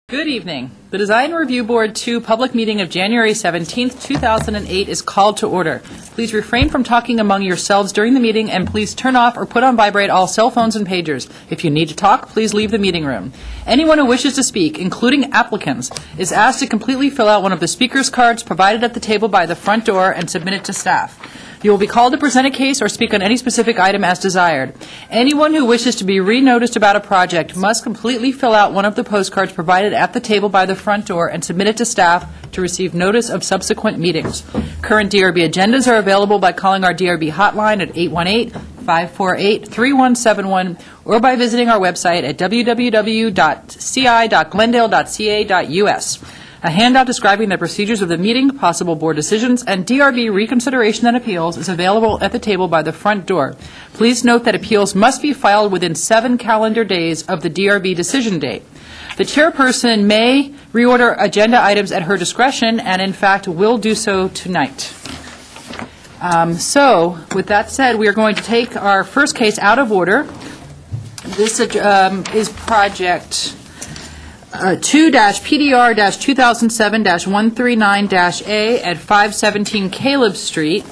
Good evening. The Design Review Board 2 public meeting of January 17, 2008 is called to order. Please refrain from talking among yourselves during the meeting, and please turn off or put on vibrate all cell phones and pagers. If you need to talk, please leave the meeting room. Anyone who wishes to speak, including applicants, is asked to completely fill out one of the speaker's cards provided at the table by the front door and submit it to staff. You will be called to present a case or speak on any specific item as desired. Anyone who wishes to be re-noticed about a project must completely fill out one of the postcards provided at the table by the front door and submit it to staff to receive notice of subsequent meetings. Current DRB agendas are available by calling our DRB hotline at 818-548-3171 or by visiting our website at www.ci.glendale.ca.us. A handout describing the procedures of the meeting, possible board decisions, and DRB reconsideration and appeals is available at the table by the front door. Please note that appeals must be filed within 7 calendar days of the DRB decision date. The chairperson may reorder agenda items at her discretion and, in fact, will do so tonight. So, with that said, we are going to take our first case out of order. This is project 2-PDR-2007-139-A at 517 Caleb Street.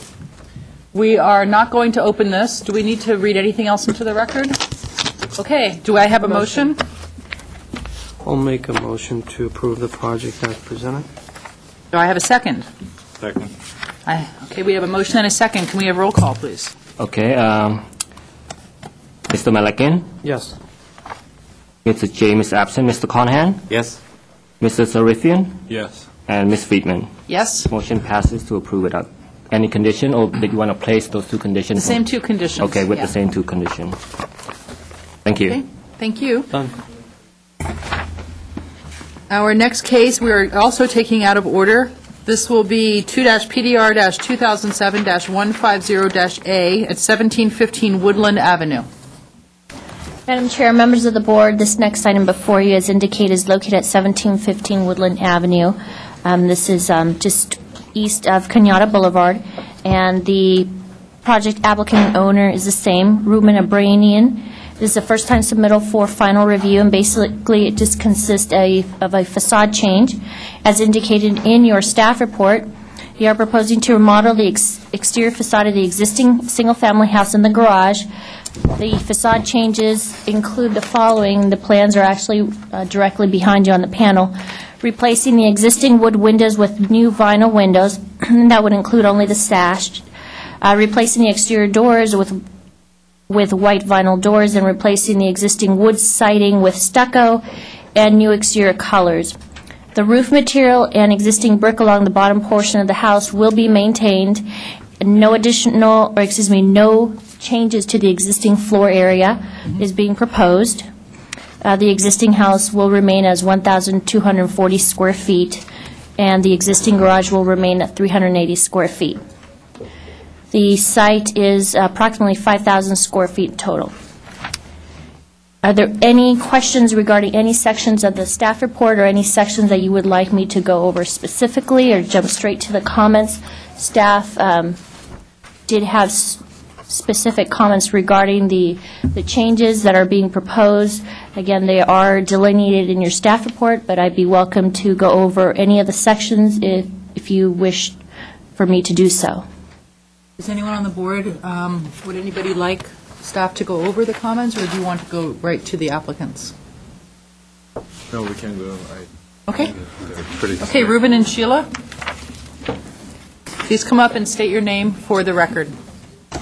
We are not going to open this. Do we need to read anything else into the record? Okay. Do I have a motion? I'll make a motion to approve the project as presented. Do I have a second? Second. Okay, we have a motion and a second. Can we have roll call, please? Okay. Mr. Malakin? Yes. Mr. James is absent. Mr. Conhan? Yes. Mr. Sarithian? Yes. And Ms. Friedman? Yes? Motion passes to approve without any condition, or did you want to place those two conditions? The same two conditions. Okay, with yeah. the same two conditions. Thank you. Okay, thank you. Done. Our next case, we are also taking out of order. This will be 2-PDR-2007-150-A at 1715 Woodland Avenue. Madam Chair, members of the board, this next item before you, as indicated, is located at 1715 Woodland Avenue. This is just east of Kenyatta Boulevard, and the project applicant owner is the same, Ruben Abranian. This is a first-time submittal for final review, and basically it just consists of a facade change. As indicated in your staff report, you are proposing to remodel the exterior facade of the existing single-family house in the garage. The facade changes include the following. The plans are actually directly behind you on the panel. Replacing the existing wood windows with new vinyl windows. That would include only the sash. Replacing the exterior doors with white vinyl doors, and replacing the existing wood siding with stucco and new exterior colors. The roof material and existing brick along the bottom portion of the house will be maintained. No changes to the existing floor area is being proposed. The existing house will remain as 1,240 square feet, and the existing garage will remain at 380 square feet. The site is approximately 5,000 square feet total. Are there any questions regarding any sections of the staff report, or any sections that you would like me to go over specifically, or jump straight to the comments? Staff did have specific comments regarding the changes that are being proposed. Again, they are delineated in your staff report, but I'd be welcome to go over any of the sections if you wish for me to do so. Is anyone on the board, would anybody like staff to go over the comments, or do you want to go right to the applicants? No, we can go. Okay. Pretty Okay, Ruben and Sheila, please come up and state your name for the record.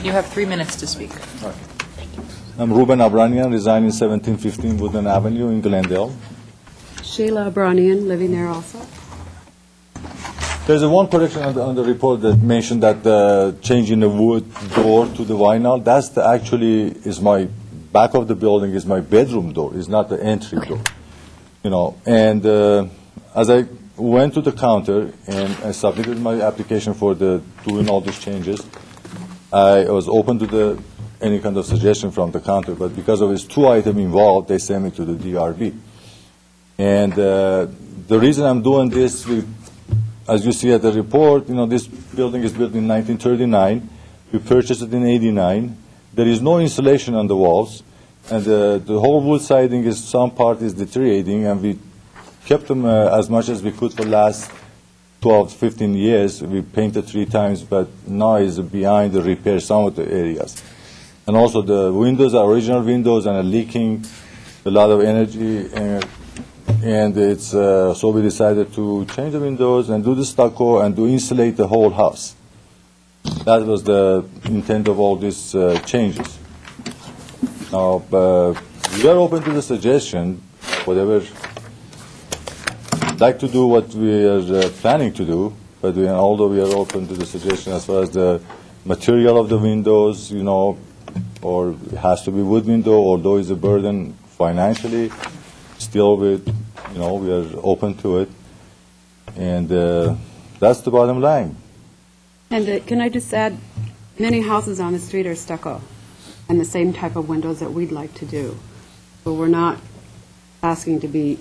You have 3 minutes to speak. I'm Ruben Abranian, residing in 1715 Woodland Avenue in Glendale. Sheila Abranian, living there also. There's one correction on the report that mentioned that changing the wood door to the vinyl. That's actually is my back of the building is my bedroom door. It's not the entry door. You know, and as I went to the counter and I submitted my application for doing all these changes, I was open to any kind of suggestion from the counter, but because of its 2 items involved, they sent me to the DRB. And the reason I'm doing this, as you see at the report, you know, this building is built in 1939. We purchased it in '89. There is no insulation on the walls, and the whole wood siding is some part is deteriorating, and we kept them as much as we could for last 12, 15 years. We painted 3 times, but now is behind the repair some of the areas. And also the windows are original windows and are leaking a lot of energy. And it's so we decided to change the windows and do the stucco and to insulate the whole house. That was the intent of all these changes. Now, we are open to the suggestion, whatever, like to do what we are planning to do, but although we are open to the suggestion as far as the material of the windows, you know, or it has to be wood window, although it's a burden financially, still with, you know, we are open to it. And that's the bottom line. And can I just add, many houses on the street are stucco, and the same type of windows that we'd like to do. But we're not asking to be,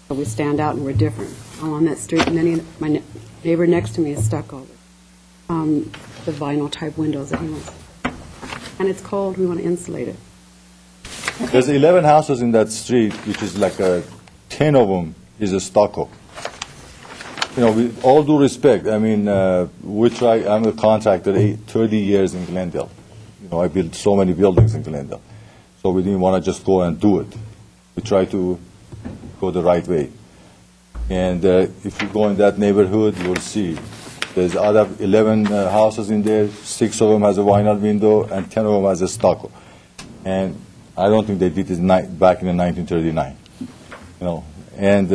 so we stand out and we're different. On that street, my neighbor next to me is stucco. The vinyl type windows that he wants. And it's cold, we want to insulate it. There's 11 houses in that street, which is like 10 of them is a stucco. You know, with all due respect, I mean, I'm a contractor 30 years in Glendale. You know, I built so many buildings in Glendale. So we didn't want to just go and do it. We try to go the right way. And if you go in that neighborhood, you'll see there's other 11 houses in there. 6 of them has a vinyl window, and 10 of them has a stucco. And I don't think they did this back in 1939. You know, and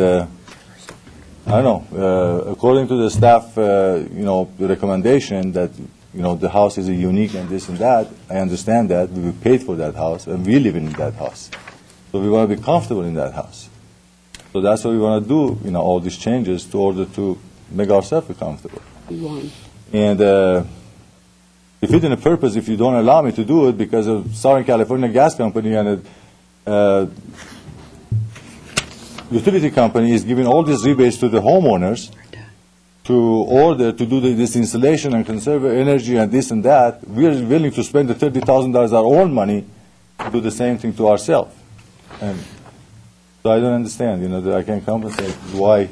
I don't know. According to the staff, you know, the recommendation that, you know, the house is unique and this and that. I understand that. We paid for that house, and we live in that house. So we want to be comfortable in that house. So that's what we want to do, you know, all these changes in order to make ourselves comfortable. And if it in a purpose, if you don't allow me to do it because of Southern California Gas Company and a utility company is giving all these rebates to the homeowners to order to do this insulation and conserve energy and this and that, we are willing to spend the $30,000 our own money to do the same thing to ourselves. And so I don't understand, you know, that I can compensate why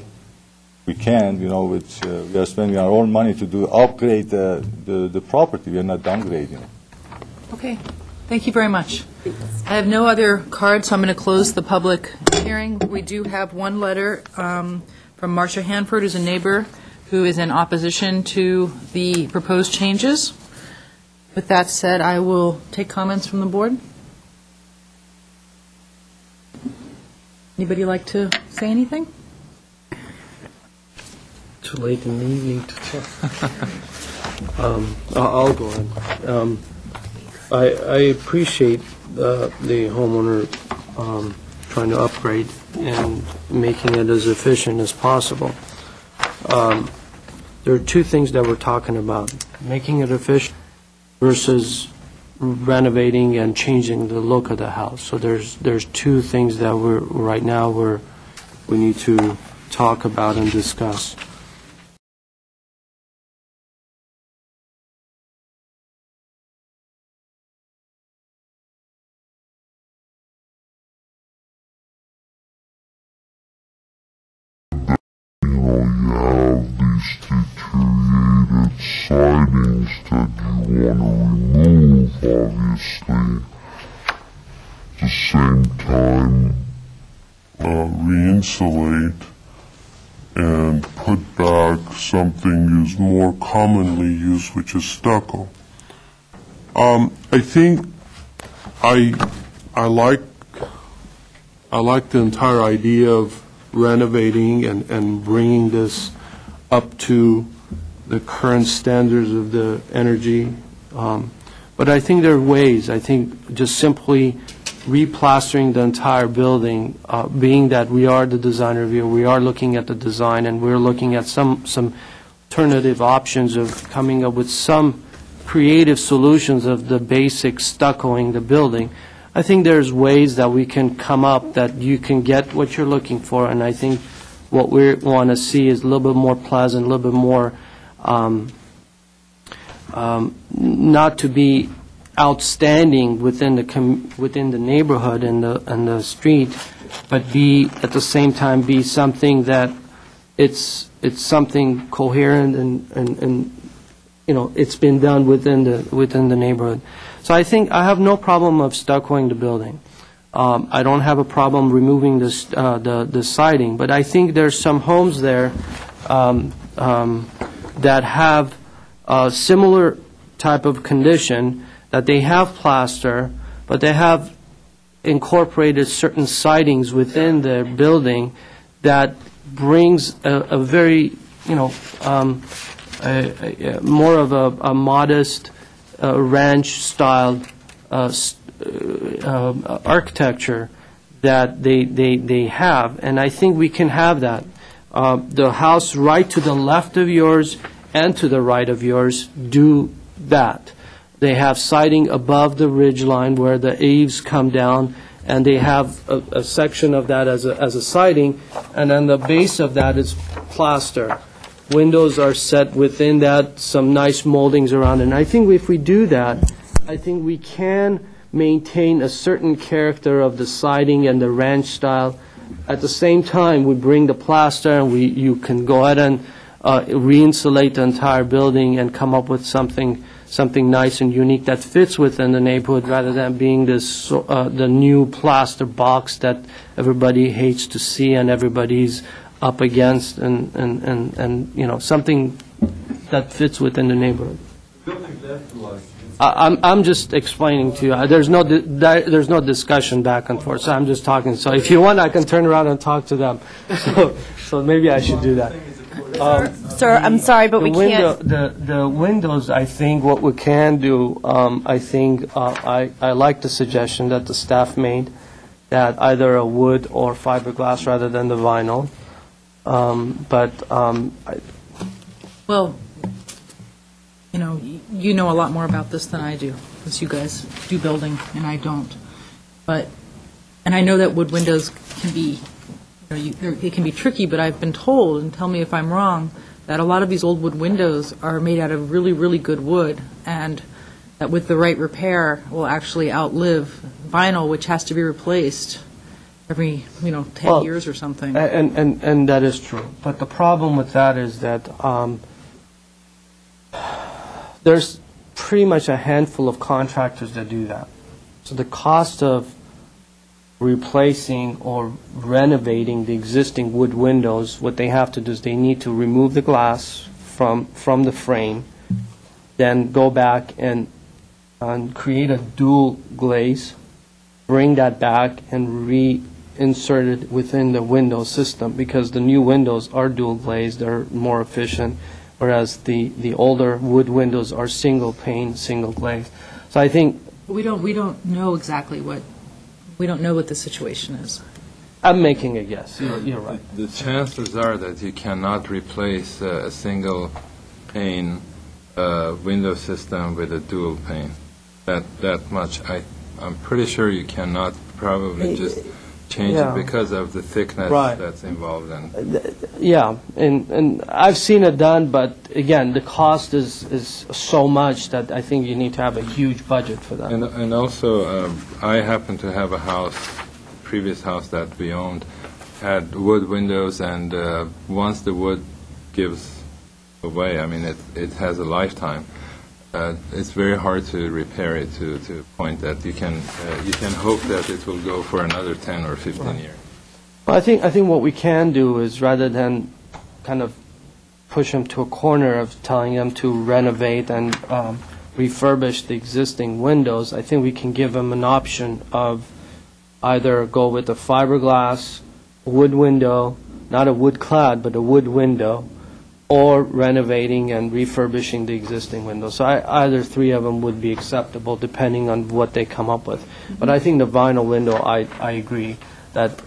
we can, you know, which we are spending our own money to do upgrade the property. We are not downgrading it. Okay, thank you very much. I have no other cards, so I'm going to close the public hearing. We do have one letter from Marcia Hanford, who's a neighbor, who is in opposition to the proposed changes. With that said, I will take comments from the board. Anybody like to say anything? Too late in the evening to tell. I'll go ahead. I appreciate the homeowner trying to upgrade and making it as efficient as possible. There are 2 things that we're talking about: making it efficient versus renovating and changing the look of the house. So there's 2 things that we need to talk about and discuss. Deteriorated sidings that you want to remove, obviously. At the same time, re-insulate and put back something is more commonly used, which is stucco. I think I like the entire idea of renovating and bringing this up to the current standards of the energy. But I think there are ways. I think just simply replastering the entire building, being that we are the design review, we are looking at the design, and we're looking at some alternative options of coming up with some creative solutions of the basic stuccoing the building. I think there's ways that we can come up that you can get what you're looking for, and I think what we want to see is a little bit more pleasant, a little bit more not to be outstanding within the neighborhood and the street, but be, at the same time, be something that it's something coherent and it's been done within the neighborhood. So I think I have no problem of stuccoing the building. I don't have a problem removing the siding, but I think there's some homes there that have a similar type of condition, that they have plaster, but they have incorporated certain sidings within their building that brings a very, more of a modest ranch-style architecture that they have, and I think we can have that. The house right to the left of yours and to the right of yours do that. They have siding above the ridge line where the eaves come down, and they have a section of that as a siding, and then the base of that is plaster. Windows are set within that, some nice moldings around it. And I think if we do that, I think we can maintain a certain character of the siding and the ranch style. At the same time, we bring the plaster, and you can go ahead and re-insulate the entire building and come up with something nice and unique that fits within the neighborhood, rather than being this the new plaster box that everybody hates to see and everybody's up against, and something that fits within the neighborhood. I'm just explaining to you. There's no discussion back and forth, so I'm just talking. So if you want, I can turn around and talk to them. So maybe I should do that. Sir, I'm sorry, but we can't. The windows, I think what we can do, I like the suggestion that the staff made, that either a wood or fiberglass rather than the vinyl. Well, you know a lot more about this than I do, because you guys do building and I don't. And I know that wood windows can be, it can be tricky, but I've been told, and tell me if I'm wrong, that a lot of these old wood windows are made out of really, really good wood, and that with the right repair will actually outlive vinyl, which has to be replaced every 10 years or something. And that is true. But the problem with that is that there's pretty much a handful of contractors that do that. So the cost of replacing or renovating the existing wood windows, what they have to do is they need to remove the glass from the frame, then go back and create a dual glaze, bring that back and reinsert it within the window system, because the new windows are dual glazed, they're more efficient, whereas the older wood windows are single pane, single glaze. So I think we don't know exactly what the situation is. I'm making a guess. You're right. The chances are that you cannot replace a single pane window system with a dual pane. That much. I'm pretty sure you cannot probably just change it because of the thickness that's involved in. Yeah, and I've seen it done, but again, the cost is so much that I think you need to have a huge budget for that. And also, I happen to have a house, previous house that we owned, had wood windows, and once the wood gives away, I mean, it has a lifetime. It's very hard to repair it to a point that you can hope that it will go for another 10 or 15 years. Well, I think what we can do is, rather than kind of push them to a corner of telling them to renovate and refurbish the existing windows, I think we can give them an option of either go with a fiberglass wood window, not a wood clad, but a wood window, or renovating and refurbishing the existing windows. So either three of them would be acceptable, depending on what they come up with. But I think the vinyl window, I agree that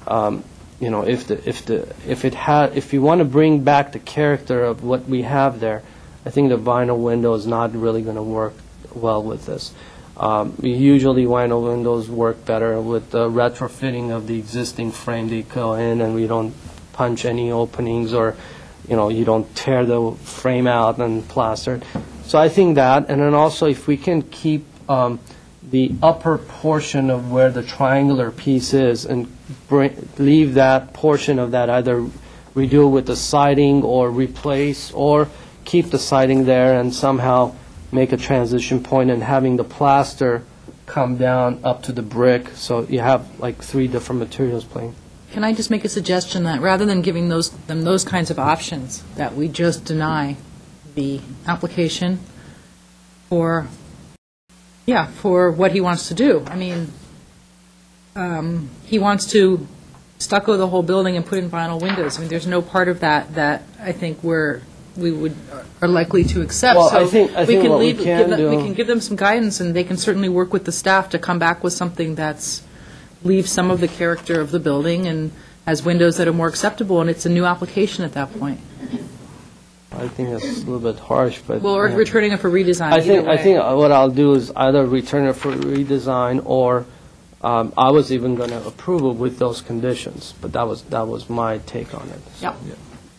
if you want to bring back the character of what we have there, I think the vinyl window is not really going to work well with this. Usually vinyl windows work better with the retrofitting of the existing frame. They go in and we don't punch any openings, or you don't tear the frame out and plaster it. So I think that, and then also if we can keep the upper portion of where the triangular piece is and leave that portion of that, either redo with the siding or replace, or keep the siding there and somehow make a transition point and having the plaster come down up to the brick, so you have like 3 different materials playing. Can I just make a suggestion that rather than giving them those kinds of options, that we just deny the application for what he wants to do? I mean, he wants to stucco the whole building and put in vinyl windows. I mean, there's no part of that I think we are likely to accept. Well, so I think what we can do- we can give them some guidance, and they can certainly work with the staff to come back with something that's leaves some of the character of the building and has windows that are more acceptable, and it's a new application at that point. I think that's a little bit harsh, but... Well, or yeah. returning it for redesign. I either way. think what I'll do is either return it for redesign, or I was even going to approve it with those conditions, but that was my take on it. So.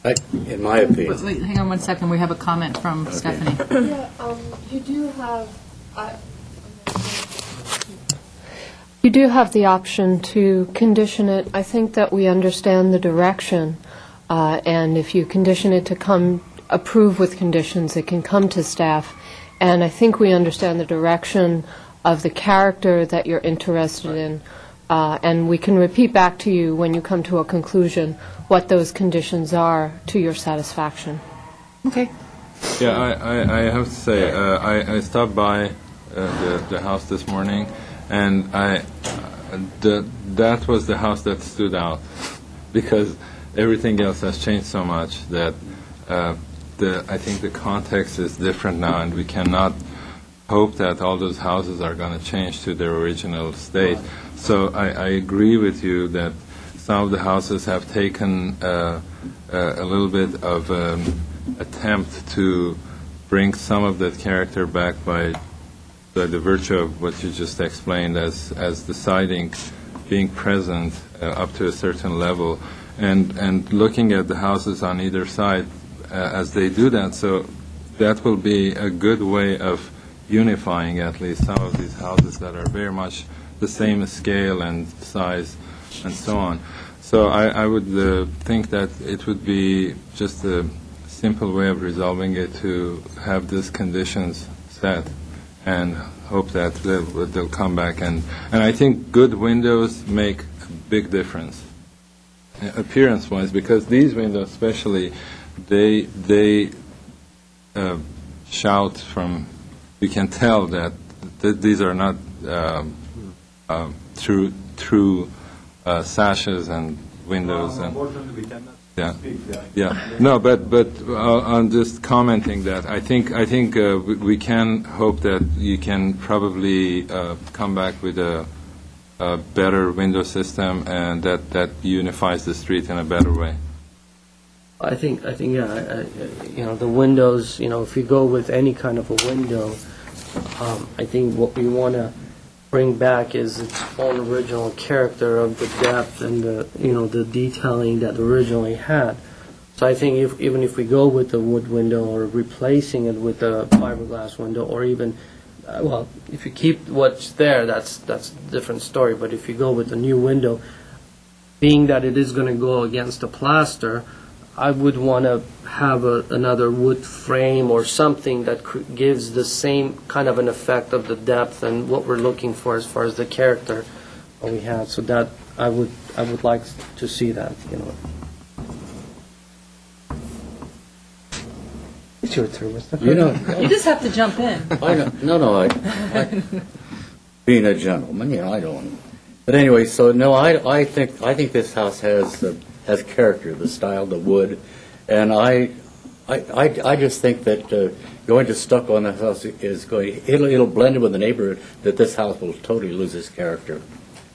Yep. In my opinion. Wait, hang on one second. We have a comment from Stephanie. Yeah, you do have the option to condition it. I think that we understand the direction, and if you condition it to come approve with conditions, it can come to staff. And I think we understand the direction of the character that you're interested in, and we can repeat back to you when you come to a conclusion what those conditions are to your satisfaction. Okay. Yeah, I have to say, I stopped by the house this morning, and that was the house that stood out, because everything else has changed so much that I think the context is different now, and we cannot hope that all those houses are going to change to their original state. So I agree with you that some of the houses have taken a little bit of attempt to bring some of that character back by the virtue of what you just explained, as the siding being present up to a certain level, and looking at the houses on either side as they do that. So that will be a good way of unifying at least some of these houses that are very much the same scale and size and so on. So I would think that it would be just a simple way of resolving it to have these conditions set and hope that they'll come back. And I think good windows make a big difference, appearance-wise, because these windows especially, they shout from, you can tell that these are not true sashes and windows. Unfortunately, we cannot speak. Yeah. No, but I'm just commenting that I think we can hope that you can probably come back with a better window system, and that unifies the street in a better way. I think, yeah, the windows, if you go with any kind of a window, I think what we want to bring back is its own original character of the depth and the detailing that originally had. So I think even if we go with the wood window or replacing it with a fiberglass window, or even, if you keep what's there, that's a different story. But if you go with a new window, being that it is going to go against the plaster, I would want to have another wood frame or something that gives the same kind of an effect of the depth and what we're looking for as far as the character that we have. So that I would like to see that. It's your turn, Mr. You just have to jump in. I being a gentleman, I don't. But anyway, so no, I think this house has character, the style, the wood, and I just think that going to stucco on the house it'll blend in with the neighborhood. That this house will totally lose its character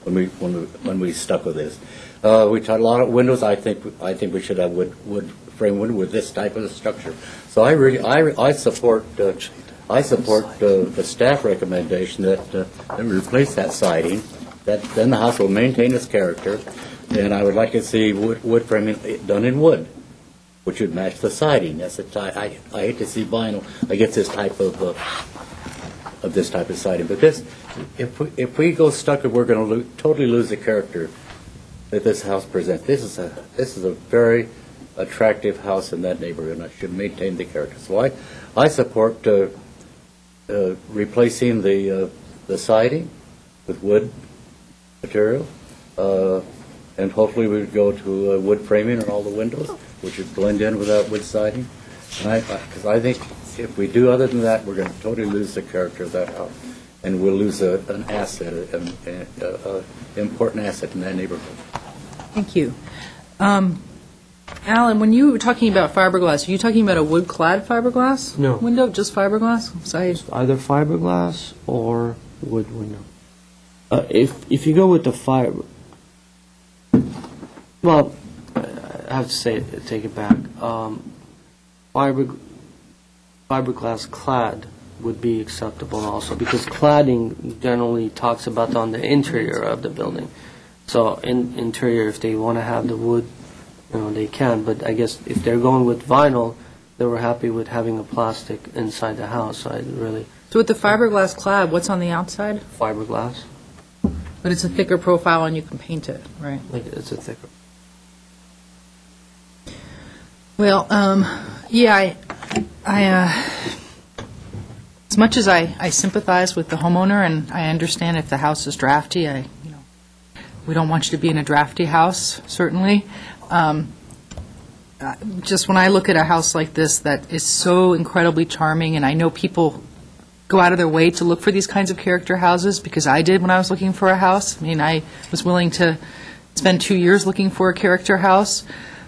when we stucco this. We talked a lot of windows. I think we should have wood frame window with this type of structure. So I support the staff recommendation that we replace that siding. That then the house will maintain its character. And I would like to see wood framing done in wood, which would match the siding. That's I hate to see vinyl against this type of siding. But this if we go stucco, we're going to totally lose the character that this house presents. This is a very attractive house in that neighborhood, and I should maintain the character. So I support replacing the siding with wood material, and hopefully we would go to wood framing on all the windows, which would blend in with that wood siding. Because I think if we do other than that, we're going to totally lose the character of that house, and we'll lose an asset, an important asset in that neighborhood. Thank you. Alan, when you were talking about fiberglass, are you talking about a wood-clad fiberglass No. window, just fiberglass? Either fiberglass or wood window. If you go with the fiber, well, I have to take it back. Fiberglass clad would be acceptable also, because cladding generally talks about on the interior of the building. So in interior, if they want to have the wood, they can. But I guess if they're going with vinyl, they were happy with having a plastic inside the house. So with the fiberglass clad, what's on the outside? Fiberglass. But it's a thicker profile and you can paint it, right? It's a thicker. Well, yeah, as much as I sympathize with the homeowner, and I understand if the house is drafty, we don't want you to be in a drafty house, certainly. Just when I look at a house like this that is so incredibly charming, and I know people go out of their way to look for these kinds of character houses, because I did when I was looking for a house. I mean, I was willing to spend 2 years looking for a character house.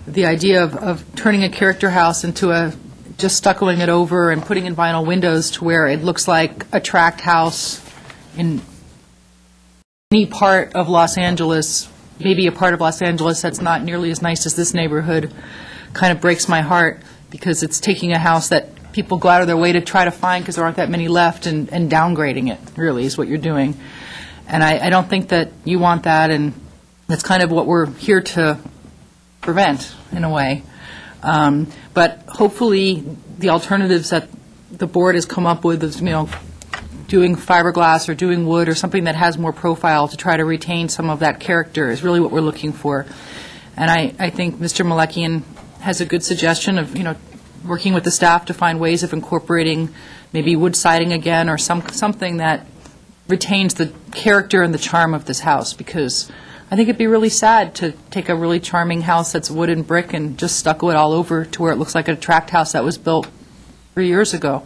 The idea of turning a character house into just stuccoing it over and putting in vinyl windows to where it looks like a tract house in any part of Los Angeles, maybe a part of Los Angeles that's not nearly as nice as this neighborhood, kind of breaks my heart, because it's taking a house that people go out of their way to try to find because there aren't that many left, and downgrading it, really, is what you're doing. And I don't think that you want that, and that's kind of what we're here to prevent, in a way. But hopefully the alternatives that the board has come up with is, doing fiberglass or doing wood or something that has more profile to try to retain some of that character is really what we're looking for. And I think Mr. Malekian has a good suggestion of, working with the staff to find ways of incorporating maybe wood siding again, or something that retains the character and the charm of this house, because I think it'd be really sad to take a really charming house that's wood and brick and just stucco it all over to where it looks like a tract house that was built 3 years ago.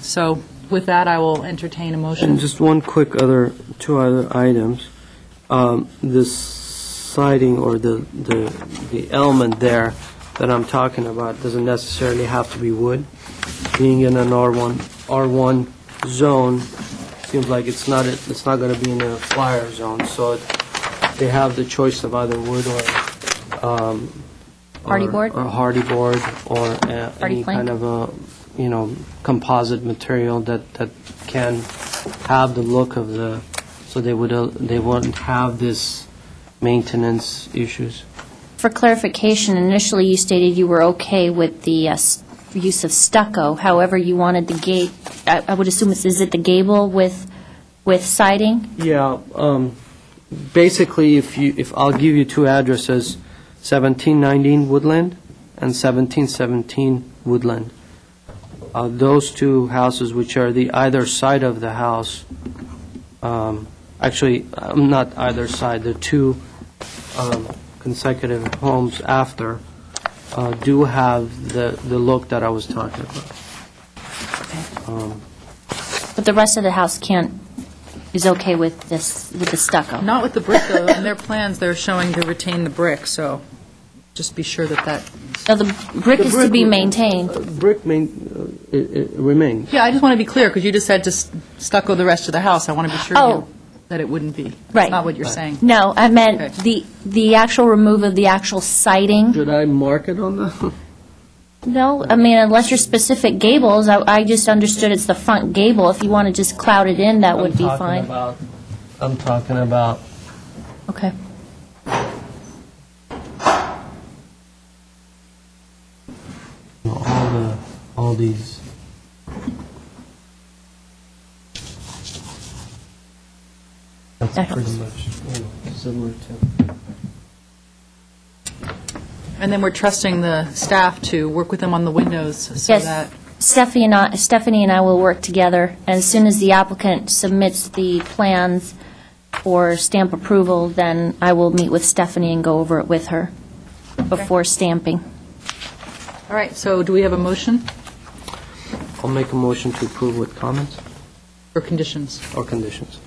So with that, I will entertain a motion. And just one quick two other items. This siding or the element there that I'm talking about doesn't necessarily have to be wood. Being in an R1 zone, seems like it's not going to be in a fire zone. So they have the choice of either wood or Hardy board? or hardy board, or any plank? kind of a composite material that can have the look of so they wouldn't have this maintenance issues. For clarification, initially you stated you were okay with the use of stucco. However, you wanted the I would assume is it the gable with siding? Yeah. Basically, if I'll give you two addresses, 1719 Woodland and 1717 Woodland. Those two houses, which are the either side of the house, actually, not either side, the two consecutive homes after, do have the look that I was talking about. But the rest of the house is okay with the stucco? Not with the brick, though. In their plans, they're showing to retain the brick, so just be sure that... So the brick is to be maintained? Brick remains. Yeah, I just want to be clear, because you just said to stucco the rest of the house. I want to be sure that it wouldn't be. Right. That's not what you're saying. No, I meant the actual remove of the actual siding. Should I mark it on the... No, I mean, unless you're specific gables, I just understood it's the front gable. If you want to just cloud it in, that would be fine. I'm talking about... Okay. All these... That pretty helps. much, similar to. And then we're trusting the staff to work with them on the windows so Yes. that, Stephanie and I will work together, and as soon as the applicant submits the plans for stamp approval, then I will meet with Stephanie and go over it with her before stamping. all right, so do we have a motion I'll make a motion to approve with comments or conditions? or conditions.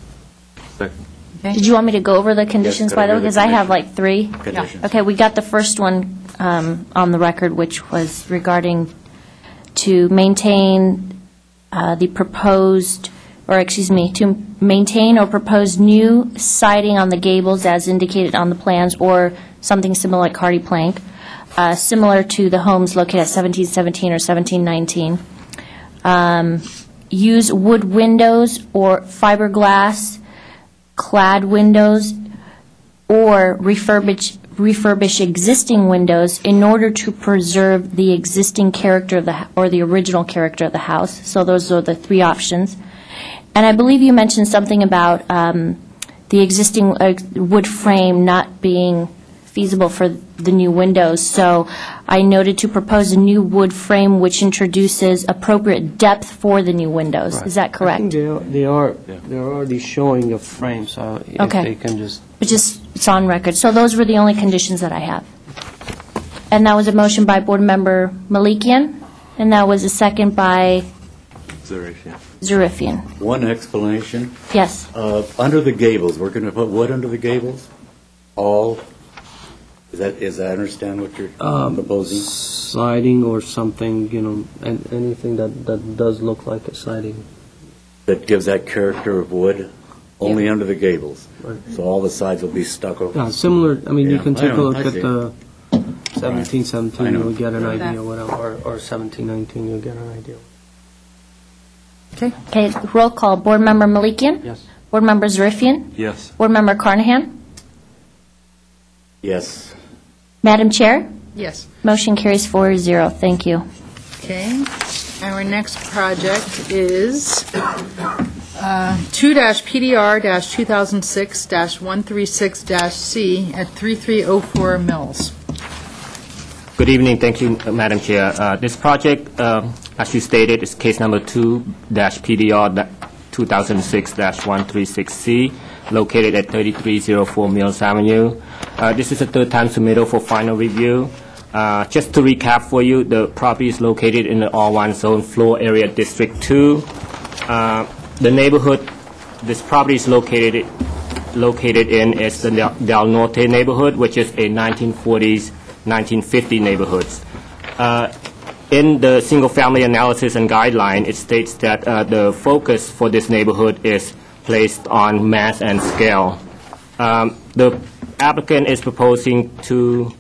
Second. Okay. Did you want me to go over the conditions, could by I the way? do the Because I have conditions? like three. Conditions. Okay, we got the first one on the record, which was regarding to maintain the proposed, or excuse me, to maintain or propose new siding on the gables as indicated on the plans, or something similar like hardy plank, similar to the homes located at 1717 or 1719. Use wood windows or fiberglass clad windows, or refurbish existing windows in order to preserve the existing character of or the original character of the house. So those are the three options. And I believe you mentioned something about the existing wood frame not being feasible for the new windows. So I noted to propose a new wood frame which introduces appropriate depth for the new windows. Is that I correct? think they're already showing a frame, so if Okay. they can just, It's on record. So those were the only conditions that I have. And that was a motion by Board Member Malikian, and that was a second by Zarifian. One explanation. Yes. Under the gables, we're going to put what under the gables? All, is that understand what you're proposing? siding or something, and anything that does look like a siding. That gives that character of wood only Yeah. under the gables. Right. So all the sides will be stucco. Yeah, similar, you Yeah, can I take a know, look I at see. the I 1717, know. you'll get an Right. idea, whatever, or 1719, you'll get an idea. Okay, roll call. Board Member Malikian? Yes. Board Member Zarifian? Yes. Board Member Carnahan? Yes. Madam Chair? Yes. Motion carries 4-0. Thank you. Okay. Our next project is 2-PDR-2006-136-C at 3304 Mills. Good evening. Thank you, Madam Chair. This project, as you stated, is case number 2-PDR 2006-136C, located at 3304 Mills Avenue. This is the third time submittal for final review. Just to recap for you, the property is located in the R1 zone floor area District 2. The neighborhood this property is located in is the Del Norte neighborhood, which is a 1940s, 1950 neighborhoods. In the single-family analysis and guideline, it states that the focus for this neighborhood is placed on mass and scale. The applicant is proposing to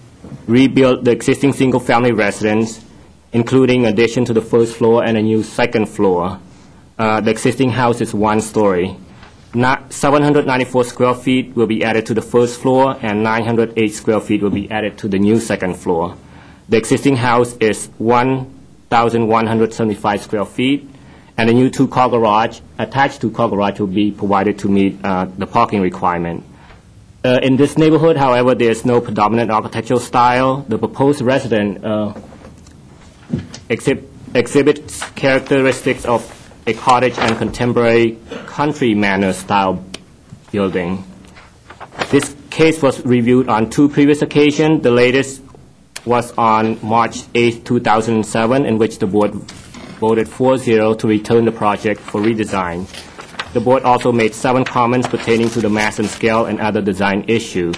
rebuild the existing single-family residence, including addition to the first floor and a new second floor. The existing house is one story. 794 square feet will be added to the first floor, and 908 square feet will be added to the new second floor. The existing house is 1,175 square feet, and a new two-car garage, attached two-car garage, will be provided to meet the parking requirement. In this neighborhood, however, there is no predominant architectural style. The proposed residence exhibits characteristics of a cottage and contemporary country manor style building. This case was reviewed on two previous occasions. The latest was on March 8, 2007, in which the board voted 4-0 to return the project for redesign. The board also made 7 comments pertaining to the mass and scale and other design issues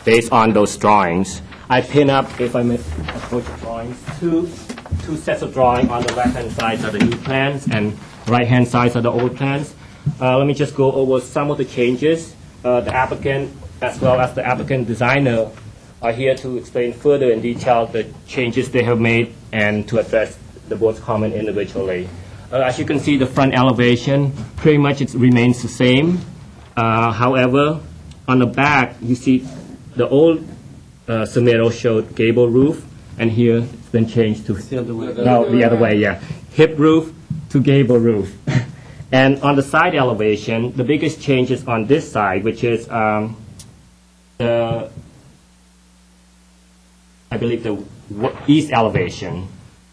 based on those drawings. I pin up, if I may approach the drawings, two sets of drawings. On the left-hand side are the new plans, and right-hand side are the old plans. Let me just go over some of the changes. The applicant, as well as the applicant designer, are here to explain further in detail the changes they have made and to address the board's comment individually. As you can see, the front elevation, pretty much it remains the same. However, on the back, you see the old submittal showed gable roof, and here it's been changed to The other way. no, the other way, yeah. Hip roof to gable roof. And on the side elevation, the biggest change is on this side, which is the, I believe, the east elevation.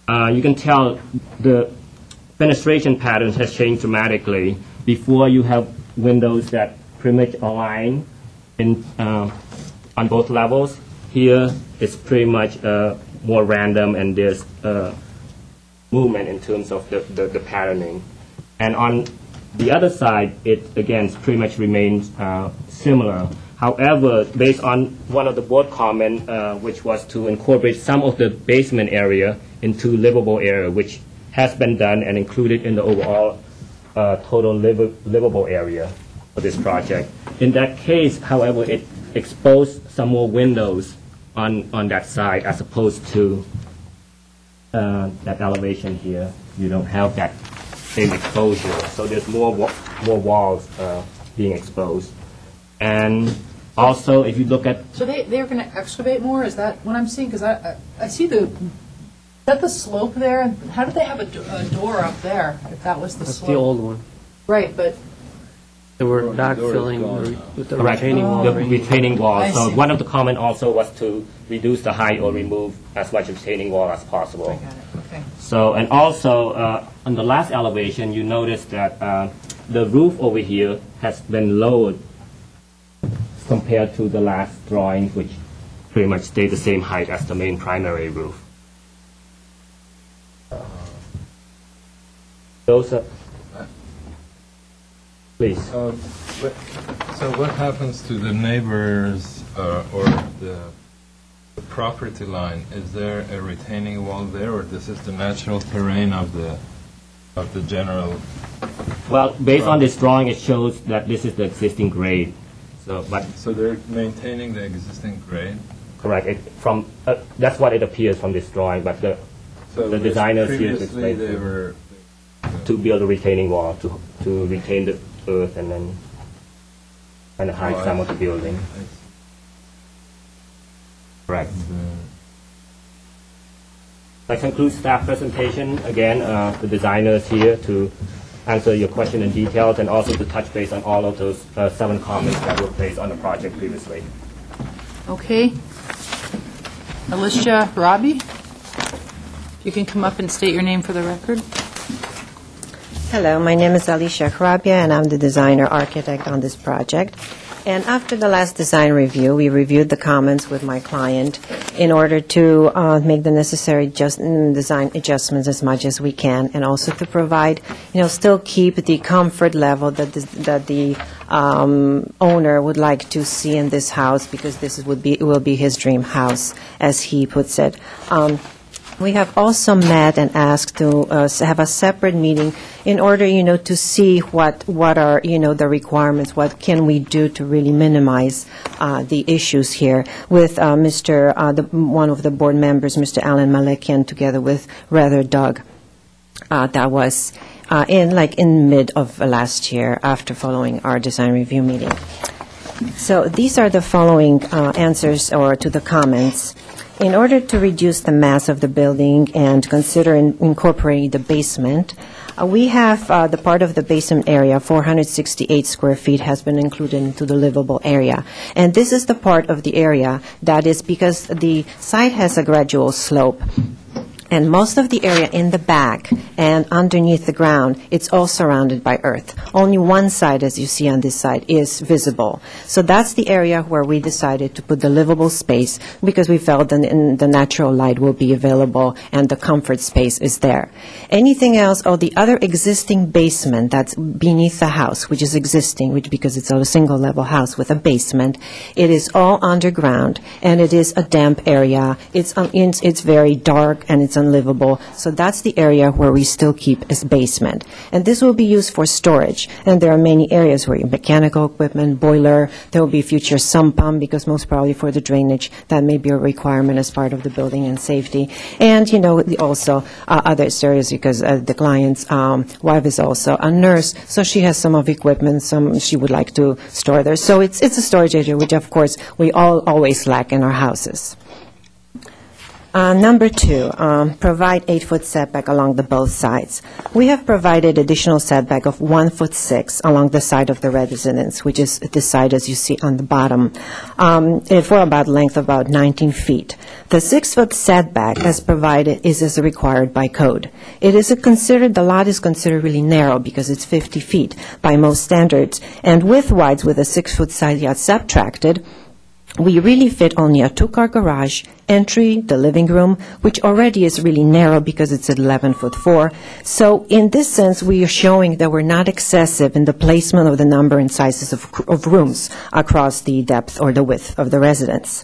You can tell the fenestration pattern has changed dramatically. Before, you have windows that pretty much align in, on both levels. Here, it's pretty much more random, and there's movement in terms of the patterning. And on the other side, it again pretty much remains similar. However, based on one of the board comment, which was to incorporate some of the basement area into livable area, which has been done and included in the overall total livable area for this project. In that case, however, it exposed some more windows on that side as opposed to that elevation here. You don't have that same exposure, so there's more walls being exposed. And also, if you look at... So they're going to excavate more? Is that what I'm seeing? Because I see the... Is that the slope there? How did they have a door up there, if that was the That's slope? the old one. Right, but... They were not filling with the Correct. retaining wall. The retaining wall. I So see. one of the comment also was to reduce the height or remove as much retaining wall as possible. I got it, okay. So, and also, on the last elevation, you notice that the roof over here has been lowered compared to the last drawing, which pretty much stayed the same height as the main primary roof. Those are... Please. So what happens to the neighbors or the property line? Is there a retaining wall there, or this is the natural terrain of the general? Well, based on this drawing, it shows that this is the existing grade. So they're maintaining the existing grade? correct. That's what it appears from this drawing, but the designers here previously they were to build a retaining wall to retain the earth and then kind of hide some of the building. Correct. That concludes staff presentation. Again, the designers here to answer your question in details and also to touch base on all of those 7 comments that were placed on the project previously. Okay. Alicia Robbie, if you can come up and state your name for the record. Hello, my name is Alicia Hrabia, and I'm the designer architect on this project. And after the last design review, we reviewed the comments with my client in order to make the necessary design adjustments as much as we can, and also to provide, still keep the comfort level that the owner would like to see in this house, because this will be his dream house, as he puts it. We have also met and asked to have a separate meeting in order, to see what are, the requirements, what can we do to really minimize the issues here with one of the board members, Mr. Alan Malekian, together with Rather Doug. That was in mid of last year after following our design review meeting. So these are the following answers to the comments. In order to reduce the mass of the building and consider incorporating the basement, we have the part of the basement area, 468 square feet, has been included into the livable area. And this is the part of the area that is because the site has a gradual slope. And most of the area in the back and underneath the ground, it's all surrounded by earth. Only one side, as you see on this side, is visible. So that's the area where we decided to put the livable space, because we felt that the natural light will be available and the comfort space is there. Anything else, the other existing basement that's beneath the house, which is existing, because it's a single-level house with a basement, it is all underground, and it is a damp area. It's very dark, and it's unlivable. So that's the area where we still keep as basement. And this will be used for storage. And there are many areas where mechanical equipment, boiler, there will be future sump pump, because most probably for the drainage, that may be a requirement as part of the building and safety. And, also other areas, because the client's wife is also a nurse, so she has some of the equipment, some she would like to store there. So it's a storage area, which, of course, we always lack in our houses. Number 2, provide 8-foot setback along the both sides. We have provided additional setback of 1'6" along the side of the residence, which is this side as you see on the bottom, for about length of about 19 feet. The 6-foot setback as provided is as required by code. The lot is considered really narrow because it's 50 feet by most standards, and width-wise with a 6-foot side yard subtracted, we really fit only a 2-car garage, entry, the living room, which already is really narrow because it's at 11'4". So in this sense, we are showing that we're not excessive in the placement of the number and sizes of rooms across the depth or the width of the residence.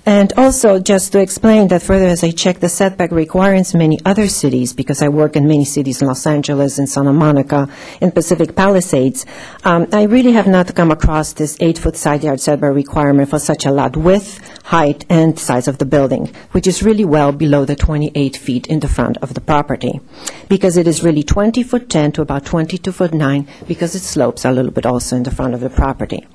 And also, just to explain that further, as I check the setback requirements in many other cities, because I work in many cities in Los Angeles, in Santa Monica, in Pacific Palisades, I really have not come across this 8-foot side yard setback requirement for such a lot width, height, and size of the building, which is really well below the 28 feet in the front of the property, because it is really 20'10" to about 22'9", because it slopes a little bit also in the front of the property.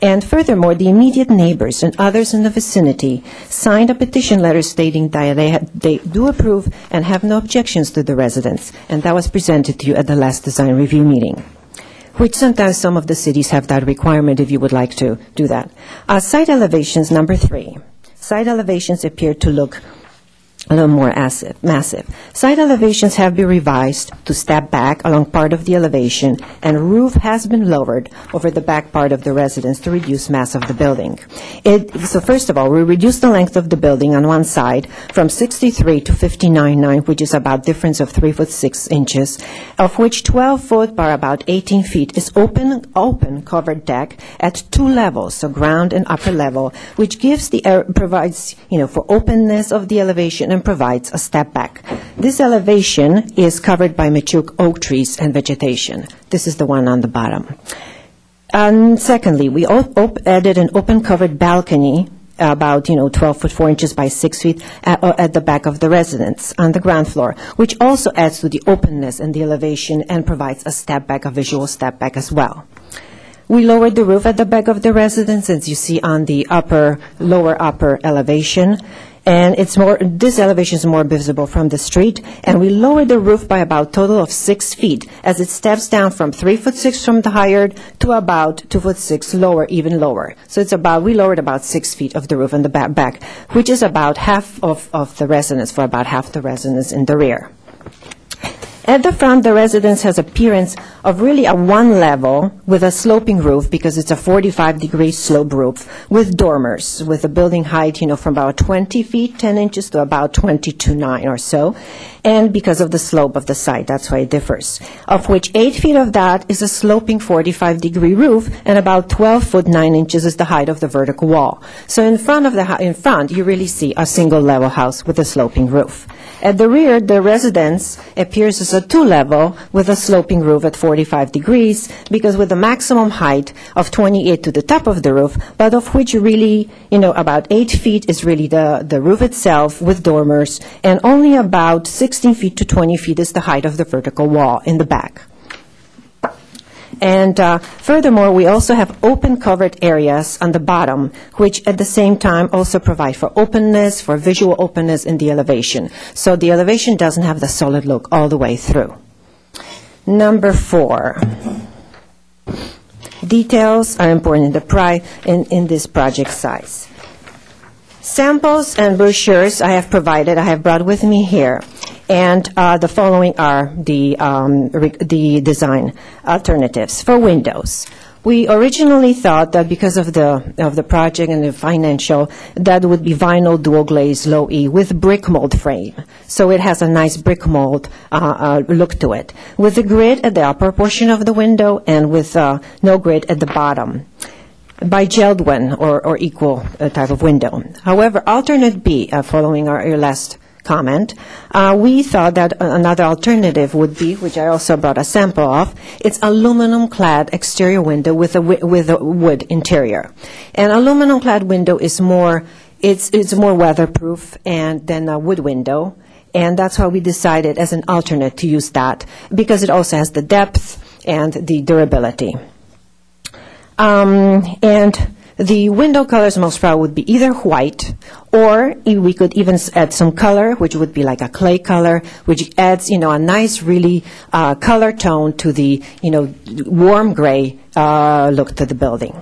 And furthermore, the immediate neighbors and others in the vicinity signed a petition letter stating that they do approve and have no objections to the residence, and that was presented to you at the last design review meeting, which sometimes some of the cities have that requirement if you would like to do that. Site elevations, number 3. Site elevations appear to look a little more massive. Side elevations have been revised to step back along part of the elevation, and roof has been lowered over the back part of the residence to reduce mass of the building. So first of all, we reduced the length of the building on one side from 63 to 59.9, which is about difference of 3'6", of which 12 foot by about 18 feet is open covered deck at 2 levels, so ground and upper level, which provides, for openness of the elevation and provides a step back. This elevation is covered by mature oak trees and vegetation. This is the one on the bottom. And secondly, we added an open covered balcony about 12 foot 4 inches by 6 feet at the back of the residence on the ground floor, which also adds to the openness and the elevation and provides a visual step back as well. We lowered the roof at the back of the residence, as you see on the lower upper elevation. And this elevation is more visible from the street, and we lowered the roof by about total of 6 feet, as it steps down from 3'6" from the higher to about 2'6" lower, even lower. So we lowered about 6 feet of the roof in the back, which is about half of the residence, for about half the residence in the rear. At the front, the residence has appearance of really a one level with a sloping roof, because it's a 45-degree slope roof with dormers, with a building height, from about 20 feet, 10 inches to about 22.9 or so. And because of the slope of the site, that's why it differs. Of which 8 feet of that is a sloping 45-degree roof, and about 12 foot 9 inches is the height of the vertical wall. So in front, you really see a single level house with a sloping roof. At the rear, the residence appears as a 2-level with a sloping roof at 45 degrees, because with a maximum height of 28 to the top of the roof, but of which really, about 8 feet is really the roof itself with dormers, and only about 16 feet to 20 feet is the height of the vertical wall in the back. And furthermore, we also have open covered areas on the bottom, which at the same time also provide for openness, for visual openness in the elevation. So the elevation doesn't have the solid look all the way through. Number 4. Details are important in this project size. Samples and brochures I have brought with me here. And the following are the design alternatives for windows. We originally thought that because of the project and the financial, that would be vinyl dual glaze low E with brick mold frame. So it has a nice brick mold look to it, with a grid at the upper portion of the window and with no grid at the bottom, by Geldwin or equal type of window. However, alternate B, following your last comment, we thought that another alternative would be, which I also brought a sample of, it's aluminum-clad exterior window with a wood interior. An aluminum-clad window is more weatherproof than a wood window, and that's why we decided as an alternate to use that, because it also has the depth and the durability. And The window colors most probably would be either white, or we could even add some color, which would be like a clay color, which adds, a nice, really color tone to the, warm gray look to the building.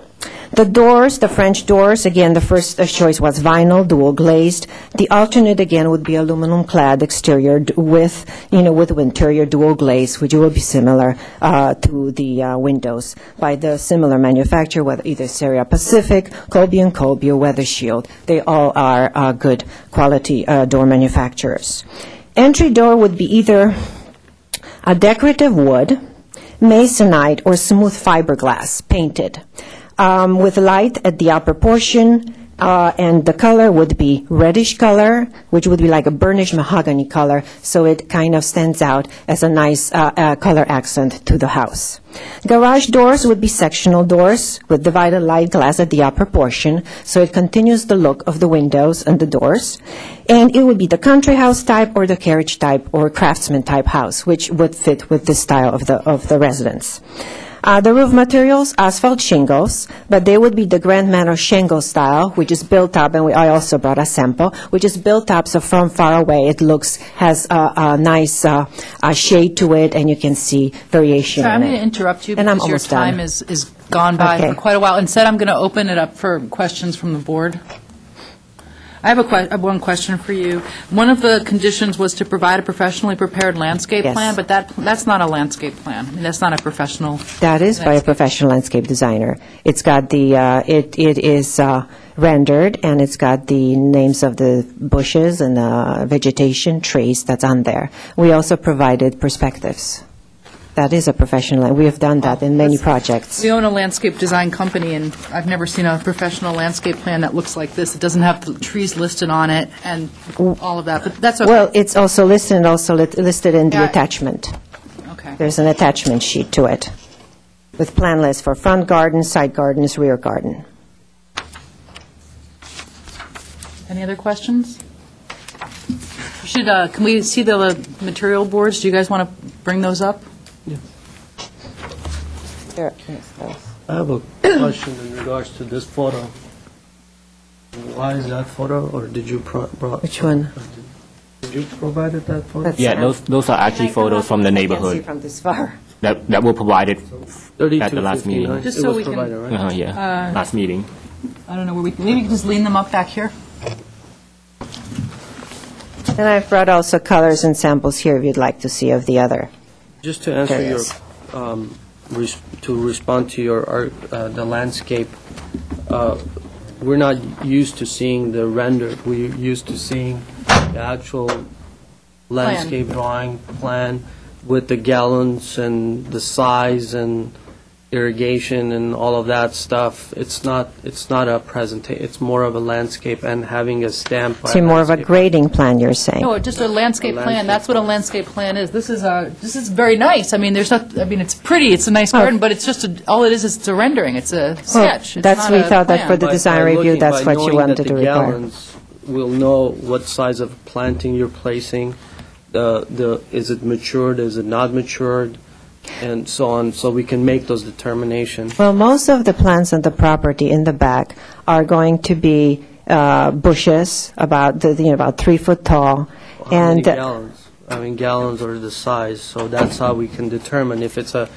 The doors, the French doors, again, the first choice was vinyl, dual glazed. The alternate, again, would be aluminum clad exterior with interior dual glaze, which will be similar to the windows by the similar manufacturer, whether either Seria Pacific, Colby & Colby, or Weather Shield. They all are good quality door manufacturers. Entry door would be either a decorative wood, masonite, or smooth fiberglass painted. With light at the upper portion, and the color would be reddish color, which would be like a burnished mahogany color, so it kind of stands out as a nice color accent to the house. Garage doors would be sectional doors with divided light glass at the upper portion, so it continues the look of the windows and the doors. And it would be the country house type or the carriage type or craftsman type house, which would fit with the style of the residence. The roof materials, asphalt shingles, but they would be the Grand Manor shingle style, which is built up, and I also brought a sample, which is built up, so from far away it has a nice shade to it, and you can see variation Sorry, in I'm going it. to interrupt you And I'm because your almost done. time is gone by Okay. for quite a while. Instead, I'm going to open it up for questions from the board. I have one question for you. One of the conditions was to provide a professionally prepared landscape Yes. plan, but that's not a landscape plan. I mean, that's not a professional. That is by a landscape. professional landscape designer. It's got the, it is rendered, and it's got the names of the bushes and vegetation, trees that's on there. We also provided perspectives. That is a professional, we have done that in many projects. We own a landscape design company, and I've never seen a professional landscape plan that looks like this. It doesn't have the trees listed on it and all of that, but that's okay. Well, it's also listed, and also listed in the Yeah. attachment. Okay. There's an attachment sheet to it with plan list for front garden, side gardens, rear garden. Any other questions? Can we see the material boards? Do you guys want to bring those up? There. I have a question in regards to this photo. Why is that photo, or did you Which one? Did you provide that photo? That's Yeah, sad. those are actually photos from the I can't see neighborhood from this far. that were provided at the last meeting. 3259. Just It so was we can- provided, right? Yeah, last meeting. I don't know where maybe we can just lean them up back here? And I've brought also colors and samples here if you'd like to see of the other. Just to answer There it your, is. to respond to your, the landscape, we're not used to seeing the render. We're used to seeing the actual landscape drawing plan with the gallons and the size and irrigation and all of that stuff. It's not a presentation, it's more of a landscape and having a stamp. by See, more of a landscape. grading plan, you're saying? No, just a landscape plan. That's what a landscape plan is. This is very nice. I mean, it's pretty, it's a nice garden, but it's just, all it is it's a rendering. It's a Well, sketch. It's that's, not we a thought that for plan. the design review, that's what you wanted to By knowing that the require. gallons, we'll know what size of planting you're placing, is it matured, is it not matured, and so on, so we can make those determinations. Well, most of the plants on the property in the back are going to be bushes, about 3 foot tall, How many and gallons? I mean, gallons are the size, so that's how we can determine if it's a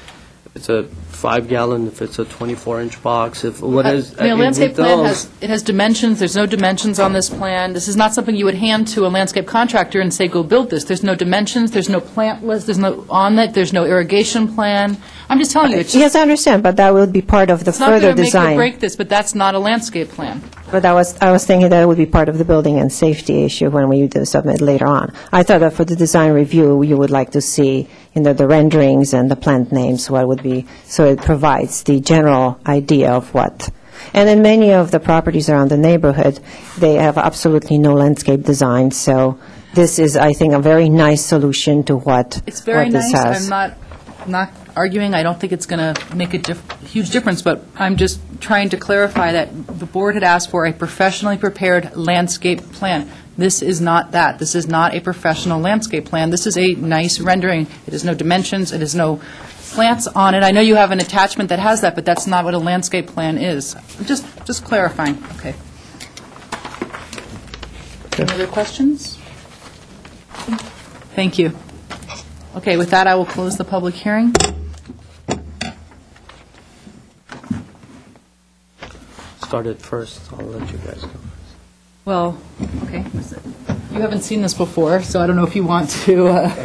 5-gallon, if it's a 24-inch box, if what is. I mean, a landscape with plan those- has dimensions. There's no dimensions on this plan. This is not something you would hand to a landscape contractor and say, go build this. There's no dimensions, there's no plant list, there's no on it, there's no irrigation plan. I'm just telling you, it's just, yes, I understand, but that will be part of the it's not further going to make or design. break this, but that's not a landscape plan. But I was thinking that it would be part of the building and safety issue when we do submit later on. I thought that for the design review, you would like to see, the renderings and the plant names, what would be, so it provides the general idea of what. And in many of the properties around the neighborhood, they have absolutely no landscape design, so this is, I think, a very nice solution to what It's very what this nice. has. I'm not arguing. I don't think it's going to make a huge difference, but I'm just trying to clarify that the board had asked for a professionally prepared landscape plan. This is not that. This is not a professional landscape plan. This is a nice rendering. It has no dimensions. It has no slants on it. I know you have an attachment that has that, but that's not what a landscape plan is. Just clarifying. Okay. Any other questions? Thank you. Okay, with that, I will close the public hearing. Started first, I'll let you guys go. Well, okay. You haven't seen this before, so I don't know if you want to...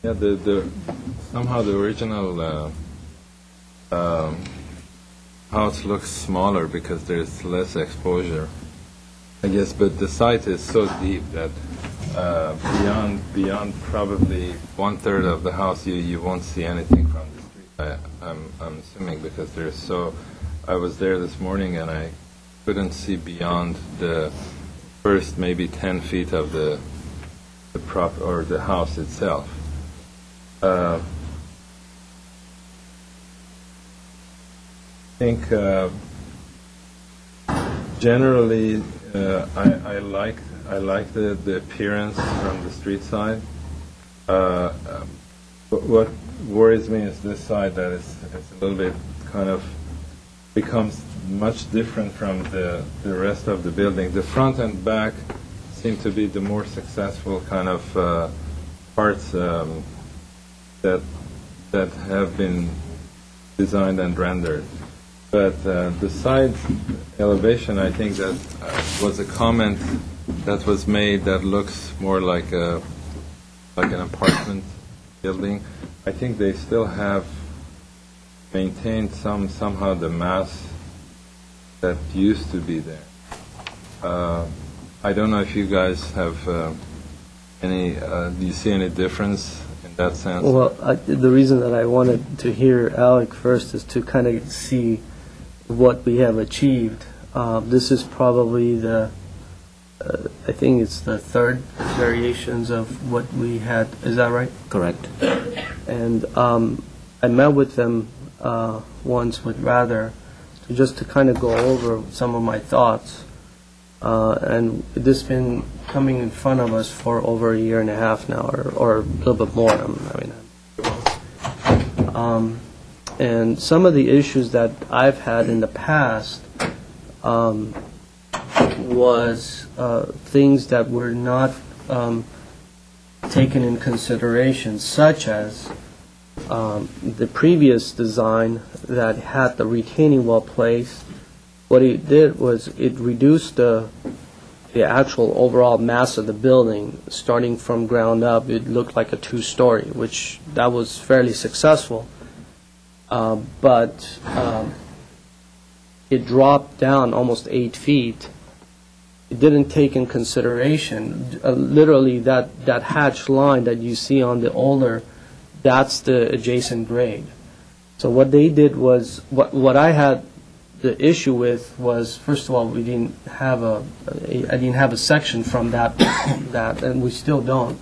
Yeah, somehow the original house looks smaller because there's less exposure, I guess. But the site is so deep that beyond probably 1/3 of the house, you won't see anything from the street. I'm assuming because there's so. I was there this morning and I couldn't see beyond the first maybe 10 feet of the prop or the house itself. I think generally I like the appearance from the street side. But what worries me is this side that it's a little bit kind of becomes much different from the rest of the building. The front and back seem to be the more successful kind of parts that have been designed and rendered. But the side elevation, I think that was a comment that was made that looks more like an apartment building. I think they still have maintained somehow the mass that used to be there. I don't know if you guys have any. Do you see any difference in that sense? Well, the reason that I wanted to hear Alec first is to kind of see what we have achieved. This is probably I think it's the third variations of what we had. Is that right? Correct. And I met with them once with Rather, just to kind of go over some of my thoughts. And this has been coming in front of us for over 1.5 years now, or a little bit more. And some of the issues that I've had in the past was things that were not taken in consideration, such as the previous design that had the retaining wall placed. What it did was it reduced the actual overall mass of the building. Starting from ground up, it looked like a 2-story, which that was fairly successful. But it dropped down almost 8 feet. It didn't take in consideration, literally that hatch line that you see on the older, that's the adjacent grade. So what they did was, what I had the issue with was, first of all, I didn't have a section from that, and we still don't.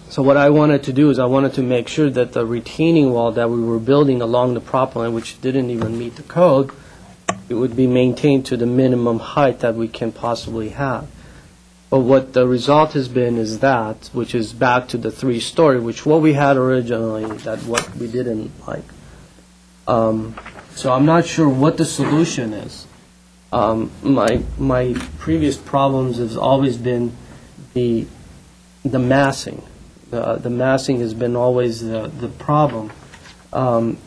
So what I wanted to do is I wanted to make sure that the retaining wall that we were building along the prop line, which didn't even meet the code, it would be maintained to the minimum height that we can possibly have. But what the result has been is that, which is back to the 3-story, which what we had originally, that what we didn't like. So I'm not sure what the solution is. My previous problems has always been the massing. The massing has been always the problem. And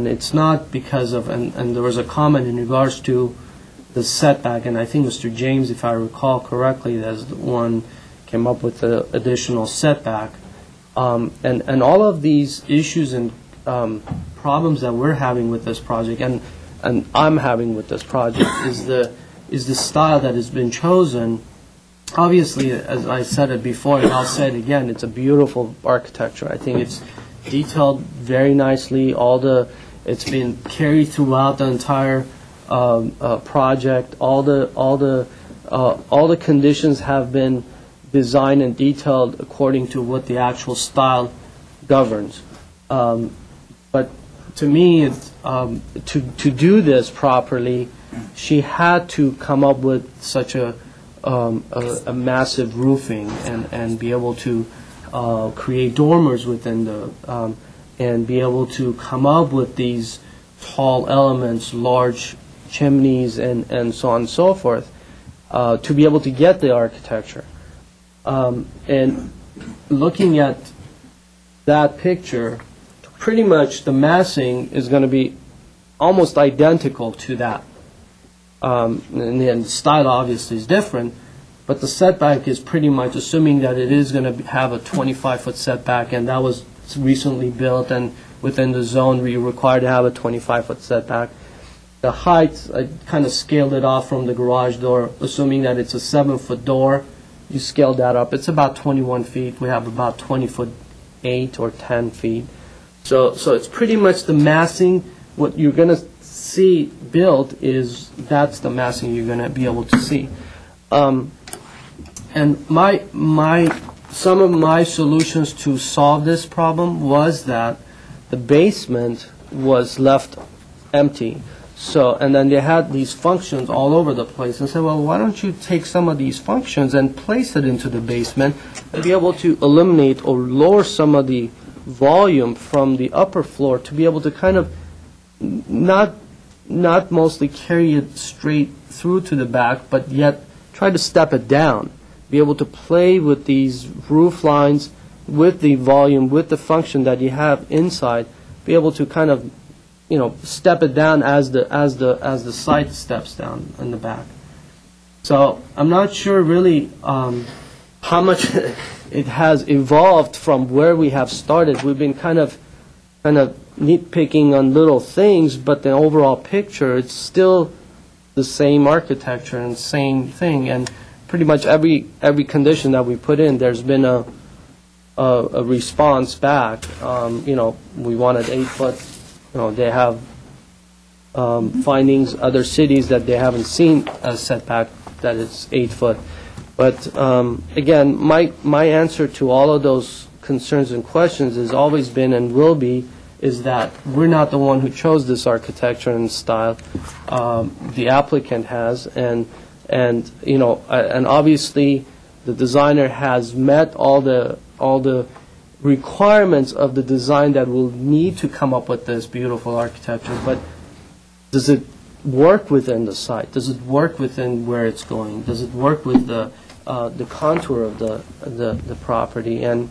it's not because of, and there was a comment in regards to the setback, and I think Mr. James, if I recall correctly, as the one came up with the additional setback. And all of these issues and problems that we're having with this project, and I'm having with this project, is the style that has been chosen. Obviously, as I said it before, and I'll say it again, it's a beautiful architecture. I think it's detailed very nicely. It's been carried throughout the entire project. All the conditions have been designed and detailed according to what the actual style governs. But to me, it's, to do this properly, she had to come up with such a a massive roofing and be able to create dormers within and be able to come up with these tall elements, large chimneys, and so on and so forth, to be able to get the architecture. And looking at that picture, pretty much the massing is going to be almost identical to that. And then the style obviously is different, but the setback is pretty much assuming that it is going to have a 25-foot setback, and that was recently built, and within the zone we required to have a 25-foot setback. The height, I kind of scaled it off from the garage door, assuming that it's a 7-foot door. You scale that up. It's about 21 feet. We have about 20-foot 8 or 10 feet. So it's pretty much the massing. What you're going to see built that's the massing you're going to be able to see. And some of my solutions to solve this problem was that the basement was left empty. And then they had these functions all over the place. And I said, well, why don't you take some of these functions and place it into the basement and be able to eliminate or lower some of the volume from the upper floor to be able to kind of not mostly carry it straight through to the back, but yet try to step it down, be able to play with these roof lines, with the volume, with the function that you have inside, be able to kind of, step it down as the site steps down in the back. So I'm not sure really how much it has evolved from where we have started. We've been kind of nitpicking on little things, but the overall picture, it's still the same architecture and same thing. And pretty much every condition that we put in, there's been a response back. We wanted 8 foot. They have findings, other cities that they haven't seen a setback that it's 8 foot. But again, my answer to all of those concerns and questions has always been and will be is that we're not the one who chose this architecture and style. The applicant has, and obviously the designer has met all the requirements of the design that will need to come up with this beautiful architecture. But does it work within the site? Does it work within where it's going? Does it work with the contour of the property? And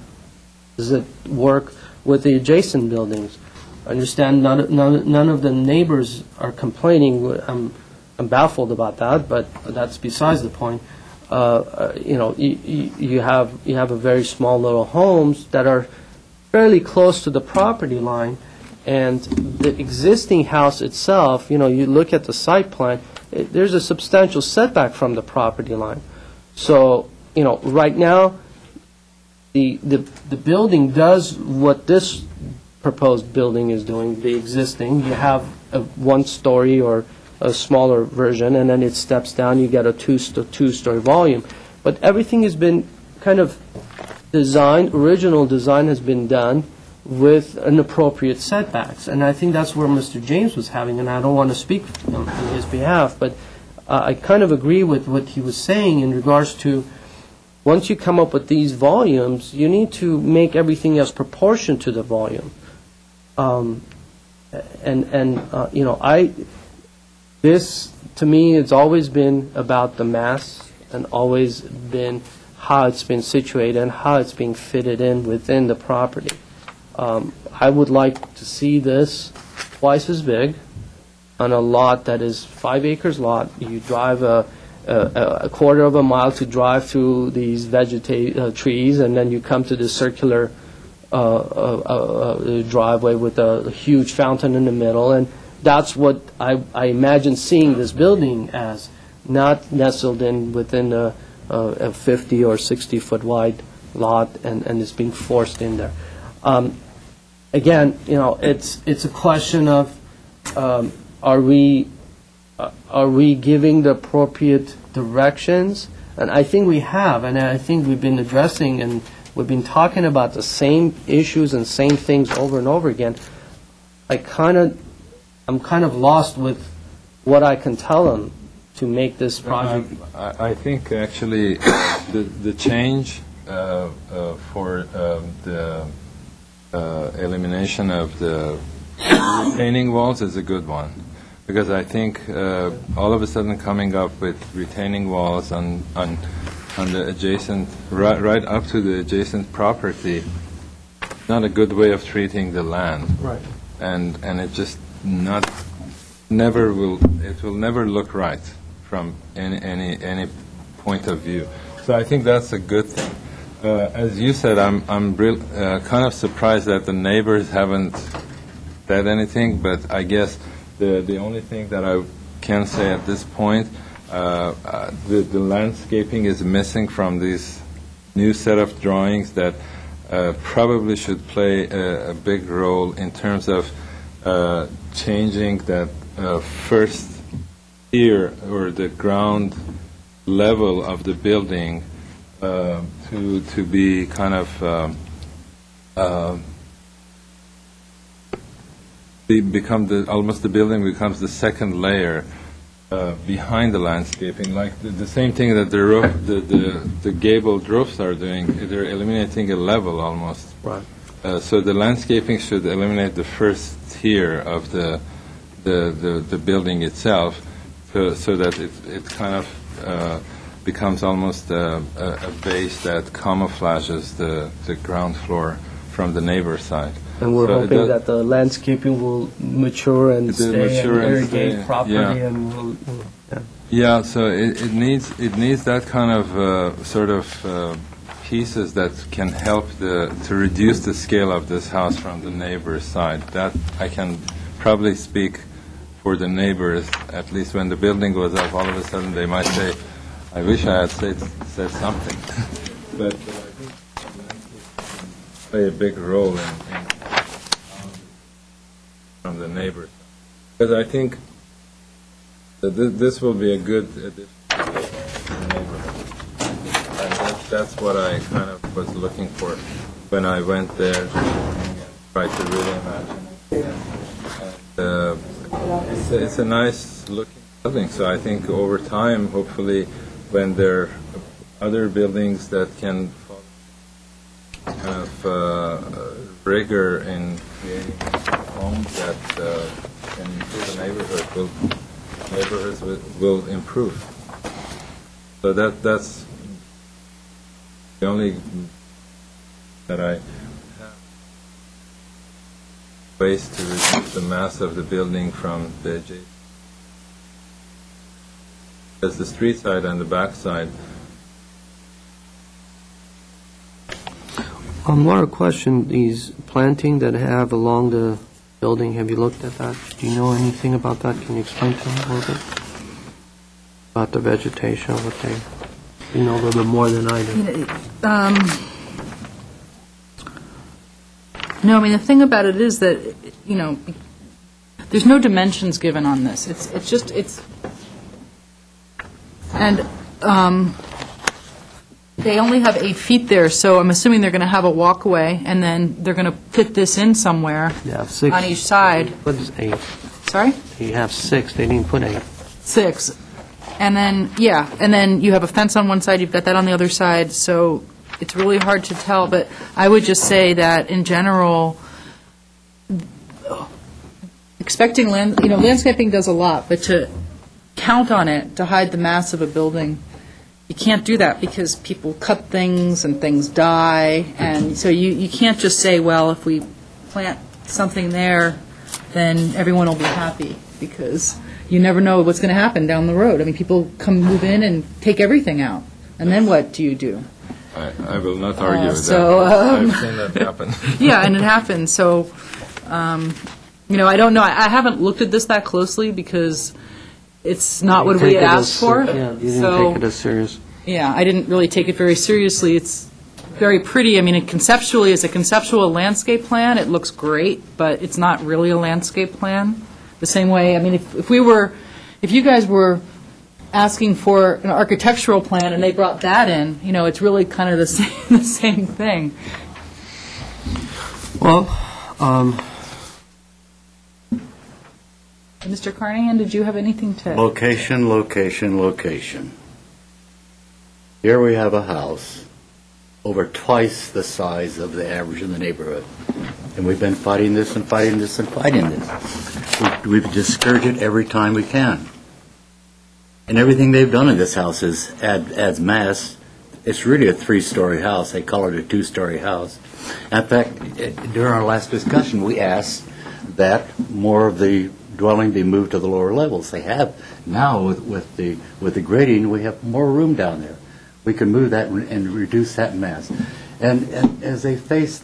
does it work with the adjacent buildings? I understand none of the neighbors are complaining. I'm baffled about that, but that's besides the point. You have a very small little homes that are fairly close to the property line, and the existing house itself, you look at the site plan, there's a substantial setback from the property line. So, right now, the building does what this proposed building is doing, the existing. You have a one-story or a smaller version, and then it steps down, you get a two-story volume. But everything has been kind of designed, original design has been done with an appropriate setbacks. And I think that's where Mr. James was having, and I don't want to speak on his behalf, but I kind of agree with what he was saying in regards to once you come up with these volumes, you need to make everything as proportion to the volume. This, to me, it's always been about the mass and always been how it's been situated and how it's being fitted in within the property. I would like to see this twice as big on a lot that is 5 acres lot. You drive a quarter of a mile to drive through these trees, and then you come to this circular driveway with a huge fountain in the middle, and that's what I imagine seeing this building as, not nestled in within a 50 or 60 foot wide lot, and it's being forced in there. Again, it's a question of are we giving the appropriate directions? And I think we have, and I think we've been addressing and we've been talking about the same issues and same things over and over again. I'm kind of lost with what I can tell them to make this project? I think actually the change for the elimination of the retaining walls is a good one, because I think all of a sudden coming up with retaining walls on the adjacent, right up to the adjacent property, not a good way of treating the land. Right. And it just it will never look right from any point of view. So I think that's a good thing. As you said, I'm kind of surprised that the neighbors haven't said anything, but I guess the only thing that I can say at this point, the landscaping is missing from this new set of drawings that probably should play a big role in terms of changing that first tier or the ground level of the building to be kind of almost the building becomes the second layer behind the landscaping, like the same thing that the roof, the gabled roofs are doing. They're eliminating a level almost. Right. So the landscaping should eliminate the first tier of the building itself, so that it kind of becomes almost a base that camouflages the ground floor from the neighbor side. And we're hoping that the landscaping will mature and stay and irrigate properly. Yeah. And will, yeah, so it needs that kind of sort of pieces that can help to reduce the scale of this house from the neighbor's side. That I can probably speak for the neighbors. At least when the building goes up, all of a sudden they might say, "I wish I had said something." But I think play a big role in from the neighbors, because I think that this will be a good addition to the neighborhood. And that's what I kind of was looking for when I went there and tried to really imagine it. And it's a nice looking building, so I think over time, hopefully, when there are other buildings that can kind of rigor in creating homes that can improve the neighborhood, neighborhoods will improve. So that's the only that I have ways to reduce the mass of the building from the adjacent. As the street side and the back side. More a question, these planting that have along the building, have you looked at that? Do you know anything about that? Can you explain to me a little bit? About the vegetation, what they, you know a little bit more than I do. No, I mean, the thing about it is that, there's no dimensions given on this. They only have 8 feet there, so I'm assuming they're going to have a walkway, and then they're going to fit this in somewhere Yeah, 6. on each side. What is 8? Sorry? You have 6, they didn't put 8. 6. And then, and then you have a fence on one side, you've got that on the other side, so it's really hard to tell, but I would just say that in general, expecting landscaping does a lot, but to count on it to hide the mass of a building, you can't do that because people cut things and things die, and so you can't just say, well, if we plant something there, then everyone will be happy, because you never know what's going to happen down the road. I mean, people move in and take everything out, and then what do you do? I will not argue with so, that. I've seen that happen. Yeah, and it happens. So, I don't know. I haven't looked at this that closely because it's not what we asked for. Yeah, you didn't take it as serious. Yeah, I didn't really take it very seriously. It's very pretty. I mean, conceptually, as a conceptual landscape plan, it looks great, but it's not really a landscape plan. The same way, I mean, if you guys were asking for an architectural plan and they brought that in, it's really kind of the same thing. Well, Mr. Carnahan, did you have anything to? Location, location, location. Here we have a house over twice the size of the average in the neighborhood. And we've been fighting this and fighting this and fighting this. We've discouraged it every time we can. And everything they've done in this house is adds mass. It's really a 3-story house. They call it a 2-story house. In fact, during our last discussion, we asked that more of the dwelling be moved to the lower levels. They have now with the grading, we have more room down there. We can move that and reduce that mass. And as they face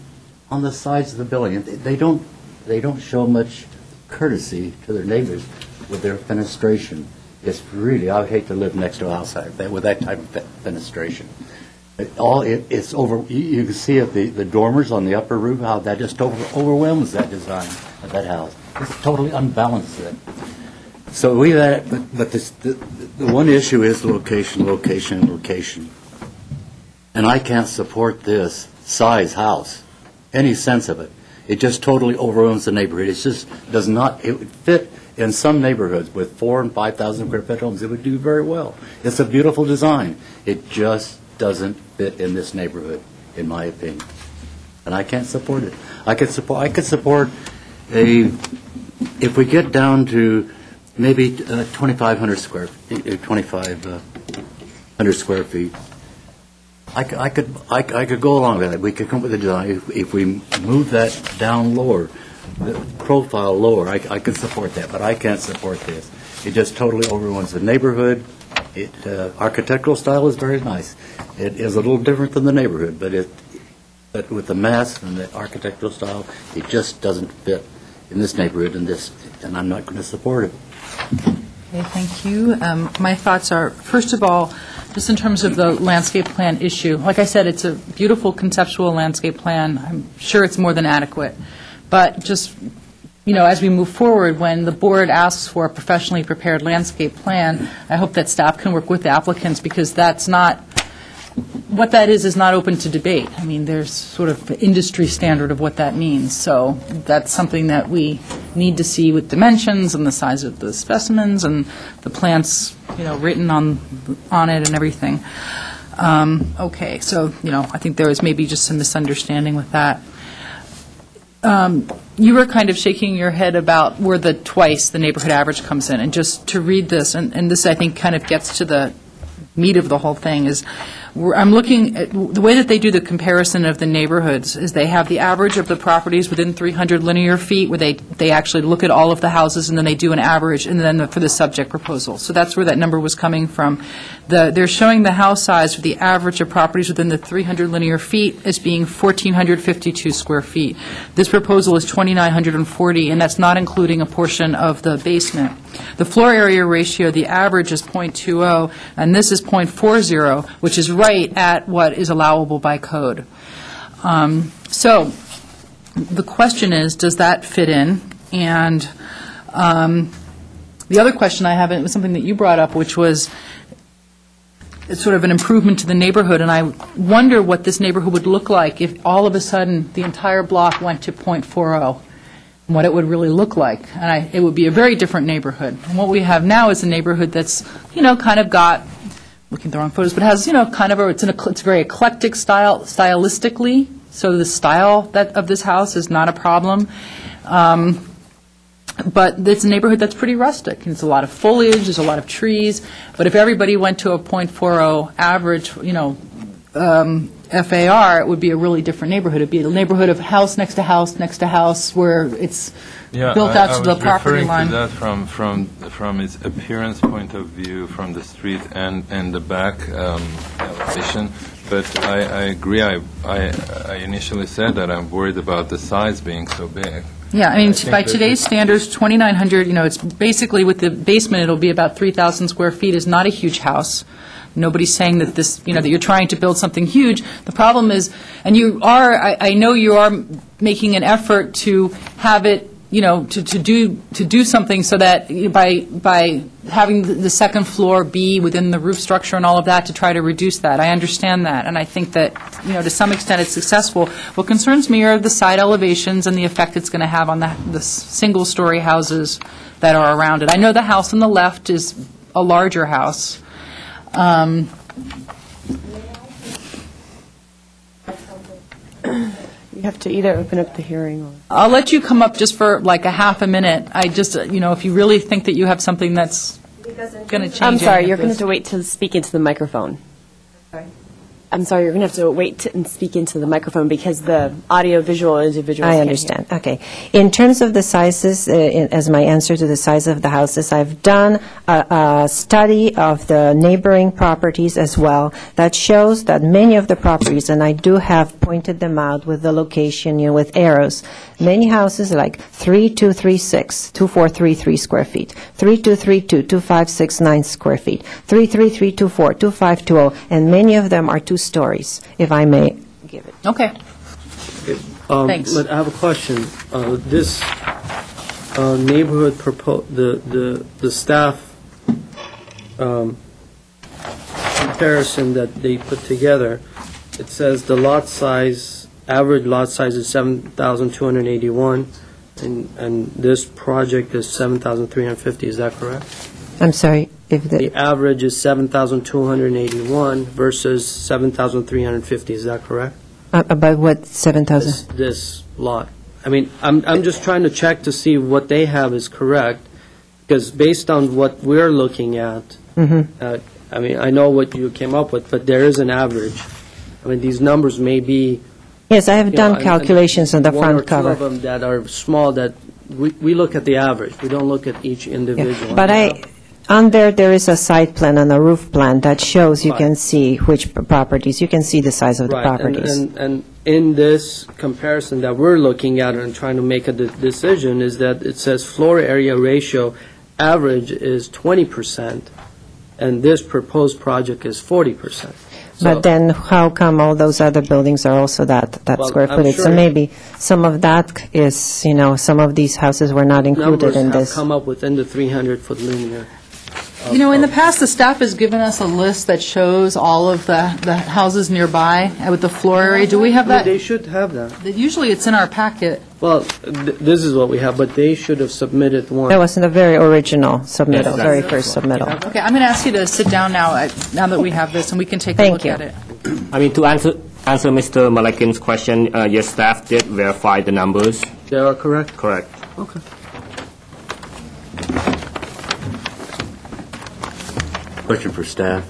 on the sides of the building, they don't show much courtesy to their neighbors with their fenestration. It's really, I would hate to live next to a house like that with that type of fenestration. It's over. You can see at the dormers on the upper roof how that just overwhelms that design of that house. It's totally unbalanced then. So but the one issue is location, location, location. And I can't support this size house, any sense of it. It just totally overwhelms the neighborhood. It just does not, it would fit in some neighborhoods with 4,000 and 5,000 square foot homes. It would do very well. It's a beautiful design. It just doesn't fit in this neighborhood, in my opinion. And I can't support it. I could support if we get down to maybe 2,500 square feet, 2,500 square feet. I could go along with that. We could come up with a design. If we move that down lower, the profile lower, I could support that. But I can't support this. It just totally overruns the neighborhood. Architectural style is very nice. It is a little different than the neighborhood, but with the mass and the architectural style, it just doesn't fit in this neighborhood and I'm not going to support it. Okay, thank you. My thoughts are, first of all, just in terms of the landscape plan issue, like I said, it's a beautiful conceptual landscape plan. I'm sure it's more than adequate. But just, as we move forward, when the board asks for a professionally prepared landscape plan, I hope that staff can work with the applicants, because that's not, what that is not open to debate. I mean, there's sort of an industry standard of what that means. So that's something that we need to see with dimensions and the size of the specimens and the plants, written on it and everything. Okay, so, I think there was maybe just some misunderstanding with that. You were kind of shaking your head about where the neighborhood average comes in. And just to read this, and this I think kind of gets to the meat of the whole thing, is I'm looking at the way that they do the comparison of the neighborhoods is they have the average of the properties within 300 linear feet, where they actually look at all of the houses and then they do an average, and then for the subject proposal. So that's where that number was coming from. They're showing the house size for the average of properties within the 300 linear feet as being 1,452 square feet. This proposal is 2,940, and that's not including a portion of the basement. The floor area ratio, the average is 0.20, and this is 0.40, which is right at what is allowable by code. So the question is, does that fit in? And the other question I have was something that you brought up, which was it's sort of an improvement to the neighborhood, and I wonder what this neighborhood would look like if all of a sudden the entire block went to 0.40. What it would really look like. And it would be a very different neighborhood. And what we have now is a neighborhood that's, kind of got, looking at the wrong photos, but has, kind of it's a very eclectic style, stylistically. So the style of this house is not a problem. But it's a neighborhood that's pretty rustic. It's a lot of foliage, there's a lot of trees. But if everybody went to a 0.40 average, FAR, it would be a really different neighborhood. It would be a neighborhood of house next to house next to house, where it's built out to the property line. I was referring to that from its appearance point of view, from the street and the back elevation. But I agree. I initially said that I'm worried about the size being so big. Yeah, I mean, by today's standards, 2,900, it's basically with the basement, it'll be about 3,000 square feet, is not a huge house. Nobody's saying that this, that you're trying to build something huge. The problem is, and you are, I know you are making an effort to have it to do something so that by having the second floor be within the roof structure and all of that to try to reduce that. I understand that, and I think that, to some extent it's successful. What concerns me are the side elevations and the effect it's going to have on the single-story houses that are around it. I know the house on the left is a larger house. You have to either open up the hearing or... I'll let you come up just for like a half a minute. I just, if you really think that you have something that's going to change. I'm sorry, you're going to to have to wait to speak into the microphone. I'm sorry, you're going to have to wait and speak into the microphone because the audio-visual individuals I can't understand. Okay. In terms of the sizes, as my answer to the size of the houses, I've done a study of the neighboring properties as well that shows that many of the properties, and I do have pointed them out with the location, with arrows, many houses like 3236, 2433 square feet, 3232, 2569 square feet, 33324, 2520, and many of them are two stories, if I may give it. Okay. Thanks. But I have a question. This neighborhood the staff comparison that they put together, it says the average lot size is 7,281, and this project is 7,350. Is that correct? I'm sorry. The average is 7,281 versus 7,350, is that correct? About what, 7,000? This lot. I mean, I'm just trying to check to see what they have is correct, because based on what we're looking at, I mean, I know what you came up with, but there is an average. I mean, these numbers may be... Yes, I have done calculations on the front cover. One or two of them that are small, that we look at the average. We don't look at each individual. But there is a site plan and a roof plan that shows you can see which properties, you can see the size of the properties. And in this comparison that we're looking at and trying to make a decision is that it says floor area ratio average is 20%, and this proposed project is 40%. But then how come all those other buildings are also that square footage? Sure So maybe some of that is, some of these houses were not included in numbers this. have come up within the 300-foot linear. In the past, the staff has given us a list that shows all of the houses nearby with the floor area. Do we have that? They should have that. Usually it's in our packet. Well, this is what we have, but they should have submitted one. That was in the very original submittal, Yes, very first submittal. Okay, I'm going to ask you to sit down now that we have this, and we can take a look at it. I mean, to answer Mr. Malakin's question, your staff did verify the numbers. They are correct? Correct. Okay. Question for staff.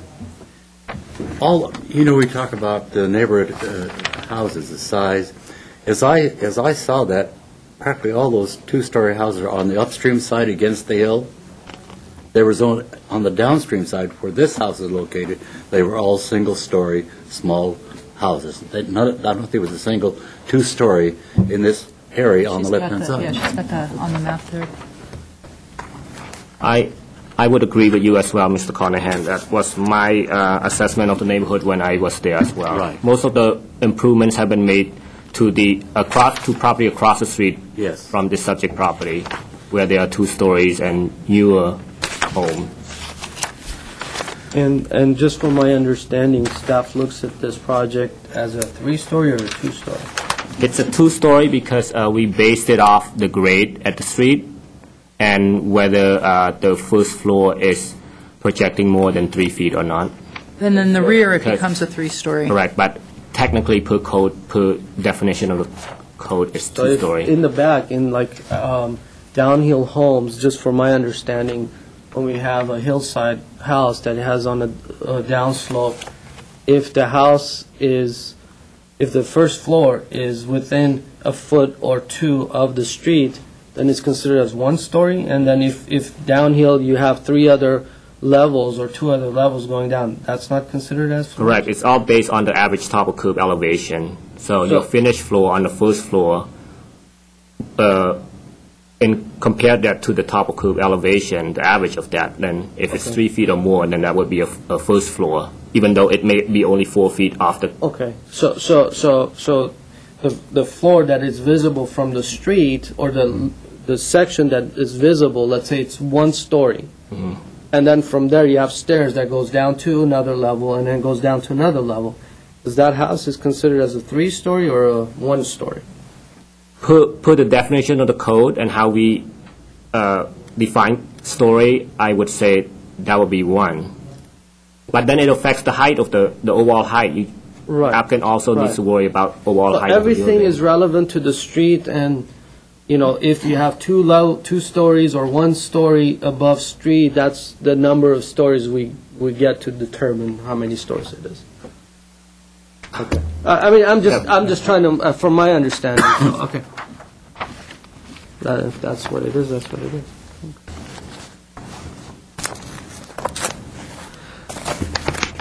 We talk about the neighborhood houses, the size. As I saw that, practically all those two-story houses are on the upstream side against the hill. There was on the downstream side where this house is located, they were all single-story, small houses. I don't think there was a single two-story in this area on the left-hand side. Yeah, she's got that on the map there. I would agree with you as well, Mr. Conahan. That was my assessment of the neighborhood when I was there as well. Right. Most of the improvements have been made to property across the street from the subject property, where there are two stories and newer homes. And just from my understanding, staff looks at this project as a three-story or a two-story? It's a two-story because we based it off the grade at the street and whether the first floor is projecting more than 3 feet or not. Then in the rear, it becomes a three-story. Correct, but technically per definition of the code, it's So two-story. in the back, in downhill homes, just from my understanding, when we have a hillside house that has on a downslope, if the first floor is within a foot or two of the street, then it's considered as one story, and then if downhill you have three other levels or two other levels going down, that's not considered as floor? Correct. It's all based on the average top of curb elevation. So your finished floor on the first floor, and compare that to the top of curb elevation, the average of that, then if it's 3 feet or more, then that would be a first floor, even though it may be only 4 feet off the... Okay. So the floor that is visible from the street or the the section that is visible, let's say it's 1 story. And then from there, you have stairs that goes down to another level and then goes down to another level. Is that house is considered as a 3-story or a 1-story? Per the definition of the code and how we define story, I would say that would be 1. But then it affects the height of the overall height. You Right. applicant also needs Right. to worry about overall height of the Everything building. is relevant to the street, and, if you have 2 stories or 1 story above street, that's the number of stories we get to determine how many stories it is. Okay. I'm just trying to, from my understanding, okay. If that's what it is, that's what it is.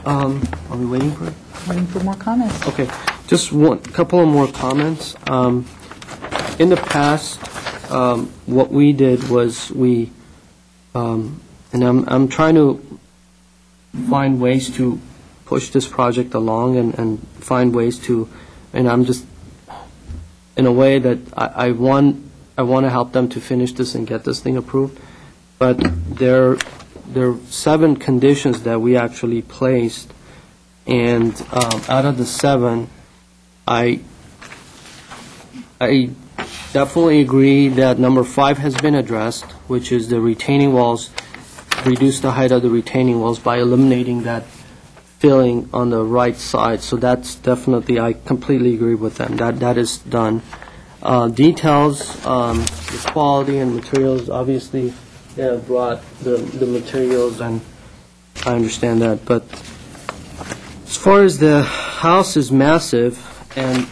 Are we waiting for it? Waiting for more comments. Okay, just couple of more comments. In the past, what we did was and I'm trying to find ways to push this project along and find ways to, and I'm just, in a way that I want to help them to finish this and get this thing approved, but there are 7 conditions that we actually placed. And out of the 7, I definitely agree that number 5 has been addressed, which is the retaining walls, reduce the height of the retaining walls by eliminating that filling on the right side. So that's definitely, I completely agree with them. That is done. Details, the quality and materials, obviously, they have brought the materials, and I understand that. But as far as the house is massive, and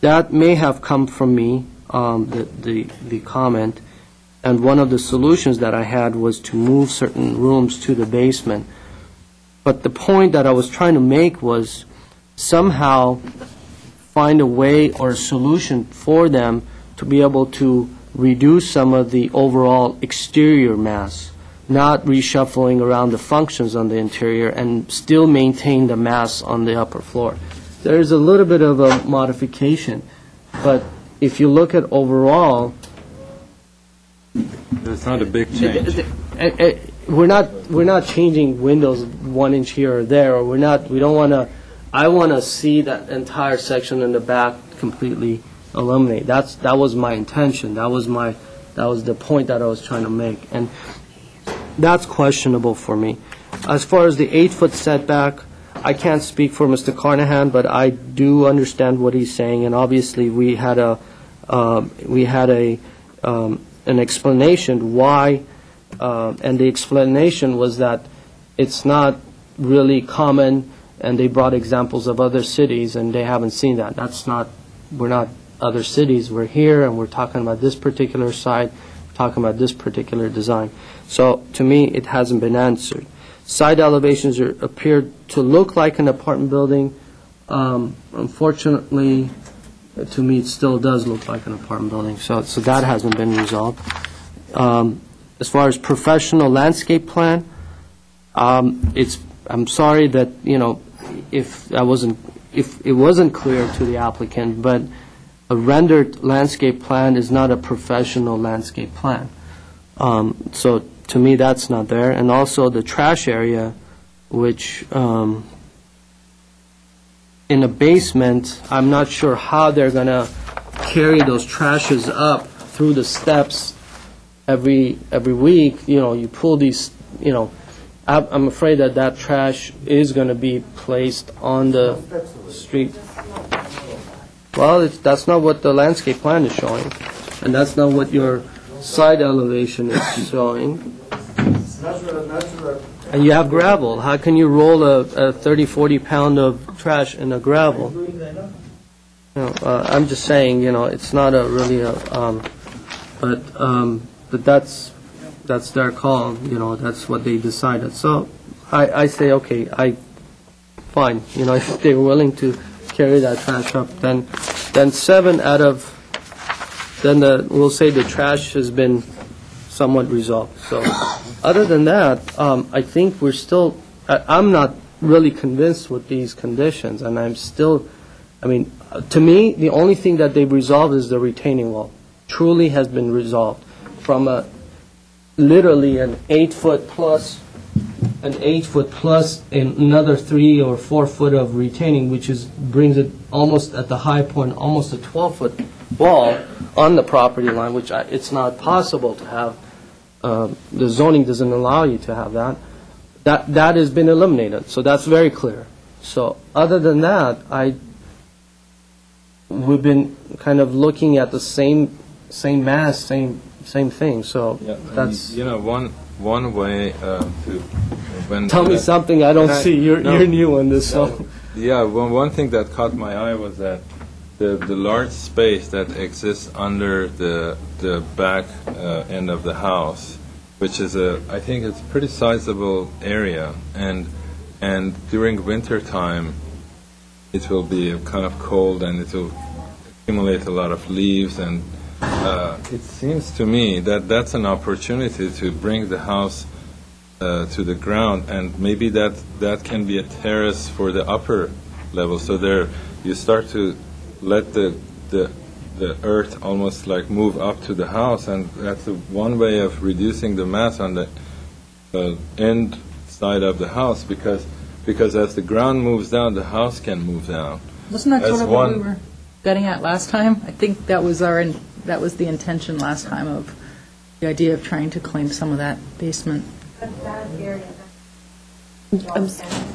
that may have come from me, the comment, and one of the solutions that I had was to move certain rooms to the basement. But the point that I was trying to make was somehow find a way or a solution for them to be able to reduce some of the overall exterior mass, not reshuffling around the functions on the interior, and still maintain the mass on the upper floor. There is a little bit of a modification, but if you look at overall, It's not a big change. we're not changing windows 1 inch here or there, or we don't want to. I want to see that entire section in the back completely eliminate. That was my intention. That was the point that I was trying to make, and that's questionable for me. As far as the 8-foot setback, I can't speak for Mr. Carnahan, but I do understand what he's saying, and obviously we had an explanation why, and the explanation was that it's not really common, and they brought examples of other cities, and they haven't seen that. We're not other cities. We're here, and we're talking about this particular site, talking about this particular design. So to me, it hasn't been answered. Side elevations appear to look like an apartment building. Unfortunately, to me, it still does look like an apartment building. So that hasn't been resolved. As far as professional landscape plan, I'm sorry that, if it wasn't clear to the applicant, but a rendered landscape plan is not a professional landscape plan. So to me, that's not there. And also the trash area, which in a basement, I'm not sure how they're going to carry those trashes up through the steps every week. You pull these, I'm afraid that trash is going to be placed on the street. Well, that's not what the landscape plan is showing, and that's not what your side elevation is showing. And you have gravel. How can you roll a 30, 40 pound of trash in a gravel? I'm just saying, it's not but that's their call. That's what they decided. So I say, okay, fine. If they're willing to carry that trash up, then 7 out of, we'll say the trash has been somewhat resolved. So other than that, I think we're still, I'm not really convinced with these conditions, and I'm still, to me, the only thing that they've resolved is the retaining wall. truly has been resolved from literally an 8-foot plus, and another 3 or 4 foot of retaining, which brings it almost at the high point, almost a 12-foot wall on the property line, which it's not possible to have. The zoning doesn't allow you to have that. That has been eliminated, so that's very clear. So other than that, we've been kind of looking at the same mass, same thing. So that's. One way to Tell me something I don't see. You're new on this, so. Yeah, one thing that caught my eye was that the large space that exists under the back end of the house, which is I think it's a pretty sizable area, and during winter time, it will be kind of cold and it will accumulate a lot of leaves, and it seems to me that that's an opportunity to bring the house to the ground, and maybe that can be a terrace for the upper level. So there, you start to let the earth almost like move up to the house, and that's one way of reducing the mass on the end side of the house, because as the ground moves down, the house can move down. Wasn't that sort of what we were getting at last time? I think that was the intention last time of the idea of trying to claim some of that basement.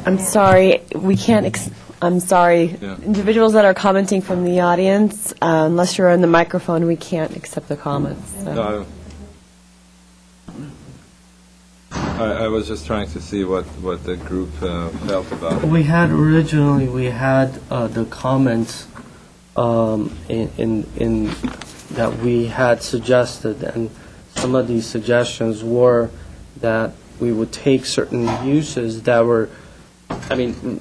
I'm sorry, we can't. I'm sorry, Yeah. Individuals that are commenting from the audience, unless you're on the microphone, we can't accept the comments. So. No, I was just trying to see what the group felt about it. We had the comments in that we had suggested, and some of these suggestions were that we would take certain uses that were, I mean,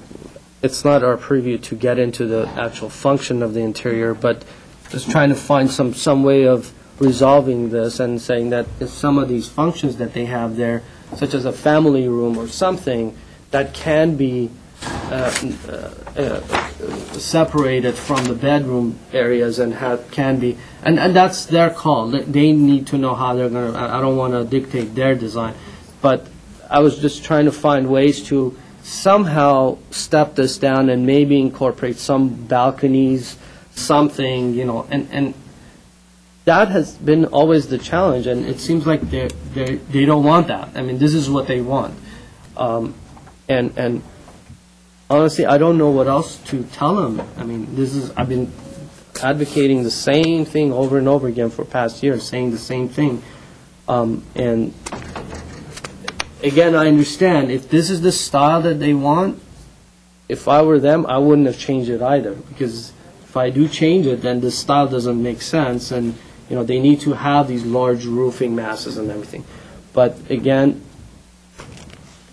it's not our purview to get into the actual function of the interior, but just trying to find some way of resolving this and saying that some of these functions that they have there, such as a family room or something, that can be separated from the bedroom areas and can be, and that's their call. They need to know how they're going to, I don't want to dictate their design, but I was just trying to find ways to somehow step this down and maybe incorporate some balconies, something, and that has been always the challenge, and it seems like they don't want that. I mean, this is what they want. And honestly, I don't know what else to tell them. I mean, I've been advocating the same thing over and over again for past years, saying the same thing. And again, I understand, if this is the style that they want, if I were them, I wouldn't have changed it either, because if I do change it, then the style doesn't make sense, and they need to have these large roofing masses and everything. But again,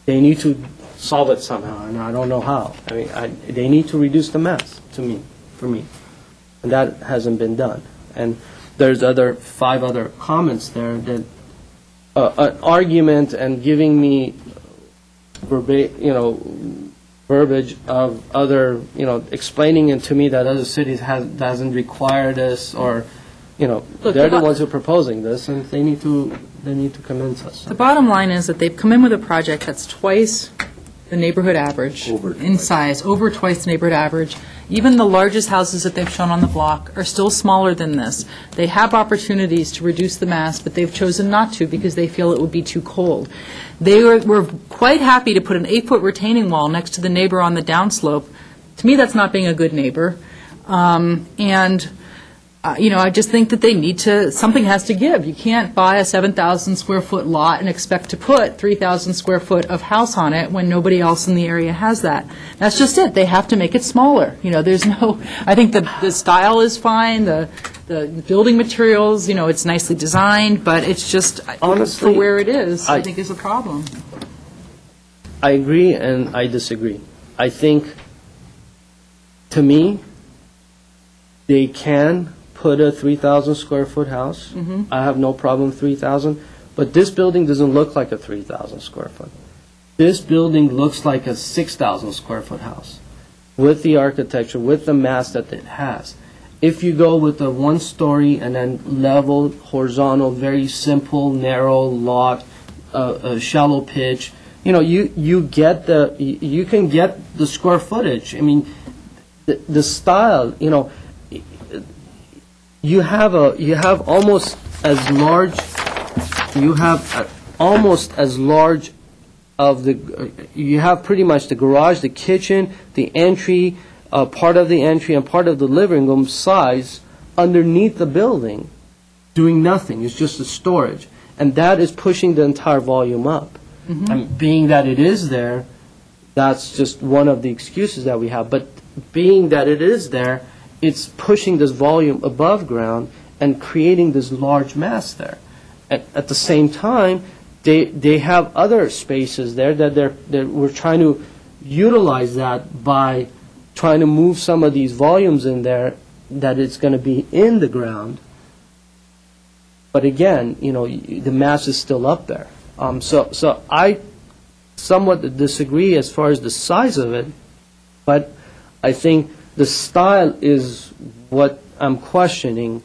they need to solve it somehow, and I don't know how. I mean, they need to reduce the mass for me, and that hasn't been done. And there's 5 other comments there that an argument and giving me verbiage of other, explaining it to me that other cities doesn't require this, or Look, they're the ones who are proposing this, and they need to convince us. The bottom line is that they've come in with a project that's twice the neighborhood average in size, over twice the neighborhood average. Even the largest houses that they've shown on the block are still smaller than this. They have opportunities to reduce the mass, but they've chosen not to because they feel it would be too cold. They were quite happy to put an 8-foot retaining wall next to the neighbor on the downslope. To me, that's not being a good neighbor. I just think that something has to give. You can't buy a 7,000 square foot lot and expect to put 3,000 square foot of house on it when nobody else in the area has that. That's just it. They have to make it smaller. I think the style is fine, the building materials, it's nicely designed, but it's just, honestly, for where it is, I think is a problem. I agree and I disagree. I think, to me, they can put a 3,000 square foot house. Mm-hmm. I have no problem 3,000, but this building doesn't look like a 3,000 square foot. This building looks like a 6,000 square foot house with the architecture, with the mass that it has. if you go with a one-story and then level, horizontal, very simple, narrow lot, shallow pitch, you get you can get the square footage. I mean, the style, you have almost as large of the, you have pretty much the garage, the kitchen, the entry, part of the entry and part of the living room size underneath the building, doing nothing. It's just a storage. And that is pushing the entire volume up. And being that it is there, that's just one of the excuses that we have. But being that it is there, it's pushing this volume above ground and creating this large mass there. At the same time, they have other spaces there that we're trying to utilize that by trying to move some of these volumes in there that it's going to be in the ground. But again, the mass is still up there. So I somewhat disagree as far as the size of it, but I think the style is what I'm questioning.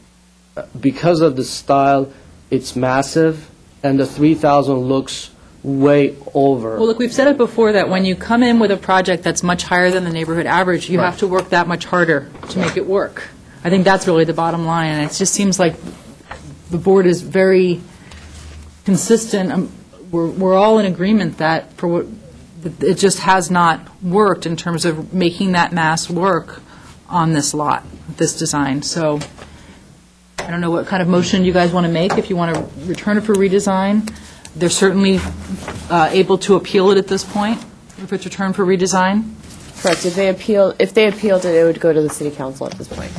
Because of the style, it's massive, and the 3,000 looks way over. Well, look, we've said it before that when you come in with a project that's much higher than the neighborhood average, you have to work that much harder to make it work. I think that's really the bottom line, and it just seems like the board is very consistent. We're all in agreement that it just has not worked in terms of making that mass work on this lot, this design. So I don't know what kind of motion you guys want to make. If you want to return it for redesign, they're certainly able to appeal it at this point, if it's returned for redesign. Correct. If they appealed it, it would go to the city council at this point.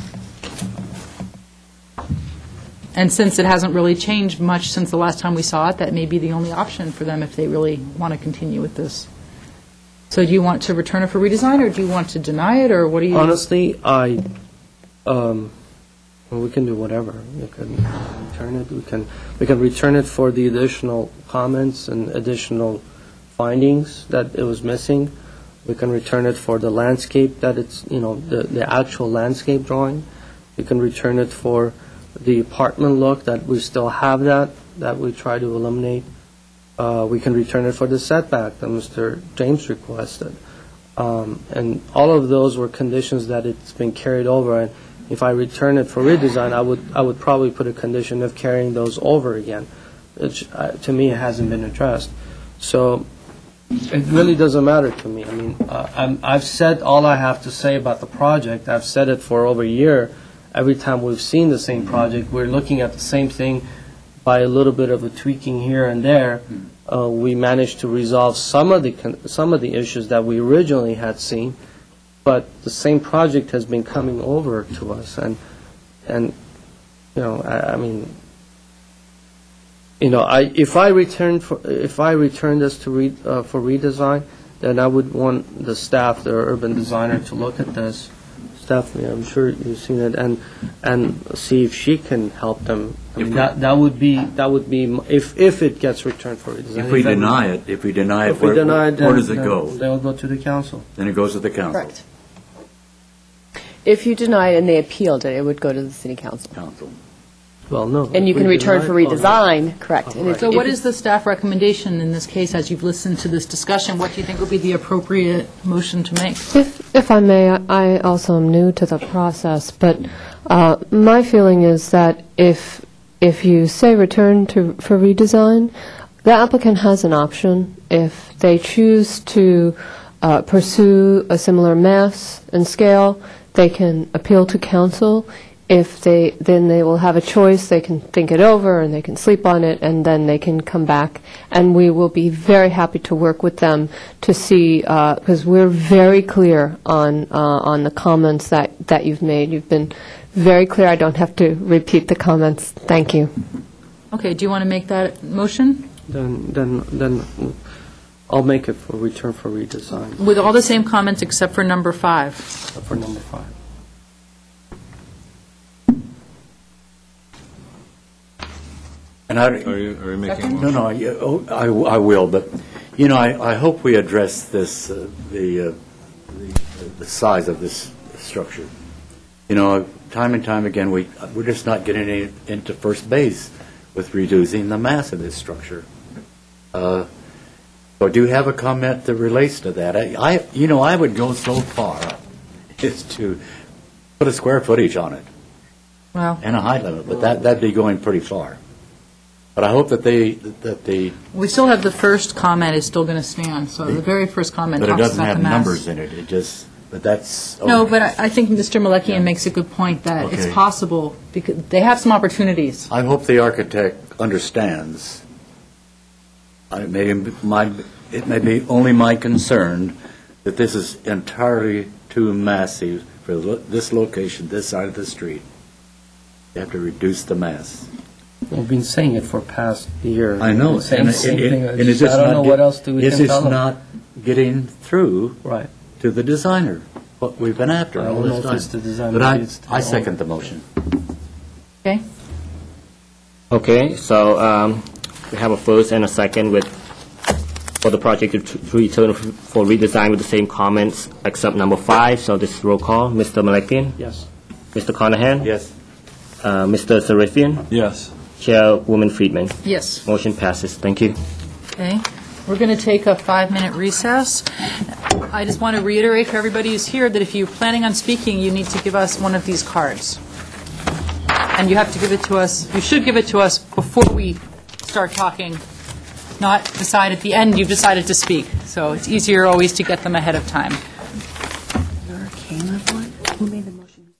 And since it hasn't really changed much since the last time we saw it, that may be the only option for them if they really want to continue with this. So do you want to return it for redesign, or do you want to deny it, or what do you? Honestly, we can do whatever. We can return it. We can return it for the additional comments and additional findings that it was missing. We can return it for the landscape that it's, the actual landscape drawing. We can return it for the apartment look that we still have that we try to eliminate. We can return it for the setback that Mr. James requested. And all of those were conditions that it's been carried over. And if I return it for redesign, I would probably put a condition of carrying those over again, which to me hasn't been addressed. So it really doesn't matter to me. I mean, I've said all I have to say about the project. I've said it for over a year. Every time we've seen the same project, we're looking at the same thing by a little bit of a tweaking here and there. We managed to resolve some of the issues that we originally had seen, but the same project has been coming over to us, and if I return this to for redesign, then I would want the staff, the urban designer, to look at this. Stephanie, I'm sure you've seen it, and see if she can help them. I mean, that would be if it gets returned for redesign. If we deny it, where does it go? Then it'll go to the council. Then it goes to the council. Correct. If you deny it and they appealed it, it would go to the city council. Well, no. And you can return for redesign, correct. Oh, right. So what is the staff recommendation in this case, as you've listened to this discussion? What do you think would be the appropriate motion to make? If I may, I also am new to the process, but my feeling is that if you say return for redesign, the applicant has an option. If they choose to pursue a similar mass and scale, they can appeal to council. Then they will have a choice. They can think it over and they can sleep on it, and then they can come back. And we will be very happy to work with them to see, because we're very clear on the comments that you've made. You've been very clear. I don't have to repeat the comments. Thank you. Okay. Do you want to make that motion? Then I'll make it for return for redesign. With all the same comments except for number 5. Except for number 5. And Are you making a motion? No, I will, but, I hope we address this, the size of this structure. time and time again, we're just not getting into first base with reducing the mass of this structure. So I do have a comment that relates to that. I would go so far as to put a square footage on it Well, and a height limit, but that'd be going pretty far. But I hope that they we still have the first comment is still going to stand, so the very first comment but it talks doesn't about have the mass. numbers in it. It just, but that's No, okay. but I think Mr. Malekian makes a good point that it's Okay. possible, because they have some opportunities. I hope the architect understands. It may be only my concern that this is entirely too massive for this location, this side of the street. You have to reduce the mass. We've been saying it for past year. I know, Same and thing. it's I don't know what else we it's can just tell them. not getting through Right. to the designer, what we've been after I all don't know this if time. it's the designer, But maybe it's the I owner. second the motion. Okay? Okay, so we have a first and a second for the project to return for redesign with the same comments except number 5. So this is roll call. Mr. Malekian? Yes. Mr. Conahan? Yes. Mr. Sarafian? Yes. Chairwoman Friedman? Yes. Motion passes. Thank you. Okay. We're going to take a 5-minute recess. I just want to reiterate for everybody who's here that if you're planning on speaking, you need to give us one of these cards. And you have to give it to us, you should give it to us before we start talking, not decide at the end you've decided to speak. So it's easier always to get them ahead of time. Who made the motion?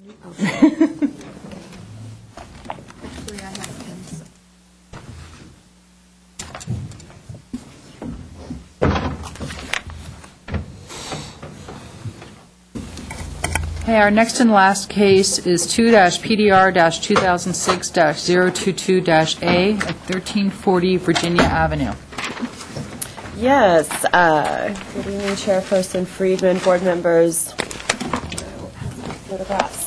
Okay, our next and last case is 2-PDR-2006-022-A at 1340 Virginia Avenue. Yes. Good evening, Chairperson Friedman, board members. Photographs.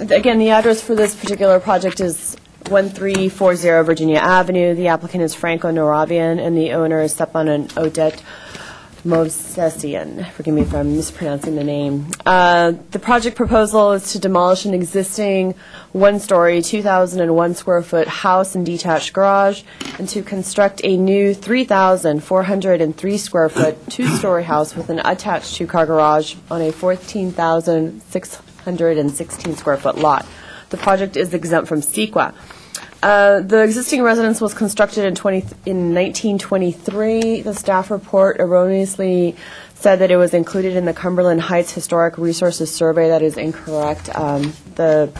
Again, the address for this particular project is 1340 Virginia Avenue. The applicant is Franco Noravian, and the owner is Stepan and Odette Movsesian. Forgive me if I'm mispronouncing the name. The project proposal is to demolish an existing one-story, 2,001 square foot house and detached garage, and to construct a new 3,403 square foot, two-story house with an attached two-car garage on a 14,616 square foot lot. The project is exempt from CEQA. The existing residence was constructed in 1923. The staff report erroneously said that it was included in the Cumberland Heights Historic Resources Survey. That is incorrect. The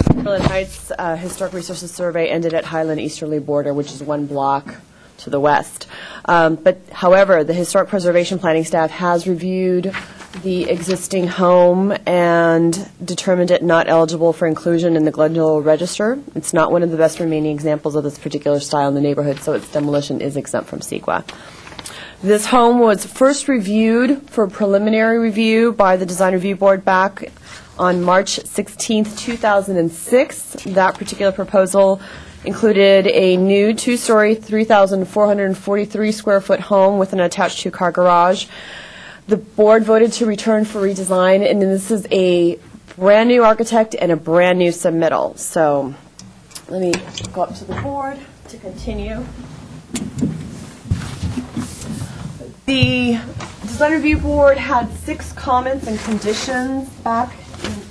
Cumberland Heights Historic Resources Survey ended at Highland Easterly border, which is one block to the west. But however, the Historic Preservation Planning staff has reviewed the existing home and determined it not eligible for inclusion in the Glendale Register. It's not one of the best remaining examples of this particular style in the neighborhood, so its demolition is exempt from CEQA. This home was first reviewed for preliminary review by the Design Review Board back on March 16, 2006. That particular proposal included a new two-story, 3,443 square foot home with an attached two-car garage. The board voted to return for redesign, and this is a brand-new architect and a brand-new submittal. So let me go up to the board to continue. The Design Review Board had 6 comments and conditions back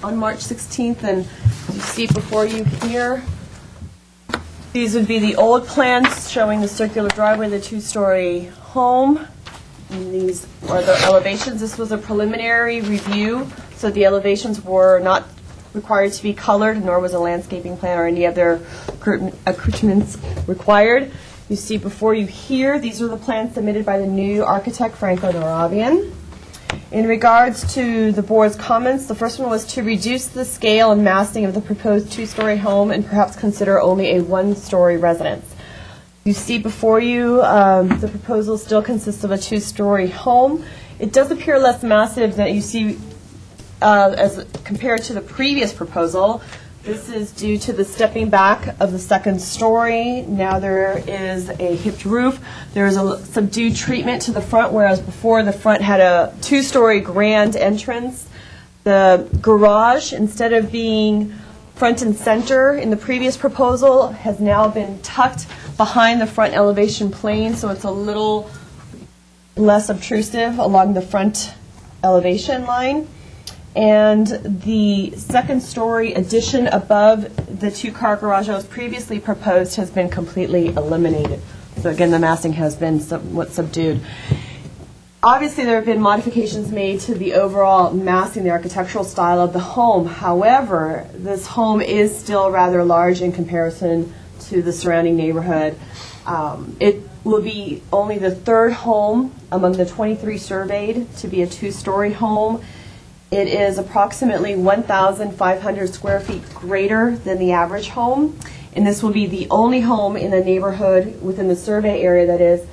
on March 16th, and you see before you here, these would be the old plans showing the circular driveway, the two-story home. And these are the elevations. This was a preliminary review, so the elevations were not required to be colored, nor was a landscaping plan or any other accoutrements required. You see before you here, these are the plans submitted by the new architect, Franco Noravian. In regards to the board's comments, the first one was to reduce the scale and massing of the proposed two-story home and perhaps consider only a one-story residence. You see before you, the proposal still consists of a two-story home. It does appear less massive than you see as compared to the previous proposal. This is due to the stepping back of the second story. Now there is a hipped roof. There is a subdued treatment to the front, whereas before the front had a two-story grand entrance. The garage, instead of being front and center in the previous proposal, has now been tucked behind the front elevation plane, so it's a little less obtrusive along the front elevation line. And the second story addition above the two-car garage that was previously proposed has been completely eliminated. So again, the massing has been somewhat subdued. Obviously, there have been modifications made to the overall massing, the architectural style of the home. However, this home is still rather large in comparison to the surrounding neighborhood. It will be only the third home among the 23 surveyed to be a two-story home. It is approximately 1,500 square feet greater than the average home, and this will be the only home in the neighborhood within the survey area that is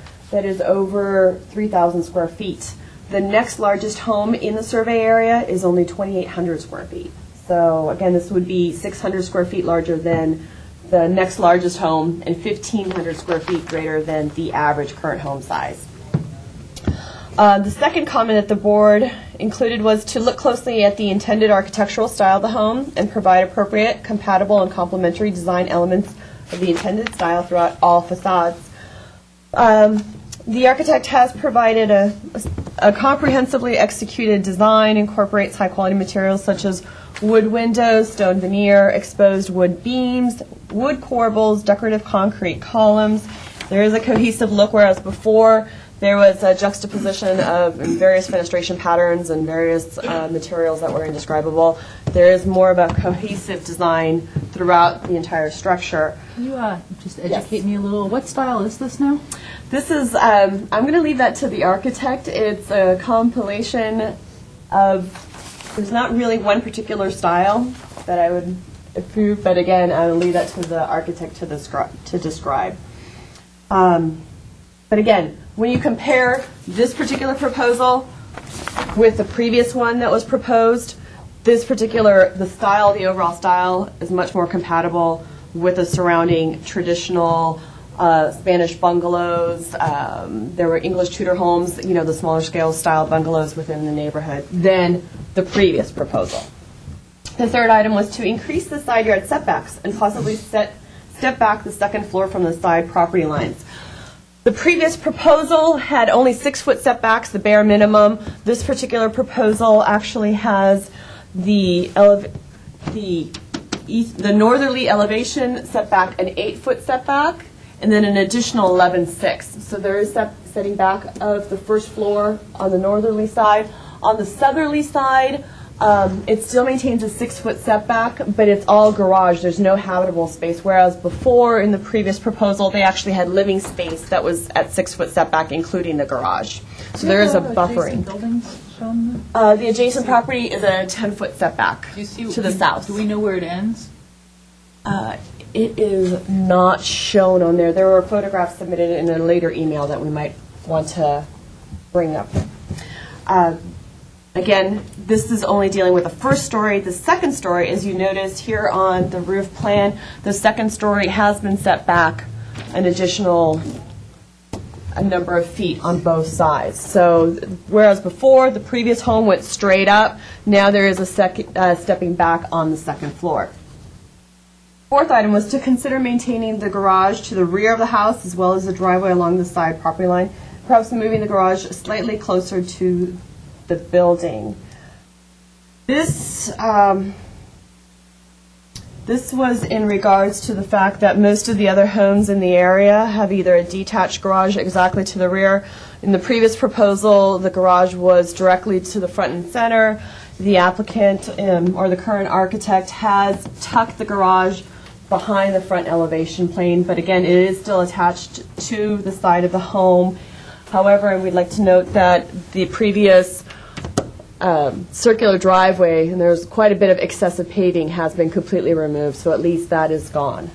over 3,000 square feet. The next largest home in the survey area is only 2,800 square feet. So again, this would be 600 square feet larger than the next largest home and 1,500 square feet greater than the average current home size. The second comment that the board included was to look closely at the intended architectural style of the home and provide appropriate, compatible, and complementary design elements of the intended style throughout all facades. The architect has provided a comprehensively executed design, incorporates high-quality materials such as wood windows, stone veneer, exposed wood beams, wood corbels, decorative concrete columns. There is a cohesive look, whereas before There was a juxtaposition of various fenestration patterns and various materials that were indescribable. There is more of a cohesive design throughout the entire structure. Can you just educate me a little? What style is this now? This is, I'm going to leave that to the architect. It's a compilation of, there's not really one particular style that I would approve, but again, I will leave that to the architect to describe. But again, when you compare this particular proposal with the previous one that was proposed, the style, the overall style, is much more compatible with the surrounding traditional Spanish bungalows. There were English Tudor homes, the smaller scale style bungalows within the neighborhood than the previous proposal. The third item was to increase the side yard setbacks and possibly step back the second floor from the side property lines. The previous proposal had only 6-foot setbacks, the bare minimum. This particular proposal actually has the northerly elevation setback an 8-foot setback, and then an additional 11.6. So there is that setting back of the first floor on the northerly side. On the southerly side, it still maintains a 6-foot setback, but it's all garage. There's no habitable space, whereas before in the previous proposal, they actually had living space that was at 6-foot setback, including the garage. So there is a buffering. The adjacent property is a 10-foot setback to the south. Do we know where it ends? It is not shown on there. There were photographs submitted in a later email that we might want to bring up. Again, this is only dealing with the first story. The second story, as you notice here on the roof plan, the second story has been set back an additional number of feet on both sides. So whereas before the previous home went straight up, now there is a stepping back on the second floor. Fourth item was to consider maintaining the garage to the rear of the house as well as the driveway along the side property line, perhaps moving the garage slightly closer to the building. This was in regards to the fact that most of the other homes in the area have either a detached garage exactly to the rear. In the previous proposal, the garage was directly to the front and center. The applicant or the current architect has tucked the garage behind the front elevation plane, but again, it is still attached to the side of the home. However, and we'd like to note that the previous circular driveway, and there's quite a bit of excessive paving, has been completely removed, so at least that is gone.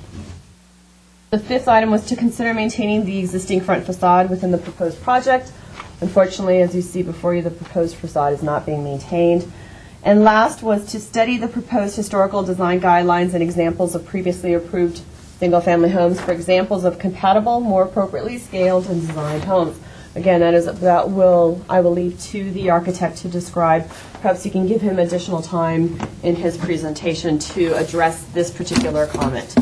The fifth item was to consider maintaining the existing front facade within the proposed project. Unfortunately, as you see before you, the proposed facade is not being maintained. And last was to study the proposed historical design guidelines and examples of previously approved single-family homes for examples of compatible, more appropriately scaled and designed homes. Again, I will leave to the architect to describe. Perhaps you can give him additional time in his presentation to address this particular comment.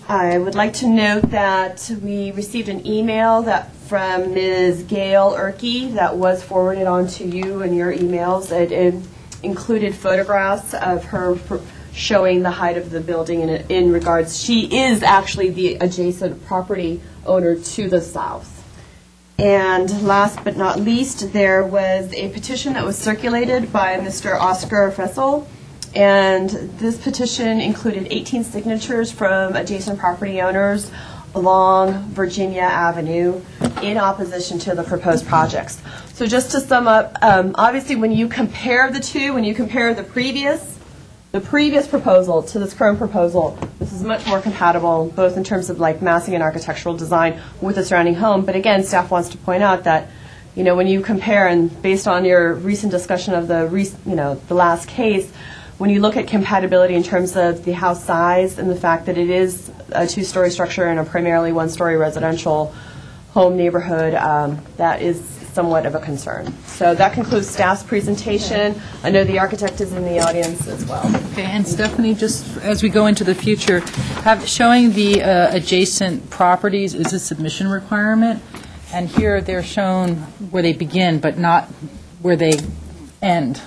I would like to note that we received an email from Ms. Gail Erkey that was forwarded on to you in your emails. It included photographs of her showing the height of the building in regards. She is actually the adjacent property owner to the south. And last but not least, there was a petition that was circulated by Mr. Oscar Fessel, and this petition included 18 signatures from adjacent property owners along Virginia Avenue in opposition to the proposed projects. So just to sum up, obviously when you compare the two, when you compare the previous proposal to this current proposal, this is much more compatible, both in terms of like massing and architectural design with the surrounding home. But again, staff wants to point out that, when you compare, and based on your recent discussion of the last case, when you look at compatibility in terms of the house size and the fact that it is a two-story structure in a primarily one-story residential home neighborhood, that is somewhat of a concern. So that concludes staff's presentation. I know the architect is in the audience as well. Okay, and Stephanie, just as we go into the future, showing the adjacent properties is a submission requirement, and here they're shown where they begin, but not where they end.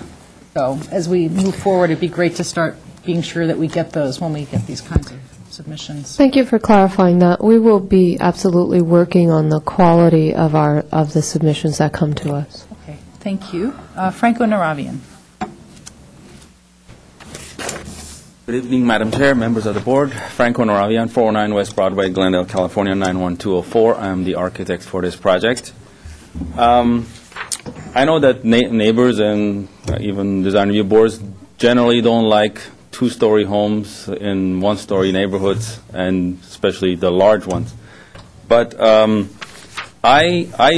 So as we move forward, it'd be great to start being sure that we get those when we get these kinds of submissions. Thank you for clarifying that. We will be absolutely working on the quality of the submissions that come to us. Okay, thank you. Franco Naravian. Good evening, Madam Chair, members of the board. Franco Naravian, 409 West Broadway, Glendale, California, 91204. I'm the architect for this project. I know that neighbors and even design review boards generally don't like two-story homes in one-story neighborhoods, and especially the large ones. But I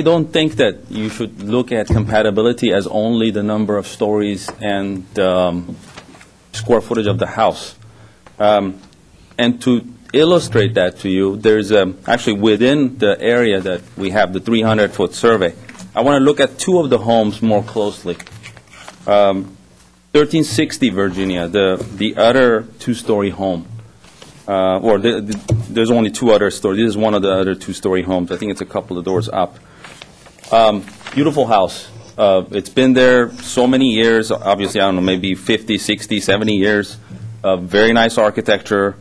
don't think that you should look at compatibility as only the number of stories and square footage of the house. And to illustrate that to you, there's actually within the area that we have the 300-foot survey, I want to look at two of the homes more closely. 1360 Virginia, the other two-story home, there's only two other stories. This is one of the other two-story homes. I think it's a couple of doors up. Beautiful house. It's been there so many years, obviously, I don't know, maybe 50, 60, 70 years. Very nice architecture.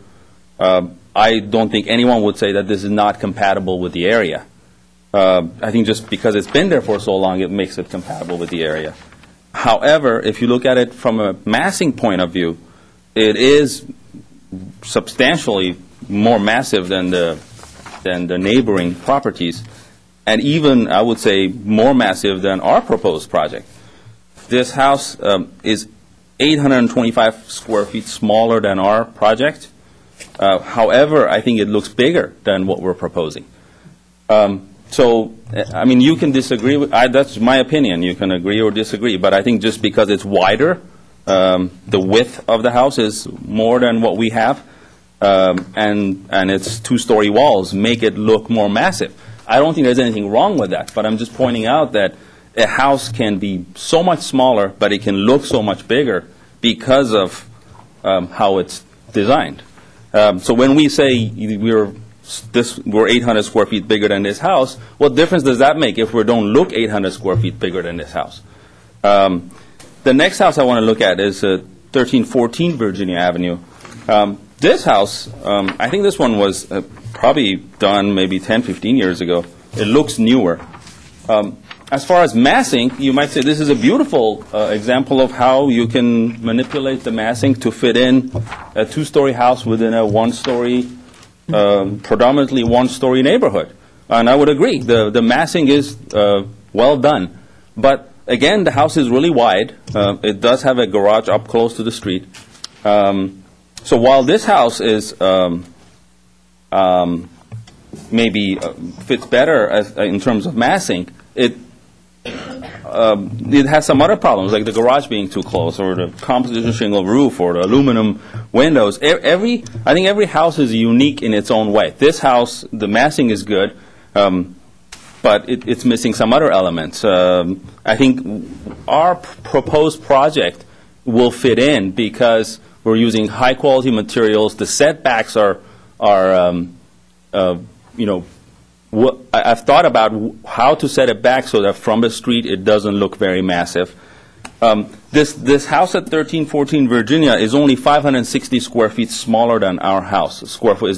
I don't think anyone would say that this is not compatible with the area. I think just because it's been there for so long, it makes it compatible with the area. However, if you look at it from a massing point of view, it is substantially more massive than the neighboring properties, and even, I would say, more massive than our proposed project. This house is 825 square feet smaller than our project. However, I think it looks bigger than what we're proposing. So, I mean, you can disagree with, that's my opinion. You can agree or disagree, but I think just because it's wider, the width of the house is more than what we have, and its two-story walls make it look more massive. I don't think there's anything wrong with that, but I'm just pointing out that a house can be so much smaller, but it can look so much bigger because of how it's designed. So when we say we're 800 square feet bigger than this house, what difference does that make if we don't look 800 square feet bigger than this house? The next house I want to look at is 1314 Virginia Avenue. This house, I think this one was probably done maybe 10, 15 years ago. It looks newer. As far as massing, you might say this is a beautiful example of how you can manipulate the massing to fit in a two-story house within a one-story, predominantly one-story neighborhood. And I would agree, the massing is well done. But again, the house is really wide. It does have a garage up close to the street. So while this house is maybe fits better in terms of massing, it has some other problems, like the garage being too close, or the composition shingle roof, or the aluminum windows. I think every house is unique in its own way. This house, the massing is good, but it's missing some other elements. I think our proposed project will fit in because we're using high-quality materials. The setbacks are I've thought about how to set it back so that from the street it doesn't look very massive. This house at 1314 Virginia is only 560 square feet smaller than our house. Square foot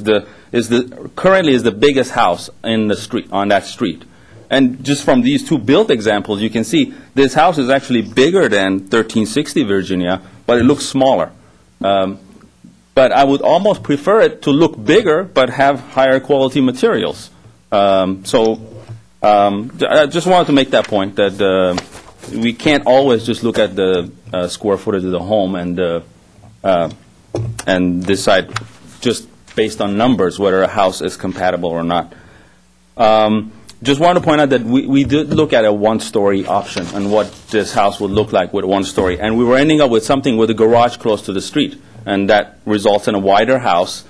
currently is the biggest house in the street, on that street. And just from these two built examples, you can see this house is actually bigger than 1360 Virginia, but it looks smaller. But I would almost prefer it to look bigger but have higher quality materials. So I just wanted to make that point, that we can't always just look at the square footage of the home and decide just based on numbers whether a house is compatible or not. Just wanted to point out that we did look at a one-story option and what this house would look like with one story, and we were ending up with something with a garage close to the street, and that results in a wider house.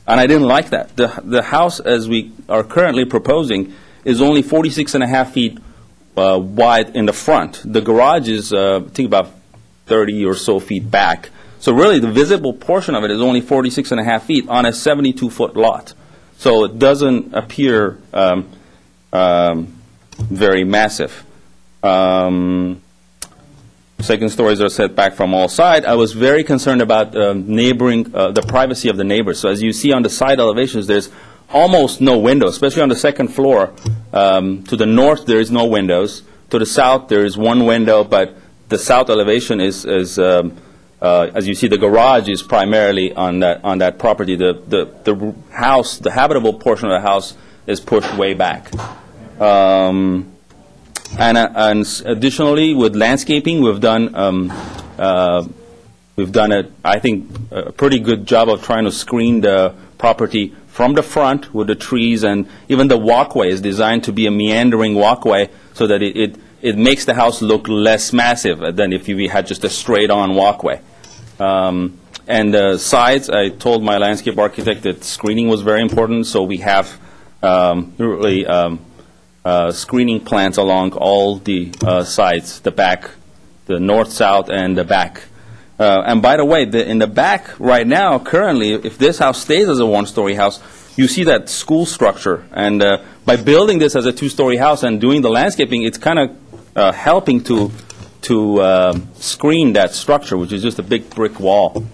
And I didn't like that. The house, as we are currently proposing, is only 46.5 feet wide in the front. The garage is, I think, about 30 or so feet back. So really, the visible portion of it is only 46.5 feet on a 72-foot lot. So it doesn't appear very massive. second stories are set back from all sides. I was very concerned about neighboring, the privacy of the neighbors. So as you see on the side elevations, there's almost no windows, especially on the second floor. To the north, there is no windows. To the south, there is one window, but the south elevation is as you see, the garage is primarily on that property. The house, the habitable portion of the house, is pushed way back. And additionally, with landscaping, we've done I think, a pretty good job of trying to screen the property from the front with the trees, and even the walkway is designed to be a meandering walkway so that it makes the house look less massive than if you had just a straight-on walkway. And the sides, I told my landscape architect that screening was very important, so we have really screening plants along all the sides, the back, the north, south, and the back. And by the way, in the back right now, currently, if this house stays as a one-story house, you see that school structure. And by building this as a two-story house and doing the landscaping, it's kind of helping to screen that structure, which is just a big brick wall.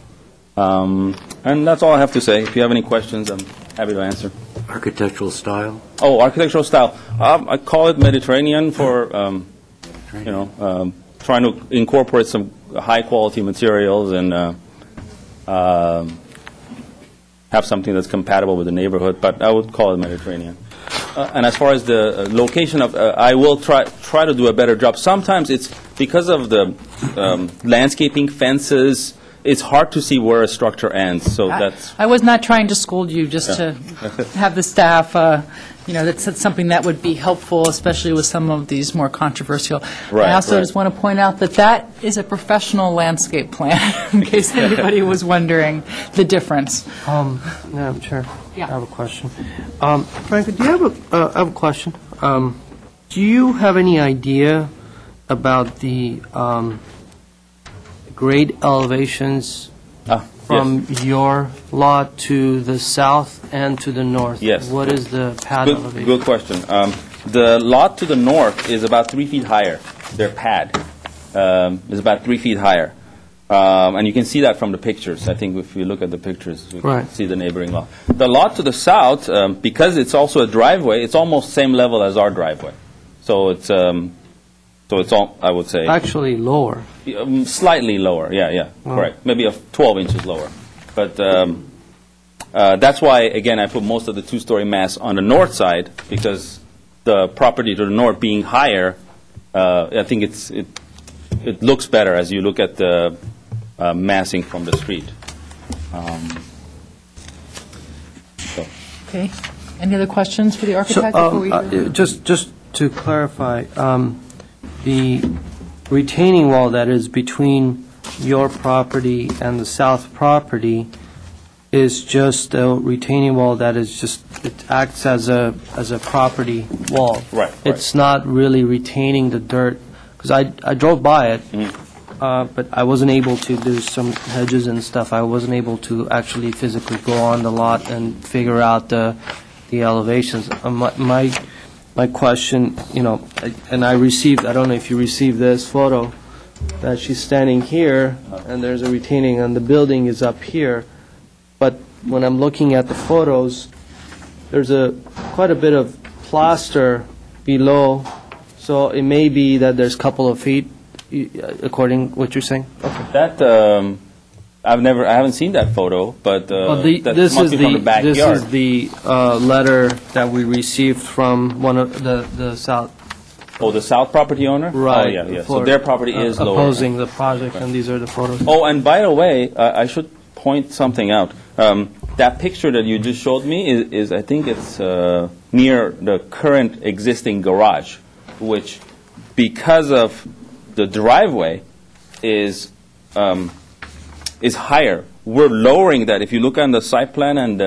And that's all I have to say. If you have any questions, I'm happy to answer. Architectural style? Oh, architectural style. I call it Mediterranean for, trying to incorporate some high-quality materials and have something that's compatible with the neighborhood, but I would call it Mediterranean. And as far as the location of, I will try to do a better job. Sometimes it's because of the landscaping, fences, it's hard to see where a structure ends, so that's... I was not trying to scold you, just to have the staff, that's something that would be helpful, especially with some of these more controversial. Right, I also right. just want to point out that is a professional landscape plan, in case anybody was wondering the difference. Madam Chair, Yeah. I have a question. Franca, do you have I have a question. Do you have any idea about the grade elevations from your lot to the south and to the north? Yes. What is the pad elevation? Good question. The lot to the north is about 3 feet higher. Their pad is about 3 feet higher. And you can see that from the pictures. I think if you look at the pictures, you can see the neighboring lot. The lot to the south, because it's also a driveway, it's almost same level as our driveway. So it's all, I would say... Actually lower. Slightly lower, yeah, correct. Maybe 12 inches lower. But that's why, again, I put most of the two-story mass on the north side, because the property to the north being higher, I think it looks better as you look at the massing from the street. Okay. Any other questions for the architect before we... Just to clarify, the retaining wall that is between your property and the south property is just a retaining wall that is just, it acts as a property wall. Right. It's not really retaining the dirt, because I drove by it, but I wasn't able to, there's some hedges and stuff, I wasn't able to actually physically go on the lot and figure out the elevations. My question, and I received, I don't know if you received this photo, that she's standing here, and there's a retaining, and the building is up here. But when I'm looking at the photos, there's quite a bit of plaster below, so it may be that there's a couple of feet, according to what you're saying. Okay. That, I haven't seen that photo, but that must be from the backyard. This is the letter that we received from one of the south. Oh, the south property owner? Right. Oh, yeah. So their property is lower. Opposing the project, and these are the photos. Oh, and by the way, I should point something out. That picture that you just showed me is I think it's near the current existing garage, which, because of the driveway, is higher. We're lowering that. If you look on the site plan and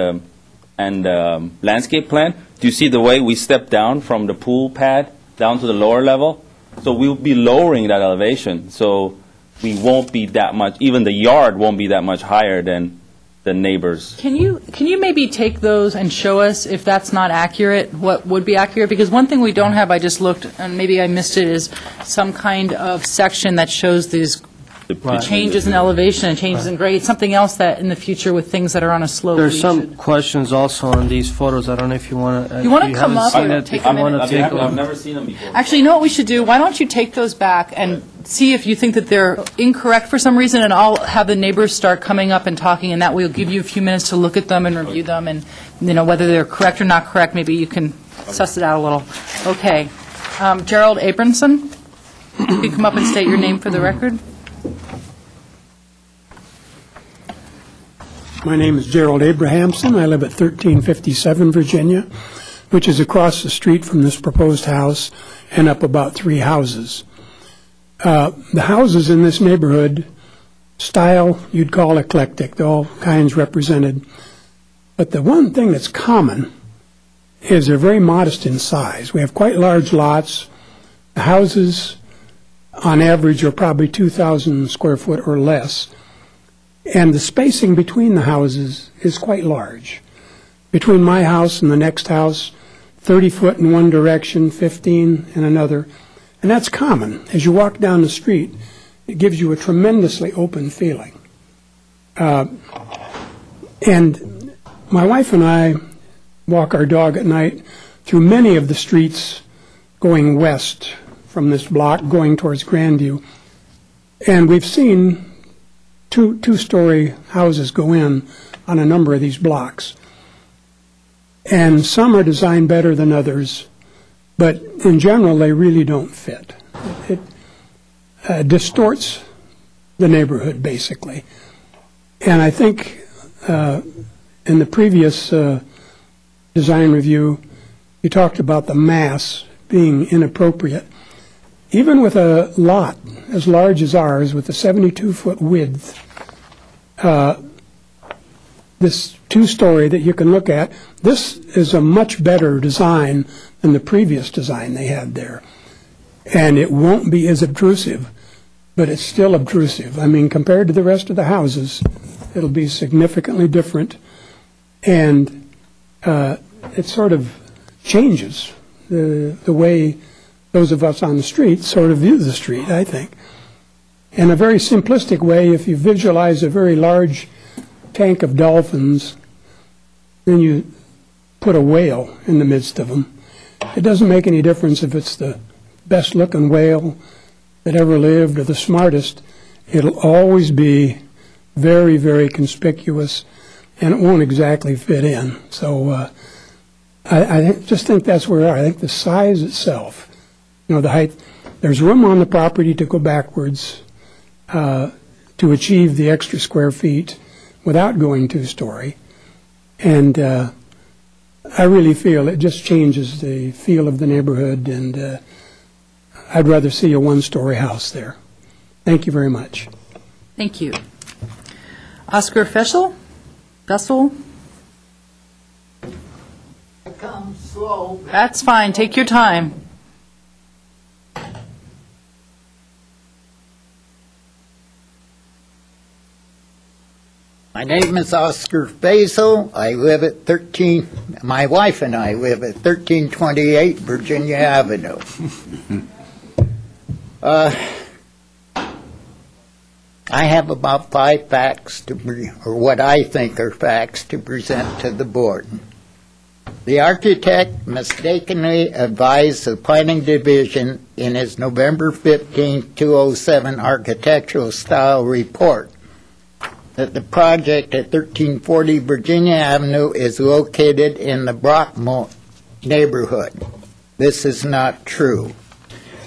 landscape plan, do you see the way we step down from the pool pad down to the lower level? So we'll be lowering that elevation. So we won't be that much, even the yard won't be that much higher than the neighbors. Can you maybe take those and show us, if that's not accurate, what would be accurate? Because one thing we don't have, I just looked, and maybe I missed it, is some kind of section that shows these changes in elevation and changes in grade, something else that in the future with things that are on a slope. There's some questions also on these photos. I don't know if you want to. You want to come up or take a minute? I've never seen them before. Actually, you know what we should do? Why don't you take those back and see if you think that they're incorrect for some reason, and I'll have the neighbors start coming up and talking, and that will give you a few minutes to look at them and review them, and whether they're correct or not correct, maybe you can suss it out a little. Okay. Gerald Abramson, can you come up and state your name for the record? My name is Gerald Abrahamson. I live at 1357 Virginia, which is across the street from this proposed house and up about 3 houses. The houses in this neighborhood, style you'd call eclectic, all kinds represented. But the one thing that's common is they're very modest in size. We have quite large lots. The houses, on average, are probably 2,000 square foot or less. And the spacing between the houses is quite large. Between my house and the next house, 30 foot in one direction, 15 in another. And that's common. As you walk down the street, it gives you a tremendously open feeling. And my wife and I walk our dog at night through many of the streets going west from this block, going towards Grandview. And we've seen two-story houses go in on a number of these blocks. And some are designed better than others, but in general, they really don't fit. It distorts the neighborhood, basically. And I think in the previous design review, you talked about the mass being inappropriate. Even with a lot as large as ours, with a 72-foot width, this two-story that you can look at, this is a much better design than the previous design they had there. And it won't be as obtrusive, but it's still obtrusive. I mean, compared to the rest of the houses, it'll be significantly different. And it sort of changes the way those of us on the street sort of view the street, I think. In a very simplistic way, if you visualize a very large tank of dolphins, then you put a whale in the midst of them. It doesn't make any difference if it's the best-looking whale that ever lived or the smartest. It'll always be very, very conspicuous, and it won't exactly fit in. So I just think that's where we are. I think the size itself, the height, there's room on the property to go backwards to achieve the extra square feet without going two-story. And I really feel it just changes the feel of the neighborhood, and I'd rather see a one-story house there. Thank you very much. Thank you. Oscar Fessel? Come slow. That's fine. Take your time. My name is Oscar Basil. I live at my wife and I live at 1328 Virginia Avenue. I have about 5 facts or what I think are facts to present to the board. The architect mistakenly advised the Planning Division in his November 15, 2007 architectural style report that the project at 1340 Virginia Avenue is located in the Brockmont neighborhood. This is not true.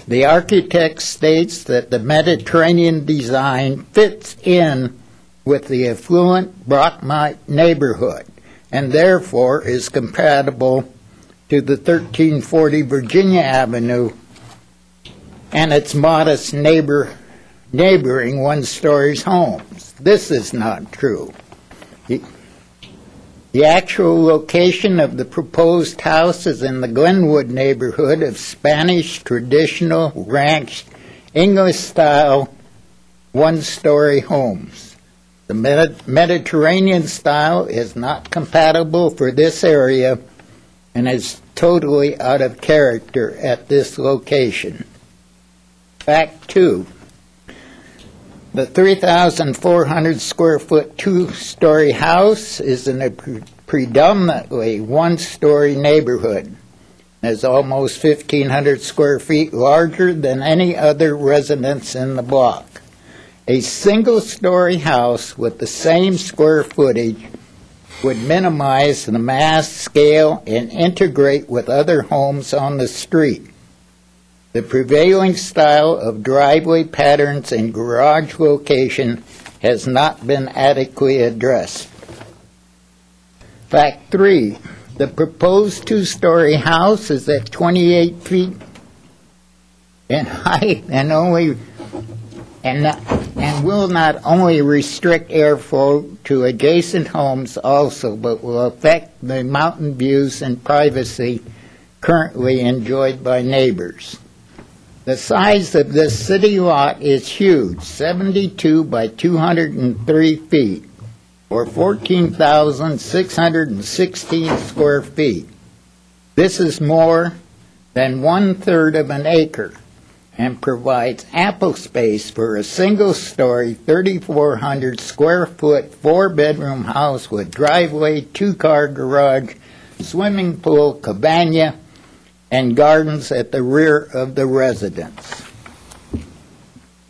The architect states that the Mediterranean design fits in with the affluent Brockmont neighborhood and therefore is compatible to the 1340 Virginia Avenue and its modest neighboring one-story homes. This is not true. The actual location of the proposed house is in the Glenwood neighborhood of Spanish traditional ranch English-style one-story homes. The Mediterranean style is not compatible for this area and is totally out of character at this location. Fact 2. The 3,400 square foot two-story house is in a predominantly one-story neighborhood. It is almost 1,500 square feet larger than any other residence in the block. A single-story house with the same square footage would minimize the mass, scale, and integrate with other homes on the street. The prevailing style of driveway patterns and garage location has not been adequately addressed. Fact 3, the proposed two-story house is at 28 feet in height and will not only restrict airflow to adjacent homes also, but will affect the mountain views and privacy currently enjoyed by neighbors. The size of this city lot is huge, 72 by 203 feet, or 14,616 square feet. This is more than 1/3 of an acre and provides ample space for a single-story, 3,400 square foot, four-bedroom house with driveway, two-car garage, swimming pool, cabana, and gardens at the rear of the residence.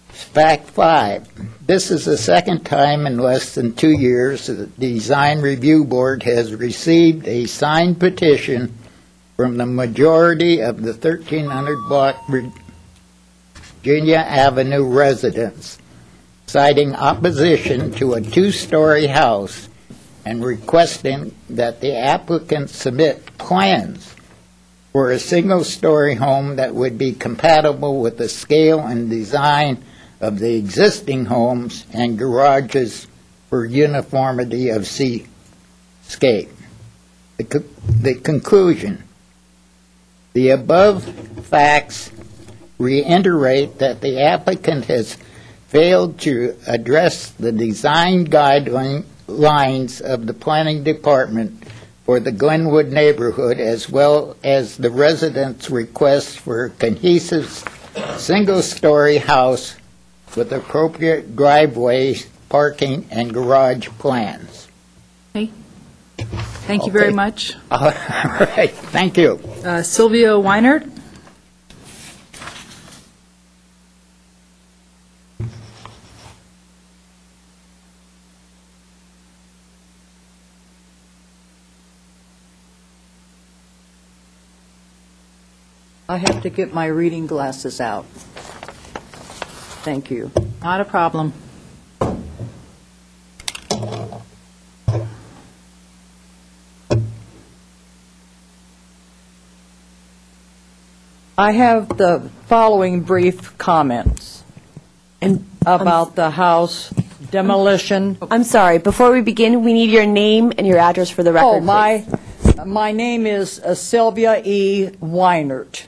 Fact 5. This is the second time in less than 2 years the Design Review Board has received a signed petition from the majority of the 1,300 block Virginia Avenue residents, citing opposition to a two-story house and requesting that the applicant submit plans for a single-story home that would be compatible with the scale and design of the existing homes and garages for uniformity of seascape. The conclusion. The above facts reiterate that the applicant has failed to address the design guidelines of the planning department for the Glenwood neighborhood, as well as the residents' request for a cohesive single-story house with appropriate driveways, parking, and garage plans. Okay. Thank you very much. All right. Thank you. Sylvia Weinert. I have to get my reading glasses out. Thank you. Not a problem. I have the following brief comments about the house demolition. I'm sorry, before we begin, we need your name and your address for the record, My name is Sylvia E. Weinert.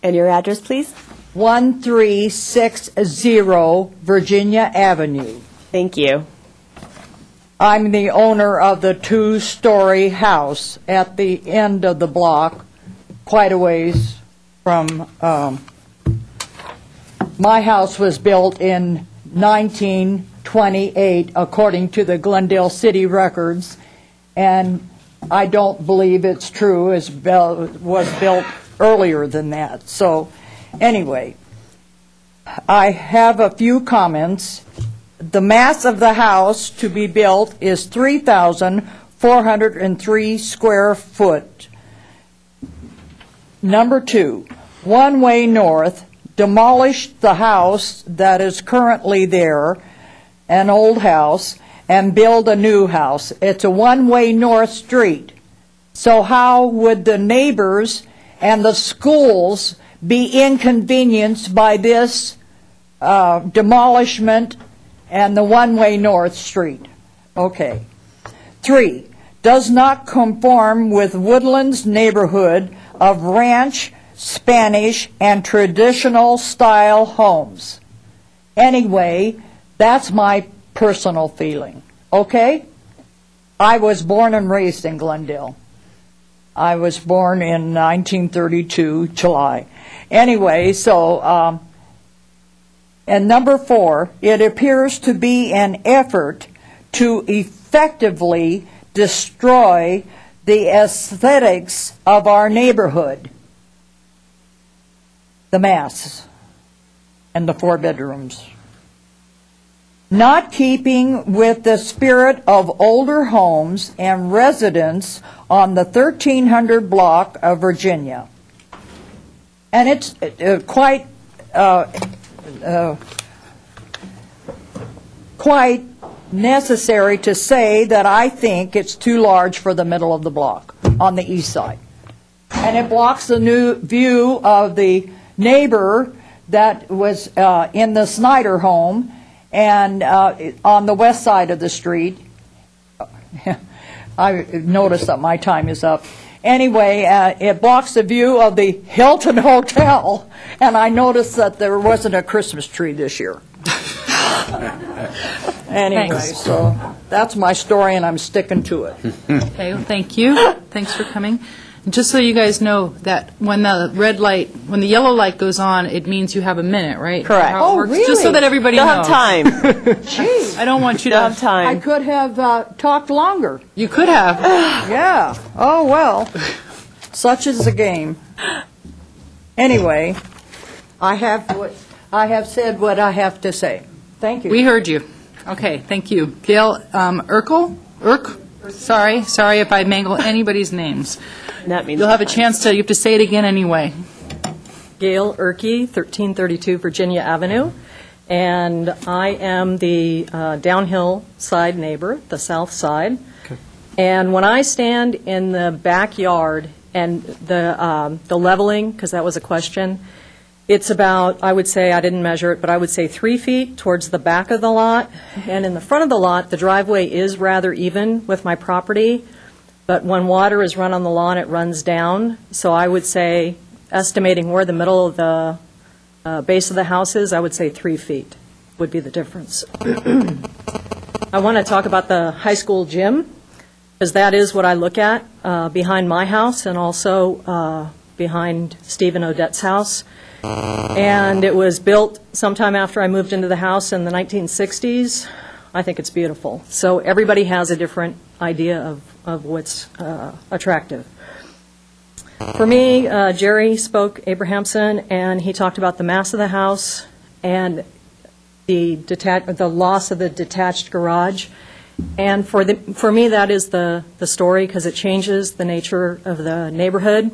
And your address, please? 1360 Virginia Avenue. Thank you. I'm the owner of the two-story house at the end of the block, quite a ways from, my house was built in 1928, according to the Glendale City records, and I don't believe it's true. It was built earlier than that. So, anyway, I have a few comments. The mass of the house to be built is 3,403 square foot. Number 2, one-way north, demolish the house that is currently there, an old house, and build a new house. It's a one-way north street. So how would the neighbors and the schools be inconvenienced by this demolishment and the one-way north street? Okay. 3, does not conform with Woodlands neighborhood of ranch, Spanish, and traditional style homes. Anyway, that's my personal feeling, okay? I was born and raised in Glendale. I was born in 1932, July. Anyway, so, and number 4, it appears to be an effort to effectively destroy the aesthetics of our neighborhood. The mass and the 4 bedrooms. Not keeping with the spirit of older homes and residents on the 1300 block of Virginia. And it's quite necessary to say that I think it's too large for the middle of the block on the east side. And it blocks the new view of the neighbor that was in the Snyder home and on the west side of the street. I noticed that my time is up. Anyway, it blocks the view of the Hilton Hotel, and I noticed that there wasn't a Christmas tree this year. Anyway, Thanks. so that's my story, and I'm sticking to it. Okay, well, thank you. Thanks for coming. Just so you guys know that when the yellow light goes on, it means you have a minute, right? Correct. How it works? Just so that everybody Don't knows. have time. Jeez. I don't want you to Don't have time. I could have talked longer. You could have. Yeah. Oh, well. Such is the game. Anyway, I have said what I have to say. Thank you. We heard you. Okay, thank you. Gail Urk? Sorry if I mangle anybody's names. That means You'll have a chance to, you have to say it again anyway. Gail Urke, 1332 Virginia Avenue, and I am the downhill side neighbor, the south side. Okay. And when I stand in the backyard and the leveling, because that was a question, it's about, I would say, I didn't measure it, but I would say 3 feet towards the back of the lot. And in the front of the lot, the driveway is rather even with my property, but when water is run on the lawn, it runs down. So I would say, estimating where the middle of the base of the house is, I would say 3 feet would be the difference. I want to talk about the high school gym, because that is what I look at behind my house and also behind Steve and Odette's house. And it was built sometime after I moved into the house in the 1960s. I think it's beautiful. So everybody has a different idea of what's attractive. For me, Jerry spoke, Abrahamson, and he talked about the mass of the house and the loss of the detached garage. And for me, that is the story, because it changes the nature of the neighborhood.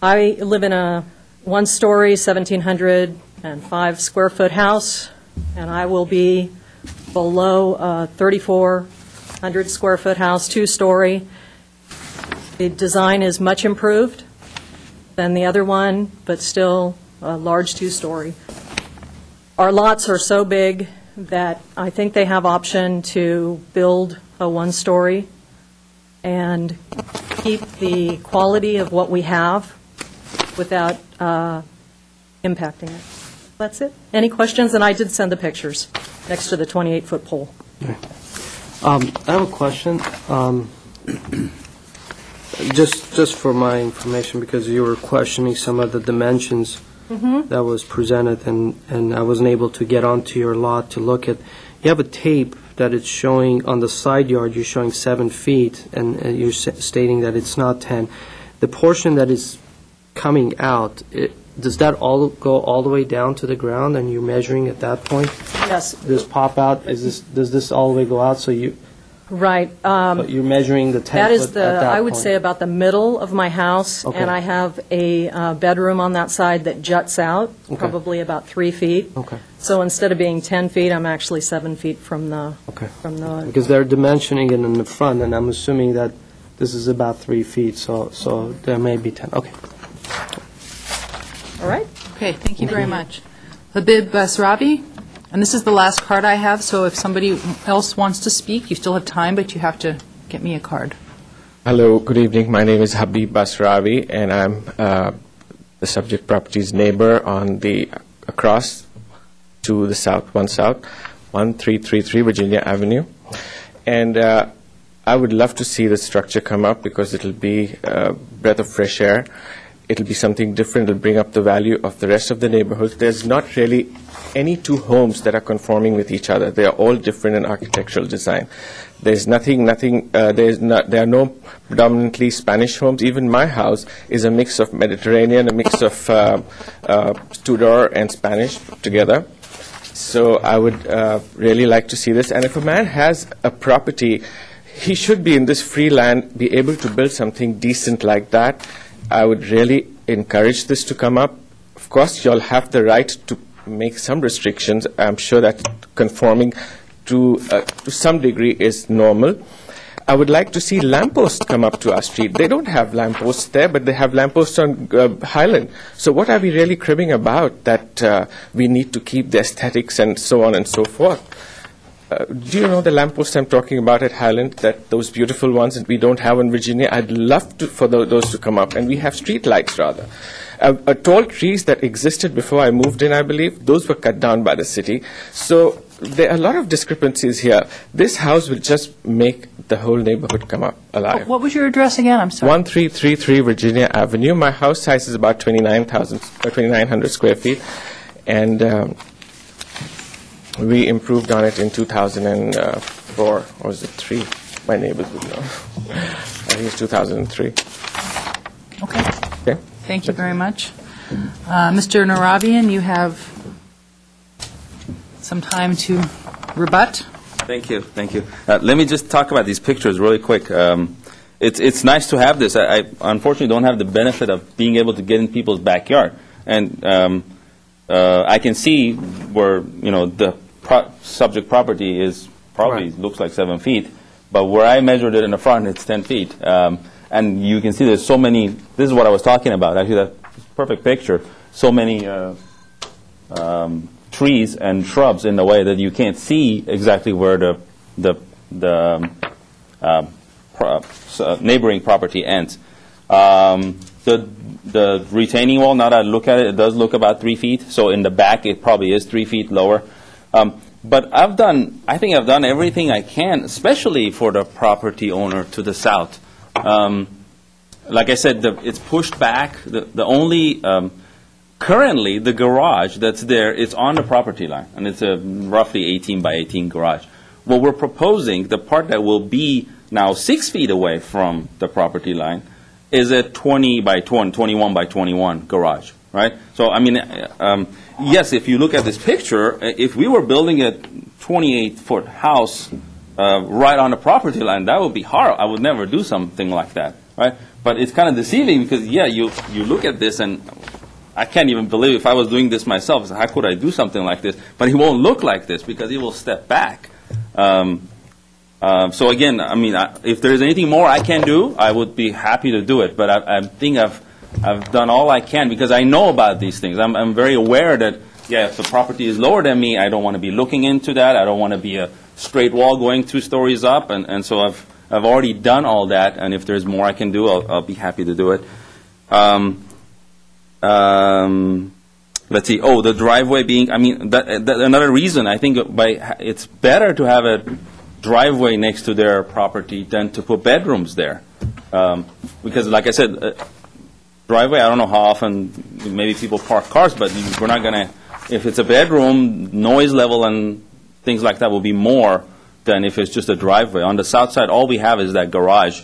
I live in a one-story, 1,705 square foot house, and I will be below a 3,400 square foot house, 2-story. The design is much improved than the other one, but still a large 2-story. Our lots are so big that I think they have option to build a 1-story and keep the quality of what we have without impacting it. That's it. Any questions? And I did send the pictures next to the 28-foot pole. I have a question. Just for my information, because you were questioning some of the dimensions that was presented, and I wasn't able to get onto your lot to look at. You have a tape that it's showing on the side yard, you're showing 7 feet, and you're stating that it's not 10. The portion that is coming out, does that all go all the way down to the ground, and you're measuring at that point? Yes. Does pop out? Does this all the way go out? So you Right. but you're measuring the 10 That is foot at that I would point. say, about the middle of my house, Okay. and I have a bedroom on that side that juts out, Okay. probably about 3 feet. Okay. So instead of being 10 feet, I'm actually 7 feet from the, Okay. from the, Because they're dimensioning it in the front, and I'm assuming that this is about 3 feet, so there may be 10. Okay. all right? Okay, thank you very much. Habib Basravi, and this is the last card I have, so if somebody else wants to speak, you still have time, but you have to get me a card. Hello, good evening. My name is Habib Basravi, and I'm the subject property's neighbor on the across to the south, one 1333 Virginia Avenue. And I would love to see the structure come up because it'll be a breath of fresh air. It'll be something different. It'll bring up the value of the rest of the neighborhood. There's not really any two homes that are conforming with each other. They are all different in architectural design. There's there are no predominantly Spanish homes. Even my house is a mix of Mediterranean, a mix of Tudor and Spanish together. So I would really like to see this. And if a man has a property, he should be in this free land, be able to build something decent like that. I would really encourage this to come up. Of course, you'll have the right to make some restrictions. I'm sure that conforming to some degree is normal. I would like to see lampposts come up to our street. They don't have lampposts there, but they have lampposts on Highland. So what are we really cribbing about that we need to keep the aesthetics and so on and so forth? Do you know the lampposts I'm talking about at Highland, that those beautiful ones that we don't have in Virginia? I'd love for those to come up. And we have street lights, rather. Tall trees that existed before I moved in, I believe, those were cut down by the city. So there are a lot of discrepancies here. This house will just make the whole neighborhood come up alive. What was your address again? I'm sorry. 1333 Virginia Avenue. My house size is about 2,900 square feet. And we improved on it in 2004, or was it 3? My neighbors would know. I think it's 2003. Okay. Thank you very much. Mr. Narabian, you have some time to rebut. Thank you. Let me just talk about these pictures really quick. It's nice to have this. I unfortunately don't have the benefit of being able to get in people's backyard. And I can see where, the subject property is probably looks like 7 feet, but where I measured it in the front, it's 10 feet. And you can see there's so many, this is what I was talking about, actually, that perfect picture, so many trees and shrubs in the way that you can't see exactly where the neighboring property ends. The retaining wall, now that I look at it, it does look about 3 feet, so in the back it probably is 3 feet lower. But I think I've done everything I can, especially for the property owner to the south. Like I said, it's pushed back. The only currently the garage that's there is on the property line, and it's a roughly 18 by 18 garage. What we're proposing, the part that will be now 6 feet away from the property line, is a 20 by 20, 21 by 21 garage, right? So I mean, yes, if you look at this picture, if we were building a 28-foot house right on the property line, that would be horrible. I would never do something like that, right? But it's kind of deceiving because, yeah, you look at this and I can't even believe if I was doing this myself, how could I do something like this? But it won't look like this because it will step back. So again, I mean, if there's anything more I can do, I would be happy to do it. But I think I've done all I can because I know about these things. I'm very aware that, yeah, if the property is lower than me, I don't want to be looking into that. I don't want to be a straight wall going 2 stories up. And so I've already done all that. And if there's more I can do, I'll be happy to do it. Let's see. Oh, the driveway being, I mean, another reason I think it's better to have a driveway next to their property than to put bedrooms there. Because like I said, driveway, I don't know how often maybe people park cars, but we're not going to, if it's a bedroom, noise level and things like that will be more than if it's just a driveway. On the south side, all we have is that garage.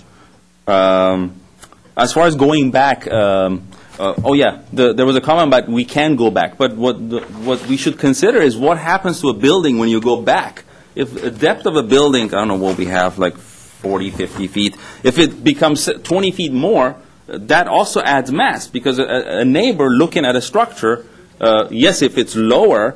As far as going back, oh yeah, there was a comment about we can go back, but what we should consider is what happens to a building when you go back. If the depth of a building, I don't know what we have, like 40, 50 feet, if it becomes 20 feet more, that also adds mass, because a neighbor looking at a structure, yes, if it's lower,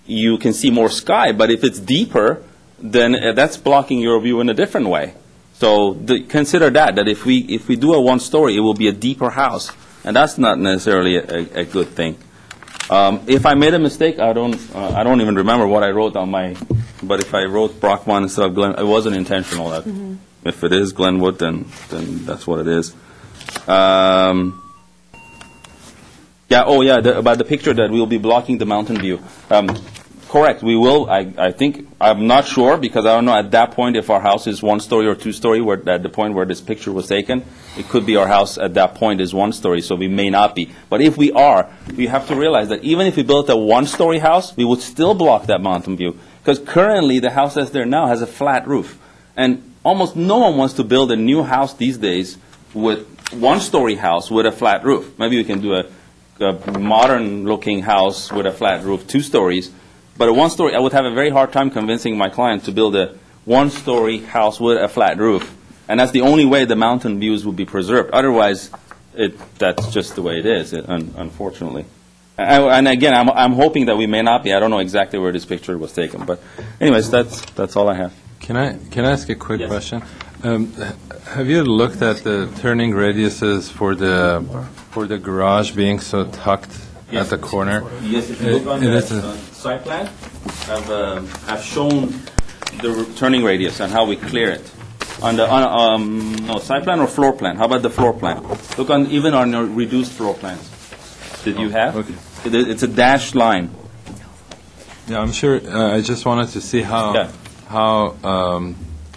you can see more sky, but if it's deeper, then that's blocking your view in a different way. So consider that if we do a one-story, it will be a deeper house. And that's not necessarily a good thing. If I made a mistake, I don't even remember what I wrote on my. But if I wrote Brockman instead of Glen, it wasn't intentional. That if it is Glenwood, then that's what it is. Yeah. Oh, yeah. About the picture that we'll be blocking the mountain view. correct. We will, I think, I'm not sure, because I don't know at that point if our house is 1-story or 2-story, at the point where this picture was taken. It could be our house at that point is 1-story, so we may not be. But if we are, we have to realize that even if we built a 1-story house, we would still block that mountain view. Because currently, the house that's there now has a flat roof. And almost no one wants to build a new house these days with 1-story house with a flat roof. Maybe we can do a modern-looking house with a flat roof, 2 stories. But a 1-story, I would have a very hard time convincing my client to build a 1-story house with a flat roof. And that's the only way the mountain views would be preserved. Otherwise, that's just the way it is, unfortunately. And again, I'm hoping that we may not be. I don't know exactly where this picture was taken. But anyways, that's all I have. Can I ask a quick question? Have you looked at the turning radiuses for the garage being so tucked at the corner? Yes, if you look on the site plan, I've shown the turning radius and how we clear it. On the site plan or floor plan? How about the floor plan? Look even on your reduced floor plans. Did you have? Okay. It's a dashed line. Yeah, I'm sure. I just wanted to see how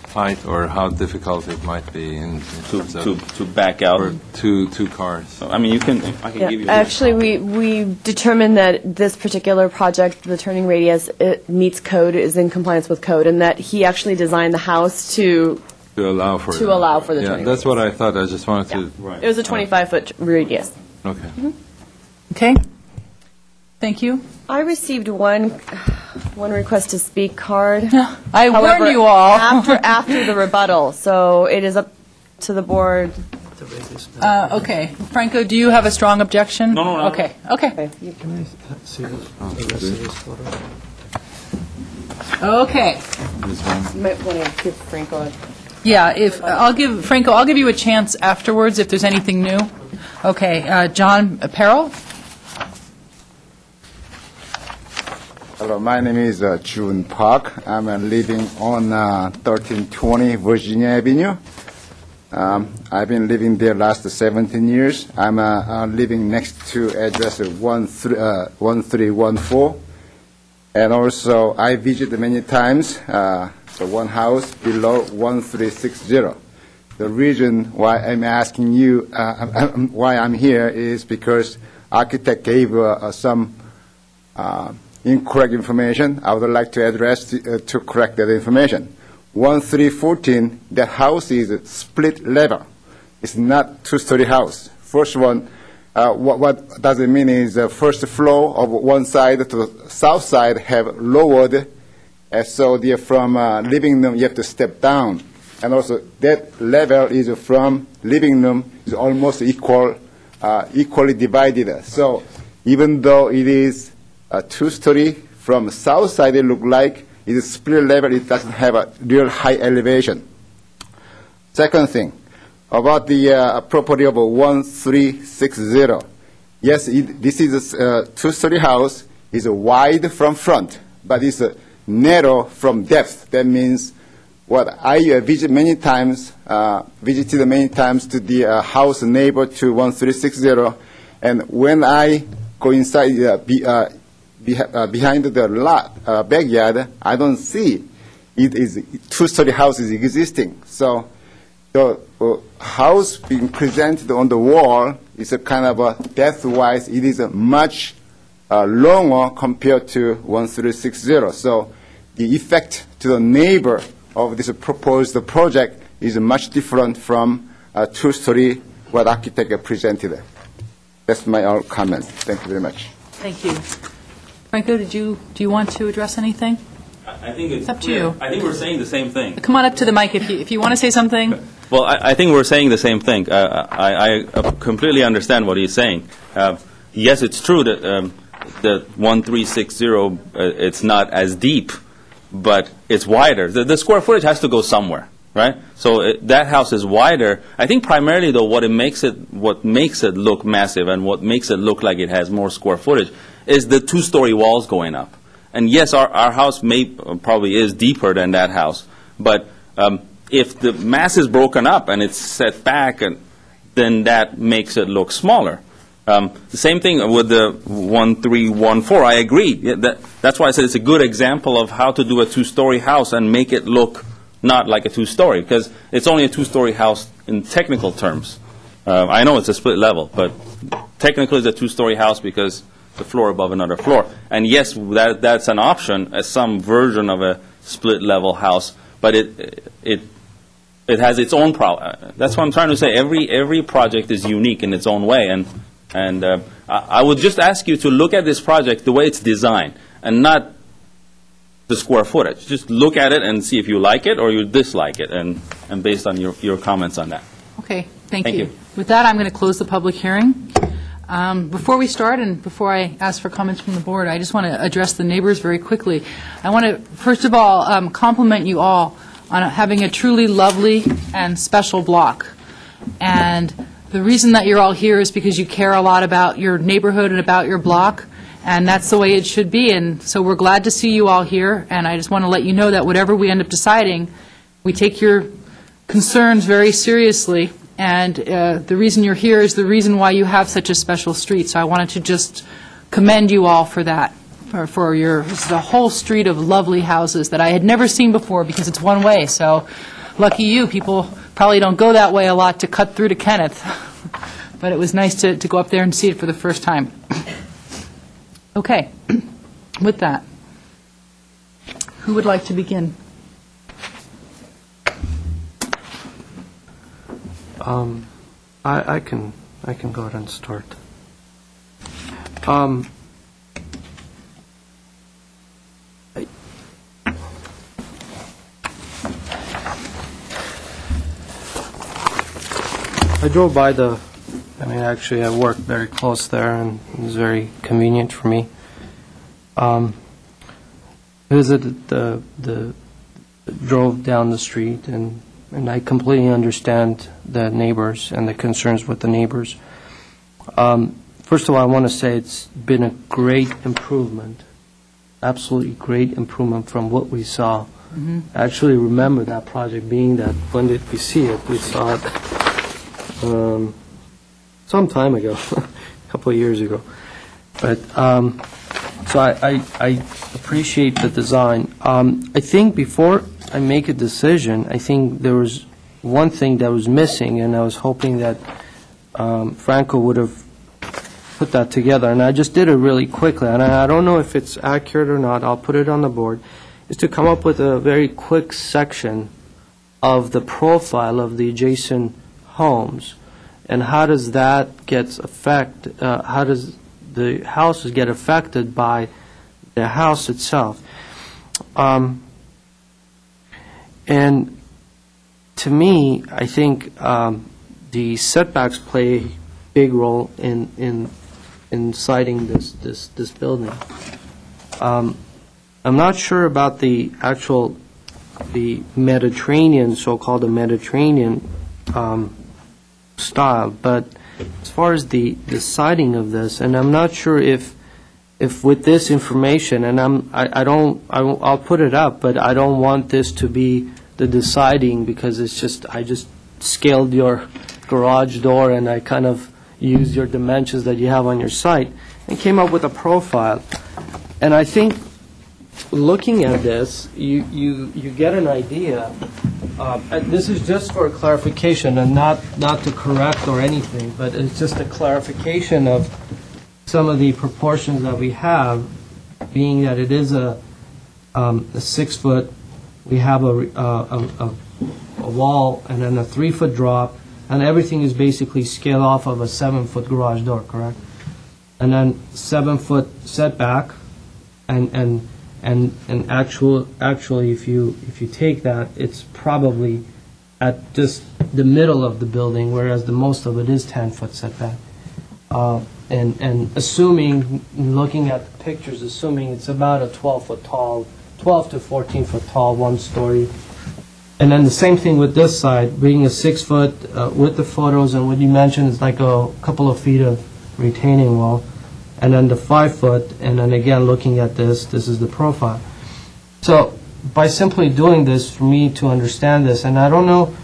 tight or how difficult it might be to back out for two cars. So, I mean, I can give you. Actually, we determined that this particular project, the turning radius, it meets code, is in compliance with code, and that he actually designed the house to allow for the turning radius. That's what I thought. I just wanted to. Right. It was a 25-foot radius. Okay. Mm-hmm. Okay. Thank you. I received one request to speak card. I warned you all. after the rebuttal, so it is up to the board. Okay. Franco, do you have a strong objection? No. Okay. Okay. Can I see the rest of this photo? Okay. You might want to give Franco a... Yeah, I'll give you a chance afterwards if there's anything new. Okay, John Perrell? Hello, my name is June Park. I'm living on 1320 Virginia Avenue. I've been living there last 17 years. I'm living next to address 1314. And also, I visited many times the one house below 1360. The reason why I'm asking you, why I'm here is because architect gave some incorrect information. I would like to address to correct that information. 1314, the house is split level. It's not 2-story house. First one, what does it mean is the first floor of one side to the south side have lowered, so from living room you have to step down. And also that level is from living room is almost equally divided. So even though it is a 2-story, from south side it look like it is split level, it doesn't have a real high elevation. Second thing, about the property of 1360. Yes, this is a 2-story house. It's wide from front, but it's narrow from depth. That means what I visited many times to the house neighbor to 1360, and when I go inside behind the lot, backyard, I don't see it is 2-story house is existing. So the house being presented on the wall is a kind of a depth-wise, it is a much longer compared to 1360. So the effect to the neighbor of this proposed project is much different from a 2-story what architect presented. That's my comment. Thank you very much. Thank you. Franco, do you want to address anything? I think it's up to you. I think we're saying the same thing. Come on up to the mic if you want to say something. Well, I think we're saying the same thing. I completely understand what he's saying. Yes, it's true that the 1360, it's not as deep, but it's wider. The square footage has to go somewhere, right? So that house is wider. I think primarily, though, what makes it look massive and what makes it look like it has more square footage is the 2-story walls going up. And yes, our house probably is deeper than that house, but if the mass is broken up and it's set back, then that makes it look smaller. The same thing with the 1314. I agree. Yeah, that's why I said it's a good example of how to do a two-story house and make it look not like a two-story, because it's only a two-story house in technical terms. I know it's a split level, but technically it's a two-story house because the floor above another floor. And yes, that's an option as some version of a split level house, but it has its own problem. That's what I'm trying to say. Every project is unique in its own way, and I would just ask you to look at this project the way it's designed and not the square footage. Just look at it and see if you like it or you dislike it, and based on your comments on that. Okay, thank you. With that, I'm going to close the public hearing. Before we start and before I ask for comments from the board, I just want to address the neighbors very quickly. I want to, first of all, compliment you all on having a truly lovely and special block. And the reason that you're all here is because you care a lot about your neighborhood and about your block, and that's the way it should be. And so we're glad to see you all here, and I just want to let you know that whatever we end up deciding, we take your concerns very seriously. And the reason you're here is the reason why you have such a special street. So I wanted to just commend you all for that, for your, this is a whole street of lovely houses that I had never seen before because it's one way. So lucky you, people probably don't go that way a lot to cut through to Kenneth. But it was nice to go up there and see it for the first time. Okay, with that, who would like to begin? I can go ahead and start. I drove by actually I work very close there, and it was very convenient for me. Visited drove down the street, and I completely understand the neighbors and the concerns with the neighbors. First of all, I want to say it's been a great improvement, absolutely great improvement from what we saw. Mm-hmm. I actually remember that project being that, when did we see it? We saw it some time ago, a couple of years ago. But so I appreciate the design. I think before I make a decision, I think there was one thing that was missing, and I was hoping that Franco would have put that together. And I just did it really quickly, and I don't know if it's accurate or not. I'll put it on the board. Is to come up with a very quick section of the profile of the adjacent homes, and how does that get how does the houses get affected by the house itself. And to me, I think the setbacks play a big role in citing this building. I'm not sure about the Mediterranean, so-called Mediterranean style, but as far as the siding of this, and I'm not sure if with this information, and I'll put it up, but I don't want this to be the deciding, because I just scaled your garage door and I kind of used your dimensions that you have on your site and came up with a profile. And I think looking at this, you get an idea. And this is just for clarification and not to correct or anything, but it's just a clarification of some of the proportions that we have, being that it is a 6 foot. We have a wall and then a 3 foot drop, and everything is basically scaled off of a 7 foot garage door, correct? And then 7 foot setback, and actually, if you take that, it's probably at just the middle of the building, whereas the most of it is 10 foot setback. And assuming, looking at the pictures, assuming it's about a 12 foot tall, 12 to 14 foot tall, 1 story. And then the same thing with this side, being a 6 foot with the photos, and what you mentioned is like a couple of feet of retaining wall. And then the 5 foot, and then again, looking at this is the profile. So by simply doing this, for me to understand this, and I don't know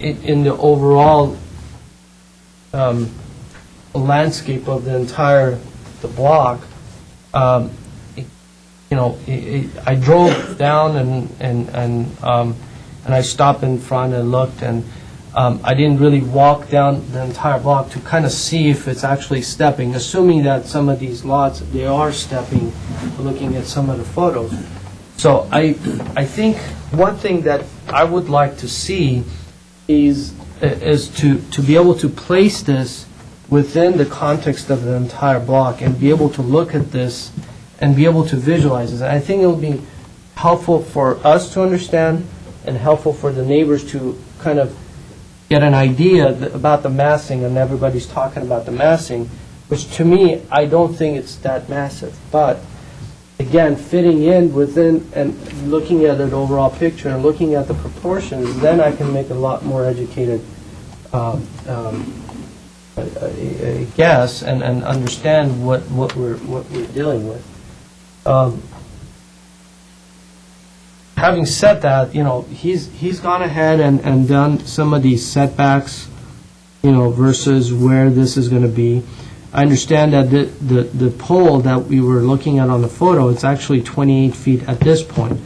in the overall landscape of the entire the block. I drove down and I stopped in front and looked, and I didn't really walk down the entire block to kind of see if it's actually stepping, assuming that some of these lots, they are stepping, looking at some of the photos. So I think one thing that I would like to see is to be able to place this within the context of the entire block and be able to look at this and be able to visualize this. I think it will be helpful for us to understand and helpful for the neighbors to kind of get an idea about the massing, and everybody's talking about the massing, which to me, I don't think it's that massive. But again, fitting in within and looking at an overall picture and looking at the proportions, then I can make a lot more educated guess and understand what we're dealing with. Having said that, he's gone ahead and done some of these setbacks, versus where this is going to be. I understand that the pole that we were looking at on the photo, it's actually 28 feet at this point.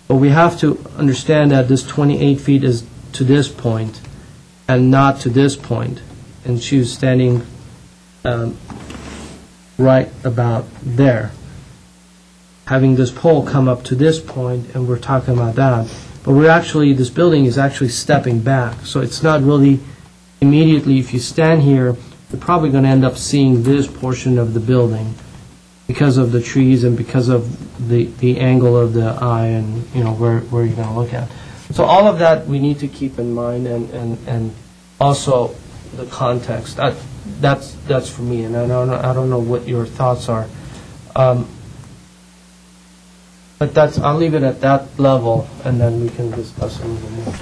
But we have to understand that this 28 feet is to this point and not to this point. And she was standing right about there. Having this pole come up to this point, and we're talking about that. But this building is actually stepping back. So it's not really immediately, if you stand here, you're probably going to end up seeing this portion of the building because of the trees and because of the angle of the eye and, where you're going to look at. So all of that we need to keep in mind, and also the context. That's for me, and I don't know what your thoughts are. But I'll leave it at that level, and then we can discuss a little more.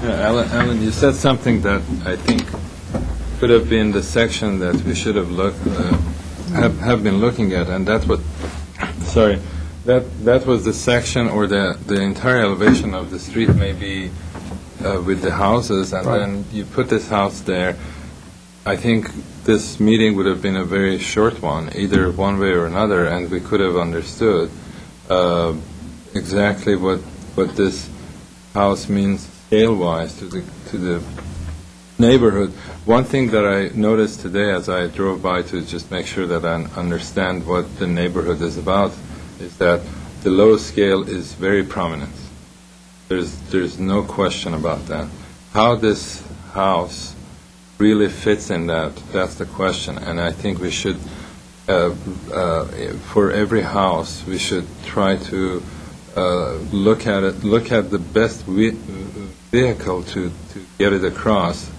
Yeah, Alan, you said something that I think could have been the section that we should have have been looking at, and that was the section or the entire elevation of the street, maybe with the houses, and then you put this house there. I think this meeting would have been a very short one, either one way or another, and we could have understood exactly what this house means scale-wise to the neighborhood. One thing that I noticed today as I drove by to just make sure that I understand what the neighborhood is about is that the low scale is very prominent. There's no question about that. How this house really fits in that's the question. And I think we should, for every house, we should try to look at the best vehicle to get it across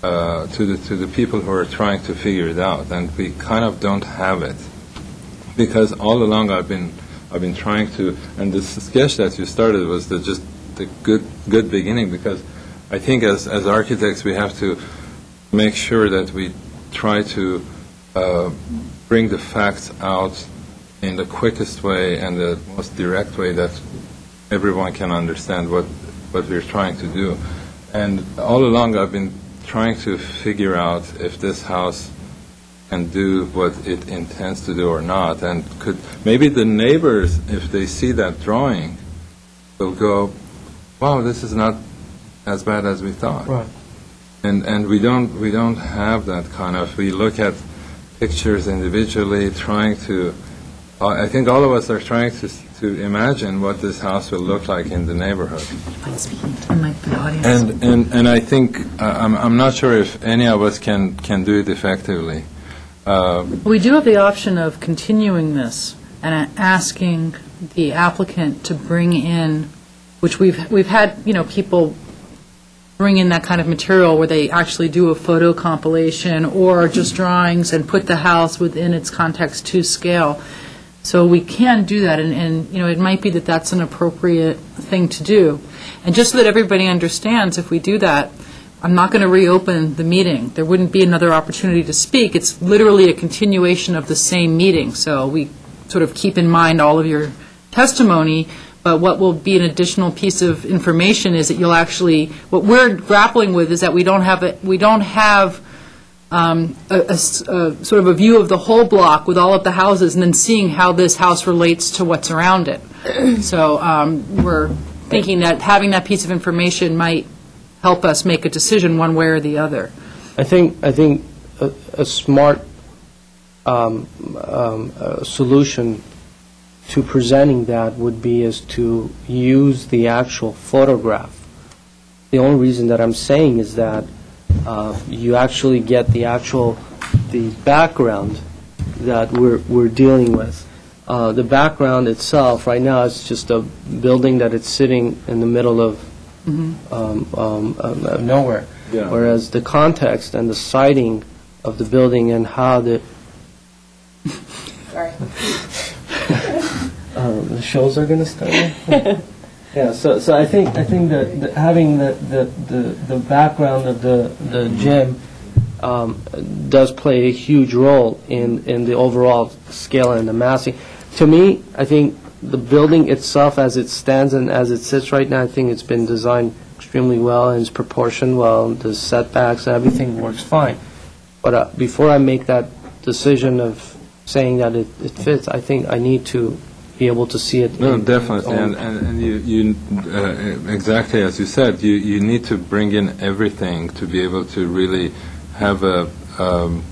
to the people who are trying to figure it out. And we kind of don't have it, because all along I've been trying to, and this sketch that you started was just the good beginning, because I think as architects we have to make sure that we try to bring the facts out in the quickest way and the most direct way that everyone can understand what we're trying to do. And all along I've been trying to figure out if this house can do what it intends to do or not, and could maybe the neighbors, if they see that drawing, will go, wow, this is not as bad as we thought. Right. And we don't have that kind of, we look at pictures individually, trying to, I think all of us are trying to imagine what this house will look like in the neighborhood. And I think, I'm not sure if any of us can do it effectively. We do have the option of continuing this and asking the applicant to bring in, which we've had, people bring in that kind of material where they actually do a photo compilation or just drawings and put the house within its context to scale. So we can do that, and it might be that that's an appropriate thing to do. And just so that everybody understands, if we do that, I'm not going to reopen the meeting. There wouldn't be another opportunity to speak. It's literally a continuation of the same meeting. So we sort of keep in mind all of your testimony, but what will be an additional piece of information is that you'll actually, what we're grappling with is that we don't have sort of a view of the whole block with all of the houses, and then seeing how this house relates to what's around it. So we're thinking that having that piece of information might help us make a decision one way or the other. I think a smart solution to presenting that would be is to use the actual photograph. The only reason that I'm saying is that you actually get the background that we're dealing with. The background itself right now is just a building that it's sitting in the middle of nowhere. Yeah. Whereas the context and the siting of the building and how the Sorry. the shows are going to start. Yeah, so I think that having the background of the gym does play a huge role in the overall scale and the massing. To me, I think the building itself, as it stands and as it sits right now, I think it's been designed extremely well and it's proportioned well. The setbacks, everything works fine. But before I make that decision of saying that it fits, I think I need to be able to see it. No, definitely, and you exactly as you said, you need to bring in everything to be able to really have an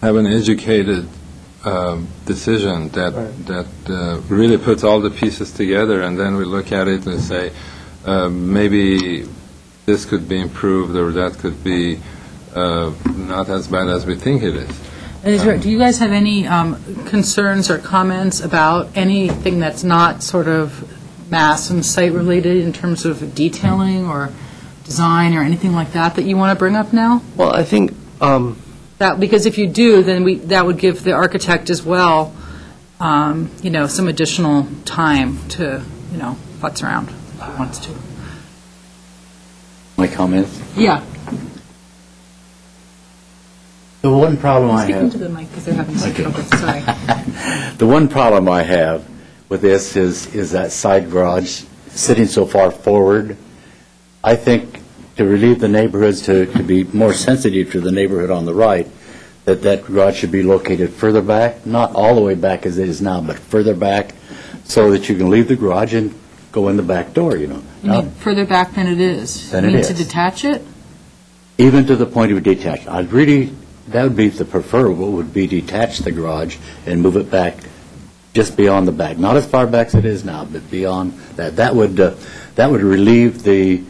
educated decision that really puts all the pieces together, and then we look at it and say maybe this could be improved or that could be not as bad as we think it is. Do you guys have any concerns or comments about anything that's not sort of mass and site related in terms of detailing or design or anything like that you want to bring up now? Well, I think that because if you do, then that would give the architect as well, some additional time to, futz around if he wants to. My comments? Yeah. The one problem I Speaking have... to the mic because they're having some trouble. Sorry. The one problem I have with this is that side garage sitting so far forward. I think to relieve the neighborhoods, to be more sensitive to the neighborhood on the right, that garage should be located further back, not all the way back as it is now, but further back, so that you can leave the garage and go in the back door, You mean further back than it is? Than you it mean is. to detach it? Even to the point of detach. That would be the preferable, would be detach the garage and move it back just beyond the back. Not as far back as it is now, but beyond that. That would relieve the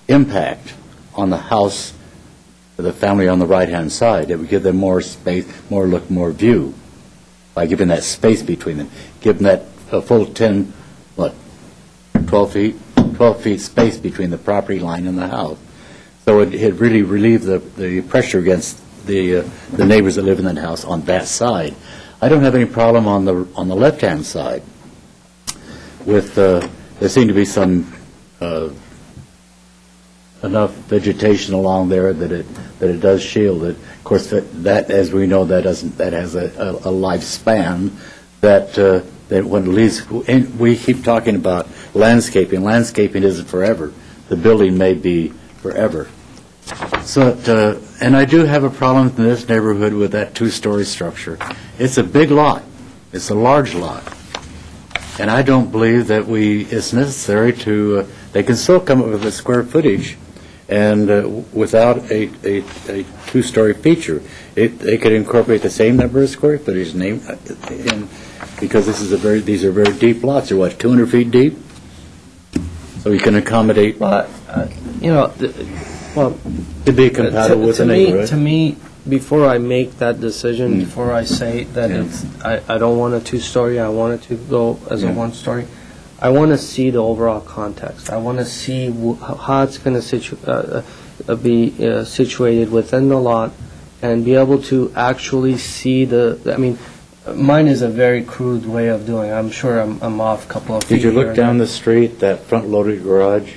impact on the house for the family on the right-hand side. It would give them more space, more look, more view by giving that space between them. Give them that a full 12 feet space between the property line and the house. So it really relieved the pressure against the neighbors that live in that house on that side. I don't have any problem on the left-hand side with there seem to be some enough vegetation along there that it does shield it. Of course, that as we know, that has a lifespan that when it leaves. And we keep talking about landscaping. Landscaping isn't forever. The building may be forever. So, and I do have a problem in this neighborhood with that two-story structure. It's a big lot. It's a large lot. And I don't believe that it's necessary to, they can still come up with a square footage and without a two-story feature. They could incorporate the same number of square footage because these are very deep lots. They're 200 feet deep? So you can accommodate. To be compatible with the neighborhood. To me, before I make that decision, before I say that I don't want a two-story, I want it to go as a one-story, I want to see the overall context. I want to see how it's going to be situated within the lot and be able to actually see mine is a very crude way of doing it. I'm sure I'm off a couple of feet. Did you look down the street, that front-loaded garage?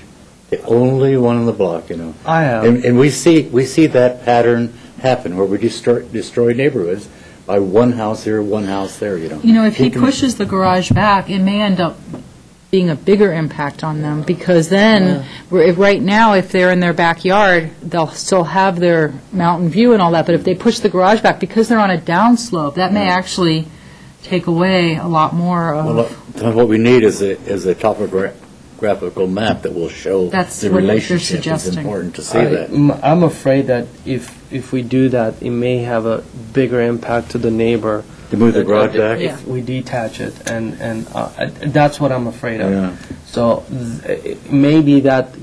The only one on the block, I have. And we see that pattern happen where we destroy neighborhoods by one house here, one house there, If he pushes the garage back, it may end up being a bigger impact on them, because then, right now, if they're in their backyard, they'll still have their mountain view and all that, but if they push the garage back, because they're on a downslope, that may actually take away a lot more of... Well, what we need is a topographical map that will show That's the what they're relationship. It's suggesting. important to see that. I'm afraid that if we do that, it may have a bigger impact to the neighbor. To move the garage back? If we detach it, and that's what I'm afraid of. Yeah. So maybe that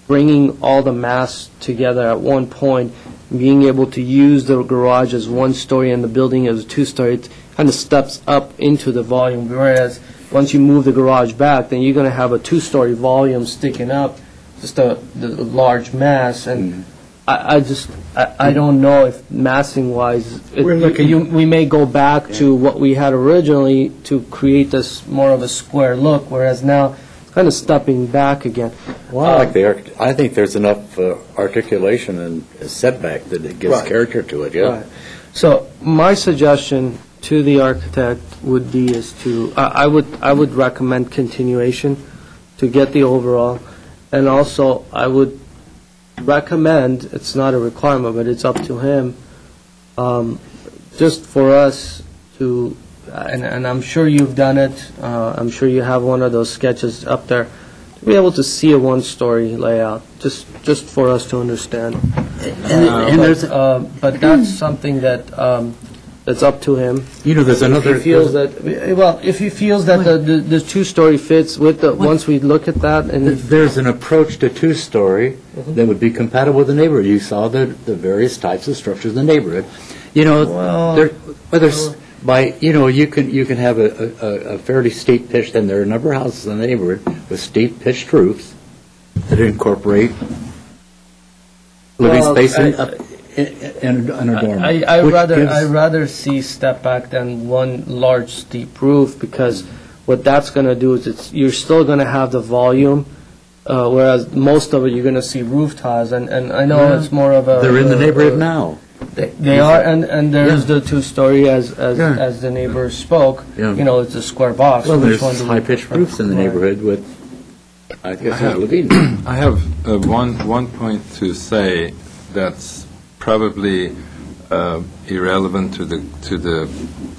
bringing all the mass together at one point, being able to use the garage as one story and the building as a two-story, it kind of steps up into the volume, whereas once you move the garage back, then you're going to have a two-story volume sticking up, just the large mass, and I don't know if massing-wise, we may go back to what we had originally to create this more of a square look, whereas now it's kind of stepping back again. Well, I think there's enough articulation and setback that it gives character to it, yeah. Right. So my suggestion to the architect would be I would recommend continuation to get the overall, and also I would recommend, it's not a requirement, but it's up to him, just for us to, and I'm sure you've done it, I'm sure you have one of those sketches up there, to be able to see a one-story layout, just for us to understand. But that's something that's up to him. You know, there's another... If he feels that the two-story fits with the, once we look at that, and... There's an approach to two-story that would be compatible with the neighborhood. You saw the various types of structures in the neighborhood. You know, you can have a fairly steep pitch, and there are a number of houses in the neighborhood with steep pitched roofs that incorporate living space and a dormer. I'd rather see step back than one large steep roof, because what that's going to do is you're still going to have the volume, whereas most of it you're going to see roof tiles, and I know it's more of a... They're in the neighborhood now. They are, and there's the two-story as the neighbor spoke. Yeah. You know, it's a square box. Well, there's high-pitched roofs in the neighborhood with... I have one point to say that's probably irrelevant to the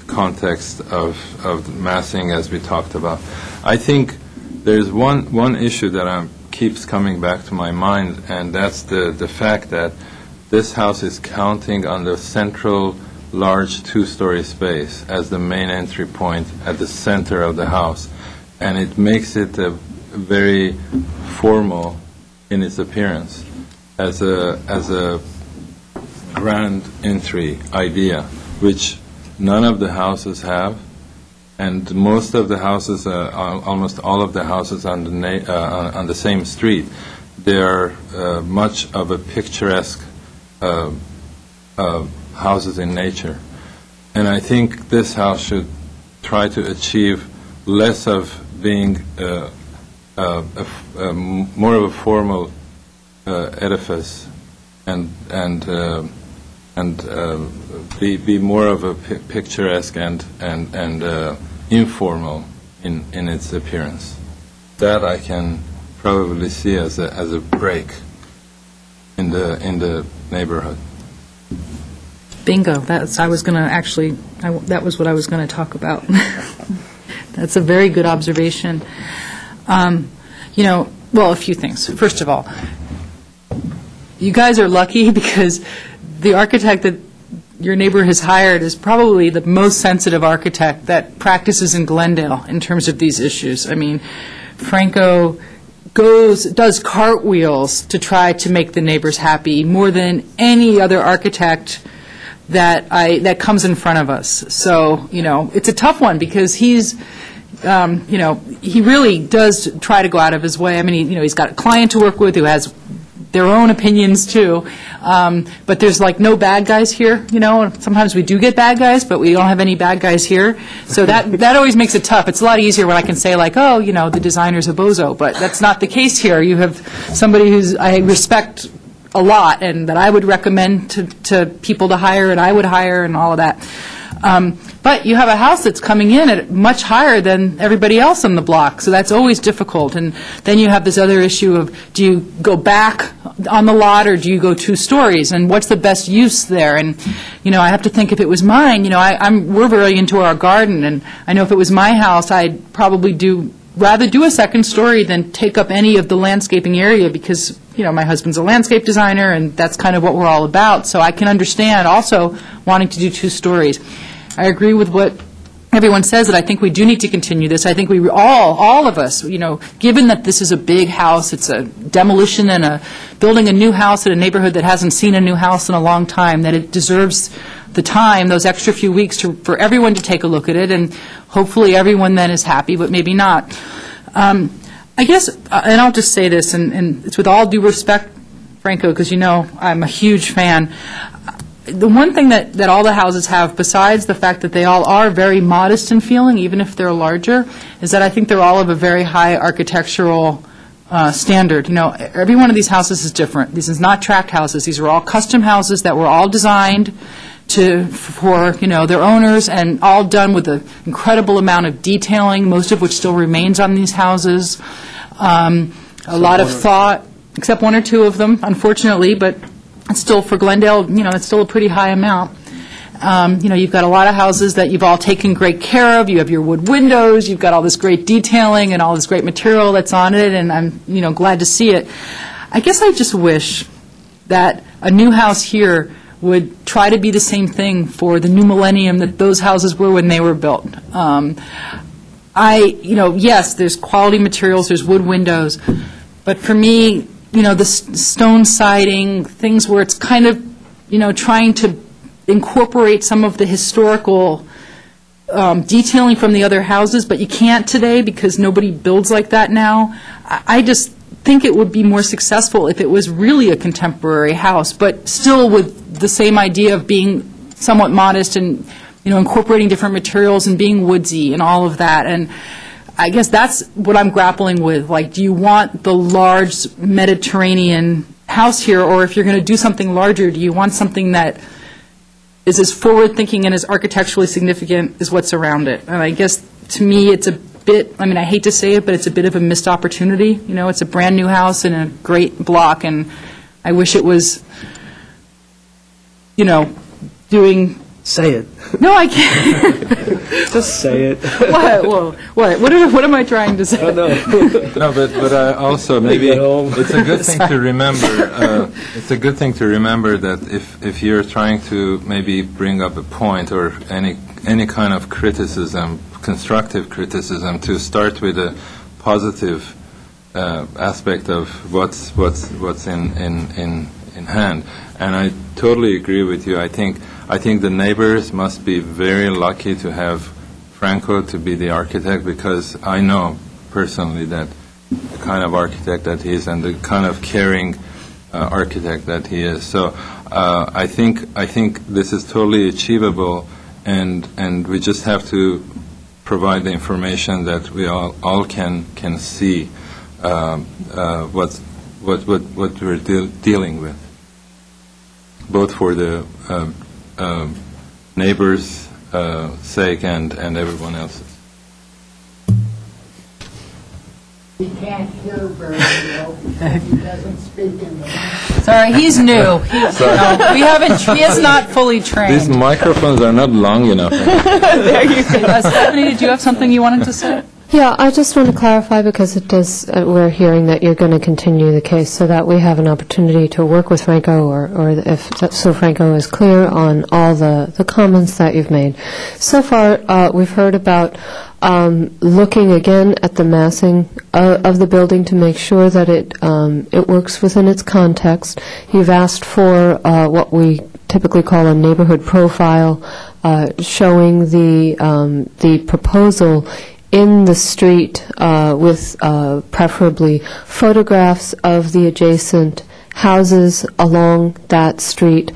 context of massing as we talked about. I think there's one issue that keeps coming back to my mind, and that's the fact that this house is counting on the central large two-story space as the main entry point at the center of the house, and it makes it very formal in its appearance as a grand entry idea, which none of the houses have, and most of the houses, almost all of the houses on the same street, they are much of a picturesque houses in nature. And I think this house should try to achieve less of being more of a formal edifice and be more of a picturesque and informal in its appearance. That I can probably see as a break in the neighborhood. Bingo. That was what I was going to talk about. That's a very good observation. Well, a few things. First of all, you guys are lucky because the architect that your neighbor has hired is probably the most sensitive architect that practices in Glendale in terms of these issues. I mean, Franco does cartwheels to try to make the neighbors happy more than any other architect that comes in front of us. So, it's a tough one because he's he really does try to go out of his way. I mean, he's got a client to work with who has their own opinions too, but there's no bad guys here. Sometimes we do get bad guys, but we don't have any bad guys here. So that always makes it tough. It's a lot easier when I can say the designer's a bozo, but that's not the case here. You have somebody who's I respect a lot and that I would recommend to people to hire and I would hire and all of that. But you have a house that's coming in at much higher than everybody else on the block, so that's always difficult. And then you have this other issue of, do you go back on the lot or do you go 2 stories, and what's the best use there? And, I have to think, if it was mine, we're very into our garden, and I know if it was my house, I'd probably rather do a second story than take up any of the landscaping area, because, my husband's a landscape designer, and that's kind of what we're all about. So I can understand also wanting to do 2 stories. I agree with what everyone says, that I think we do need to continue this. I think we all of us, given that this is a big house, it's a demolition and building a new house in a neighborhood that hasn't seen a new house in a long time, that it deserves the time, those extra few weeks for everyone to take a look at it, and hopefully everyone then is happy, but maybe not. I guess, and I'll just say this, and it's with all due respect, Franco, because I'm a huge fan. The one thing that all the houses have, besides the fact that they all are very modest in feeling, even if they're larger, is that I think they're all of a very high architectural standard. Every one of these houses is different. This is not tract houses. These are all custom houses that were all designed for their owners, and all done with an incredible amount of detailing, most of which still remains on these houses. A lot of thought, except 1 or 2 of them, unfortunately, but it's still, for Glendale, it's still a pretty high amount. You've got a lot of houses that you've all taken great care of. You have your wood windows, you've got all this great detailing and all this great material that's on it, and I'm glad to see it. I guess I just wish that a new house here would try to be the same thing for the new millennium that those houses were when they were built. Yes, there's quality materials, there's wood windows, but for me, the stone siding, things where it's kind of, trying to incorporate some of the historical detailing from the other houses, but you can't today because nobody builds like that now. I just think it would be more successful if it was really a contemporary house, but still with the same idea of being somewhat modest and, incorporating different materials and being woodsy and all of that. And I guess that's what I'm grappling with. Like, do you want the large Mediterranean house here, or if you're going to do something larger, do you want something that is as forward-thinking and as architecturally significant as what's around it? And I guess, to me, it's a bit, I hate to say it, but it's a bit of a missed opportunity. It's a brand-new house in a great block, and I wish it was, doing... Say it. No, I can't. Just say it. What? Whoa. What am I trying to say? No, but also maybe it's a good thing to remember. It's a good thing to remember that if you're trying to maybe bring up a point or any kind of criticism, constructive criticism, to start with a positive aspect of what's in hand. And I totally agree with you. I think the neighbors must be very lucky to have Franco to be the architect, because I know personally that the kind of architect that he is and the kind of caring architect that he is. So I think this is totally achievable, and we just have to provide the information that we all can see what we're dealing with, both for the neighbors' sake and everyone else's. He can't hear very well because he doesn't speak in the... Sorry, he's new. He is not fully trained. These microphones are not long enough. There you go. Stephanie, did you have something you wanted to say? Yeah, I just want to clarify, because it does, we're hearing that you're going to continue the case so that we have an opportunity to work with Franco, or if so Franco is clear on all the comments that you've made. So far, we've heard about looking again at the massing of the building to make sure that it works within its context. You've asked for what we typically call a neighborhood profile, showing the proposal in the street with preferably photographs of the adjacent houses along that street.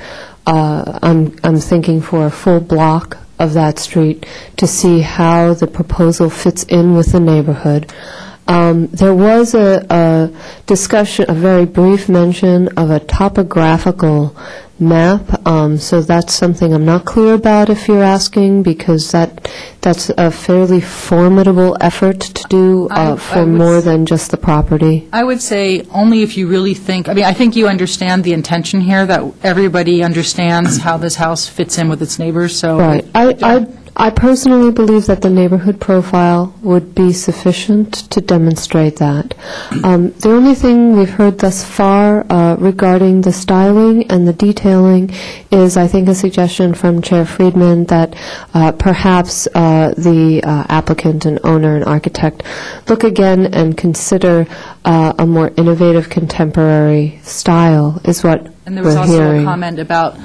I'm thinking for a full block of that street to see how the proposal fits in with the neighborhood. There was a discussion, a very brief mention of a topographical map. So that's something I'm not clear about if you're asking, because that's a fairly formidable effort to do for more than just the property. I would say only if you really think, I mean, I think you understand the intention here, that everybody understands how this house fits in with its neighbors, so. Right. I personally believe that the neighborhood profile would be sufficient to demonstrate that. The only thing we've heard thus far regarding the styling and the detailing is, I think, a suggestion from Chair Friedman that perhaps the applicant and owner and architect look again and consider a more innovative contemporary style, is what we're hearing. And there was also a comment about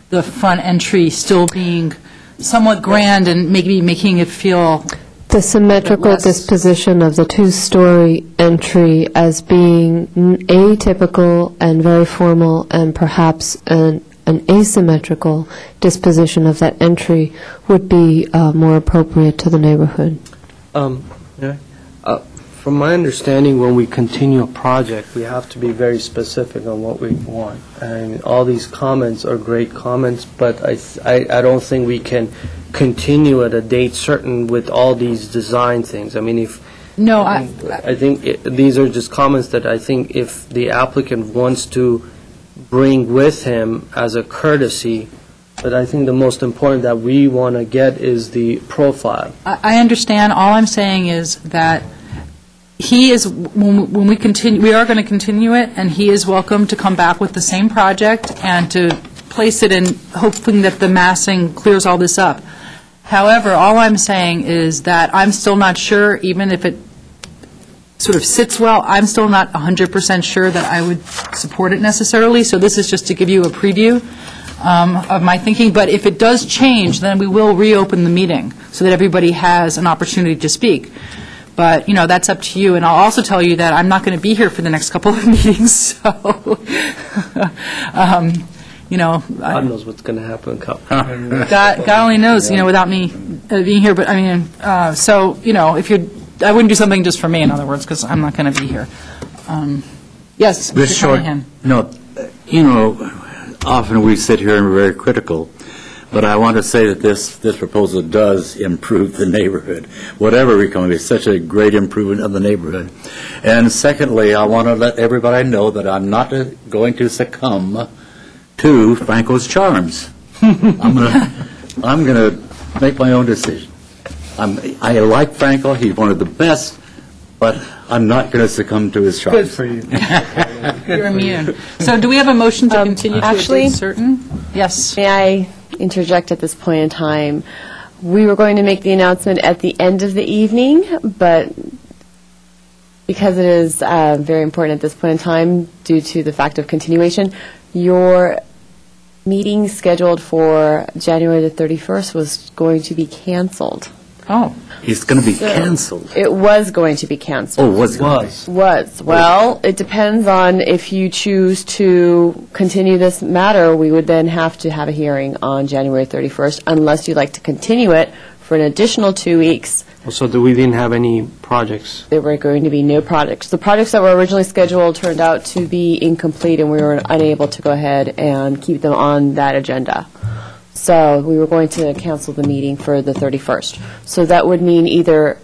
the front entry still being somewhat grand and maybe making it feel the symmetrical disposition of the two-story entry as being atypical and very formal, and perhaps an asymmetrical disposition of that entry would be more appropriate to the neighborhood. From my understanding, when we continue a project, we have to be very specific on what we want. And all these comments are great comments, but I don't think we can continue at a date certain with all these design things. I mean, I think these are just comments that I think if the applicant wants to bring with him as a courtesy, but I think the most important that we want to get is the profile. I understand. All I'm saying is that he is, when we continue, we are going to continue it, and he is welcome to come back with the same project and to place it in, hoping that the massing clears all this up. However, all I'm saying is that I'm still not sure, even if it sort of sits well, I'm still not 100% sure that I would support it necessarily, so this is just to give you a preview of my thinking. But if it does change, then we will reopen the meeting so that everybody has an opportunity to speak. But, that's up to you. And I'll also tell you that I'm not going to be here for the next couple of meetings, so, God knows what's going to happen. God only knows, without me being here. But, so, if I wouldn't do something just for me, in other words, because I'm not going to be here. Yes, Mr. Cunningham. Often we sit here and we're very critical. But I want to say that this proposal does improve the neighborhood. Whatever we come, it's such a great improvement of the neighborhood. And secondly, I want to let everybody know that I'm not going to succumb to Franco's charms. I'm going to make my own decision. I like Franco. He's one of the best, but I'm not going to succumb to his charms. Good for you. You're immune. So do we have a motion to continue to a date certain? Yes. May I interject at this point in time? We were going to make the announcement at the end of the evening, but because it is very important at this point in time due to the fact of continuation, your meeting scheduled for January the 31st was going to be canceled. Oh. It's going to be canceled. It was going to be canceled. Oh, was it? Was. Well, it depends on if you choose to continue this matter, we would then have to have a hearing on January 31st, unless you'd like to continue it for an additional 2 weeks. So we didn't have any projects? There were going to be no projects. The projects that were originally scheduled turned out to be incomplete, and we were unable to go ahead and keep them on that agenda. So we were going to cancel the meeting for the 31st. So that would mean either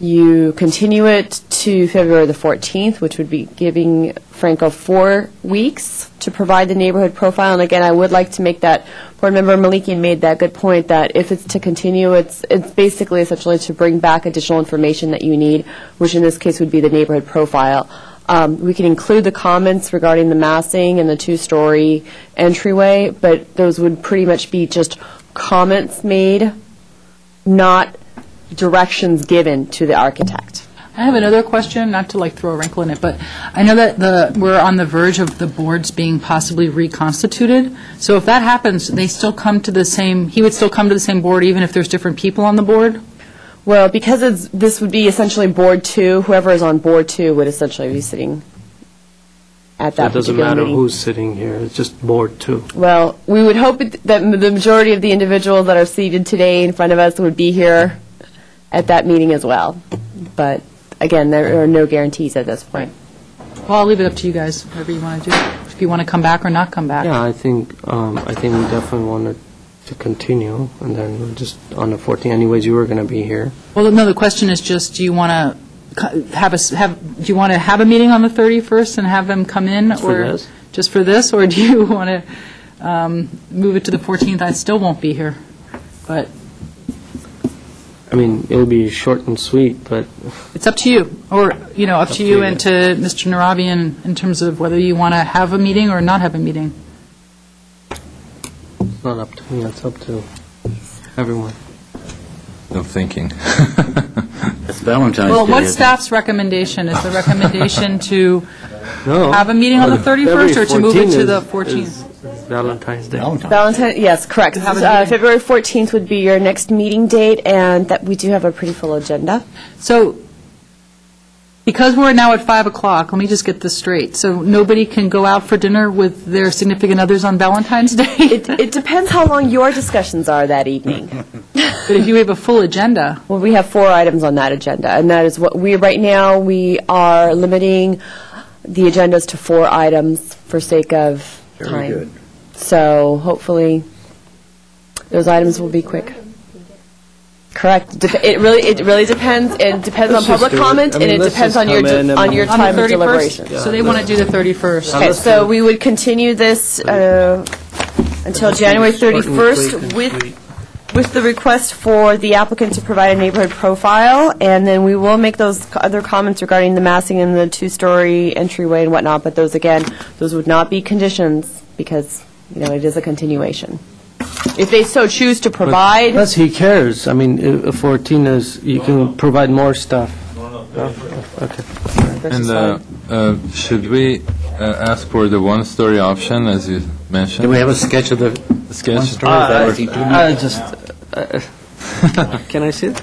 you continue it to February the 14th, which would be giving Franco 4 weeks to provide the neighborhood profile. And again, I would like to make that, Board Member Malikian made that good point that if it's to continue, it's basically essentially to bring back additional information that you need, which in this case would be the neighborhood profile. We can include the comments regarding the massing and the two-story entryway, but those would pretty much be just comments made, not directions given to the architect. I have another question, not to throw a wrinkle in it, but I know that we're on the verge of the boards being possibly reconstituted. So if that happens, they still come to the same, he would still come to the same board even if there's different people on the board? Well, because this would be essentially Board 2, whoever is on Board 2 would essentially be sitting at that particular meeting. It doesn't matter who's sitting here, it's just Board 2. Well, we would hope that the majority of the individuals that are seated today in front of us would be here at that meeting as well. But, again, there are no guarantees at this point. Well, I'll leave it up to you guys, whatever you want to do. if you want to come back or not come back. Yeah, I think we definitely wanted to continue, and then we'll just, on the 14th, anyways, you were going to be here. Well, no, the question is just, do you want to do you want to have a meeting on the 31st and have them come in? Just for this? Just for this, or do you want to move it to the 14th? I still won't be here, but I mean, it'll be short and sweet, but it's up to you, or, up to you and to Mr. Narabian in terms of whether you want to have a meeting or not have a meeting. it's not up to me, it's up to everyone. No thinking. It's Valentine's Well, Day. what's staff's recommendation? Is the recommendation to No. have a meeting on the 31st or to move it to the February 14th? is Valentine's Day. Valentine, yes, correct. Have a meeting. February 14th would be your next meeting date, and that we do have a pretty full agenda. So, because we're now at 5 o'clock, let me just get this straight. So nobody can go out for dinner with their significant others on Valentine's Day? It depends how long your discussions are that evening. But if you have a full agenda. Well, we have 4 items on that agenda, and that is what right now, we are limiting the agendas to 4 items for sake of time. Very good. So hopefully, those items will be quick. Correct. It really depends. It depends on Let's public just do it. comment, I mean, and it let's depends just on your come in and- on your On time the of 31st? deliberation. So they want to do the 31st. Okay, so we would continue this until January 31st with the request for the applicant to provide a neighborhood profile, and then we will make those other comments regarding the massing and the 2-story entryway and whatnot, but those would not be conditions, because, it is a continuation. If they so choose to provide. Plus, he cares. I mean, if 14 is, you can provide more stuff. Okay. And should we ask for the 1-story option, as you mentioned? Do we have a sketch of the sketch? one-story? I just, can I see it?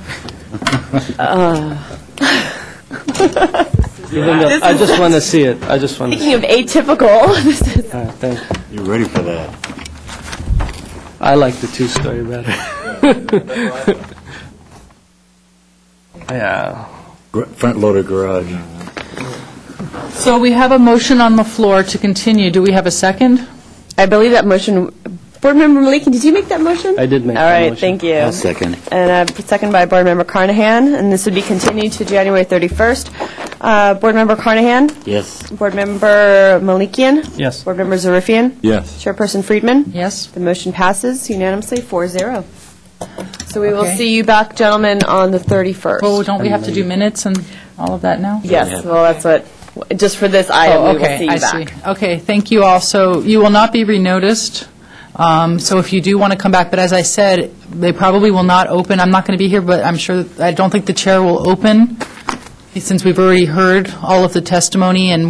Even though, I just want to see it. I just want to see Speaking of atypical, this is. All right, thank you. You're ready for that. I like the 2-story better. Yeah. Front-loader garage. So we have a motion on the floor to continue. Do we have a second? I believe that motion, Board Member Malikian, did you make that motion? I did make All that right, motion. thank you. I'll second. And second by Board Member Carnahan, and this would be continued to January 31st. Board Member Carnahan? Yes. Board Member Malikian? Yes. Board Member Zarifian? Yes. Chairperson Friedman? Yes. The motion passes unanimously, 4-0. So we will Okay. see you back, gentlemen, on the 31st. Oh, don't we have to do minutes and all of that now? Yes, well, that's what, just for this item, we will see you I back. see. Okay, thank you all. So you will not be renoticed. So if you do want to come back, but as I said, they probably will not open. I'm not going to be here, but I don't think the chair will open, since we've already heard all of the testimony, and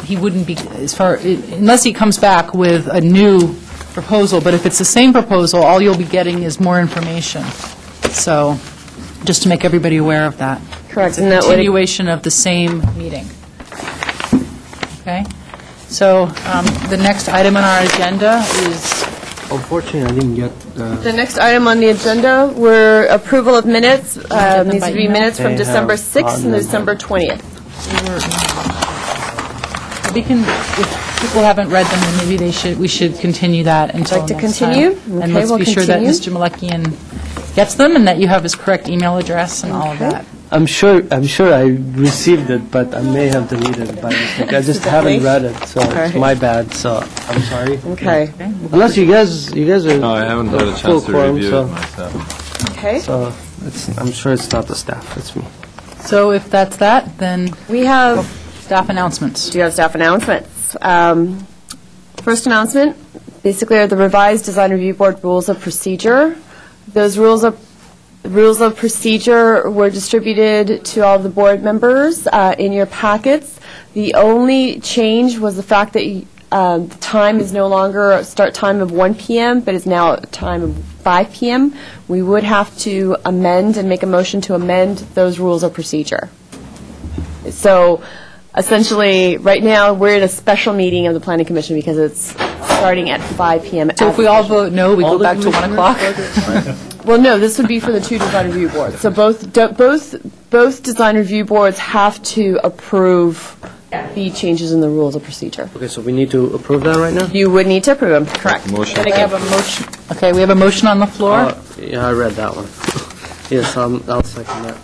he wouldn't be, unless he comes back with a new proposal. But if it's the same proposal, all you'll be getting is more information. So, just to make everybody aware of that. Correct. It's a And that would- continuation of the same meeting. Okay? So, the next item on our agenda is, Unfortunately, I didn't get The next item on the agenda were approval of minutes. them These by would be email? minutes from They December have 6th and on them. December 20th. we can, if people haven't read them, then maybe we should continue that until Like to next time. continue? And Okay, let's we'll be sure that continue. Mr. Malekian gets them, and that you have his correct email address and all of Okay. that. I'm sure I received it, but I may have deleted it by mistake. I just haven't read it, so it's Alright. my bad, so I'm sorry. Okay. Unless you guys are. No, I haven't had a full chance to quorum, review so- it myself. Okay. So I'm sure it's not the staff, it's me. So if that's that, then We have, staff announcements. do you have staff announcements? First announcement, basically are the revised Design Review Board Rules of Procedure. Those rules of procedure were distributed to all the board members in your packets. The only change was the fact that the time is no longer a start time of 1 p.m., but is now a time of 5 p.m. We would have to amend and make a motion to amend those rules of procedure. So essentially, right now, we're in a special meeting of the Planning Commission because it's starting at 5 p.m. So if we all vote no, we go back to 1 o'clock? Well, no, this would be for the 2 design review boards. So both design review boards have to approve the changes in the rules of procedure. Okay, so we need to approve that right now? You would need to approve them, correct. Motion. We have a motion. Okay, we have a motion on the floor. Yeah, I read that one. Yes, I'll second that.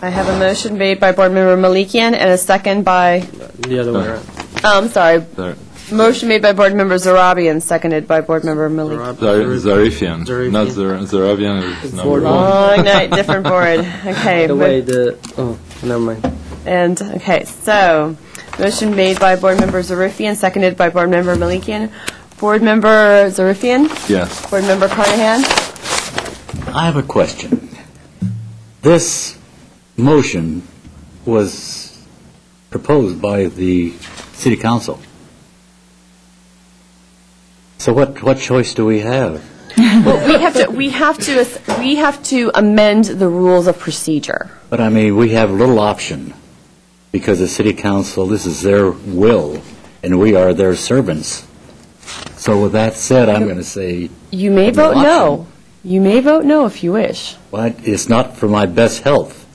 I have a motion made by Board Member Malikian and a second by, The other way around. I'm sorry, There. motion made by Board Member Zarabian, seconded by Board Member Malikian. Zarifian, not Zarabian. Is number one. Long night, different board. Okay. The way never mind. And, okay, so, motion made by Board Member Zarifian, seconded by Board Member Malikian. Board Member Zarifian? Yes. Board Member Carnahan? I have a question. This motion was proposed by the City Council. So what choice do we have? Well, we have to amend the rules of procedure. But I mean, we have little option because the City Council, this is their will, and we are their servants. So with that said, I'm going to say... You may vote no. You may vote no if you wish. But it's not for my best health,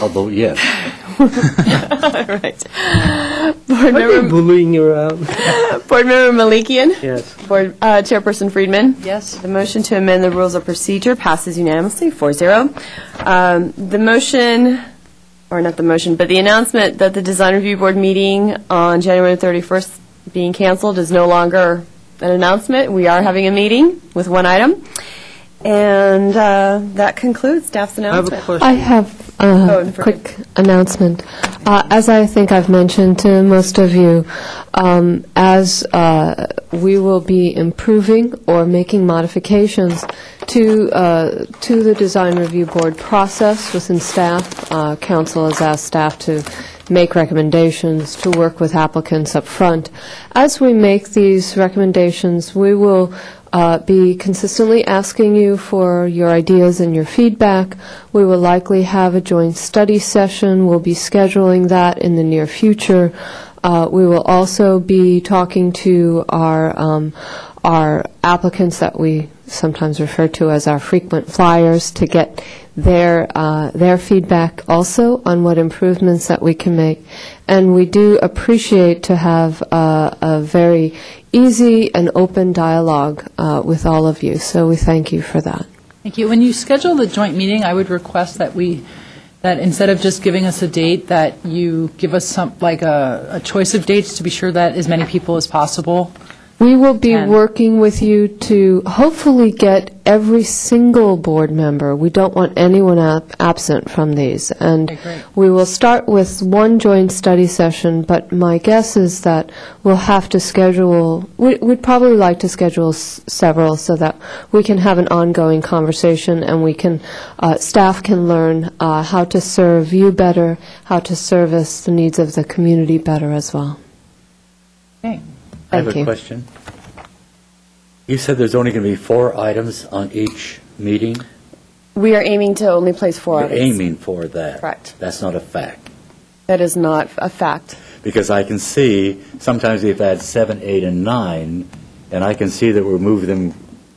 although yes. All right. Board Member bullying you around. Board Member Malikian? Yes. Board Chairperson Friedman? Yes. The motion to amend the rules of procedure passes unanimously, 4-0. The motion, or not the motion, but the announcement that the Design Review Board meeting on January 31st being canceled is no longer an announcement. We are having a meeting with one item. And that concludes staff's announcement. I have a quick announcement. As I think I've mentioned to most of you, as we will be improving or making modifications to the Design Review Board process within staff, Council has asked staff to make recommendations, to work with applicants up front. As we make these recommendations, we will be consistently asking you for your ideas and your feedback. We will likely have a joint study session. We'll be scheduling that in the near future. We will also be talking to our applicants that we sometimes refer to as our frequent flyers to get their feedback also on what improvements that we can make. And we do appreciate to have a very easy and open dialogue with all of you. So we thank you for that. Thank you. When you schedule the joint meeting, I would request that that instead of just giving us a date, that you give us a choice of dates to be sure that as many people as possible. We will be working with you to hopefully get every single board member. We don't want anyone absent from these. And we will start with one joint study session, but my guess is that we'll have to schedule, we'd probably like to schedule several so that we can have an ongoing conversation and we can, staff can learn how to serve you better, how to service the needs of the community better as well. Okay. I have a question. You said there's only going to be 4 items on each meeting? We are aiming to only place 4 You're items. aiming for that? Correct. That's not a fact. That is not a fact. Because I can see, sometimes we've had 7, 8, and 9, and I can see that we're moving them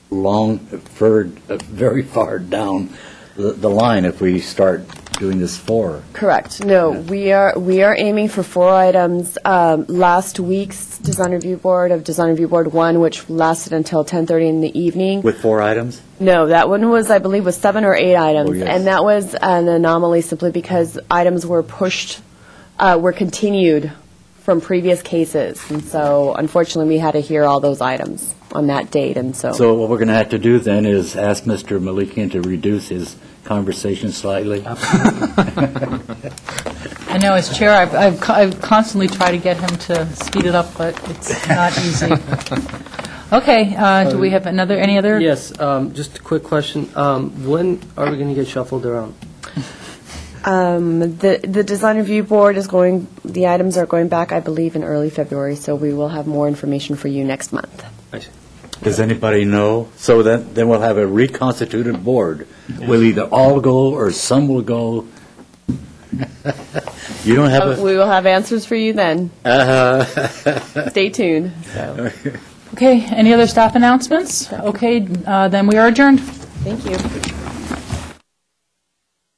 very far down the line if we start doing this 4. Correct. No, we are aiming for 4 items. Last week's Design Review Board of Design Review Board 1, which lasted until 10:30 in the evening. With 4 items? No, that one was, I believe, was 7 or 8 items. Oh, yes. And that was an anomaly simply because items were pushed, were continued from previous cases. And so, unfortunately, we had to hear all those items on that date. And so what we're going to have to do then is ask Mr. Malikian to reduce his conversation slightly. I know, as chair, I've constantly tried to get him to speed it up, but it's not easy. Okay, do we have any other? Yes, just a quick question. When are we going to get shuffled around? The Design Review Board the items are going back, I believe, in early February, so we will have more information for you next month. I see. Does anybody know? So then we'll have a reconstituted board. We'll either all go or some will go. You don't have We will have answers for you then. Stay tuned. So. Okay, any other staff announcements? Okay, then we are adjourned. Thank you.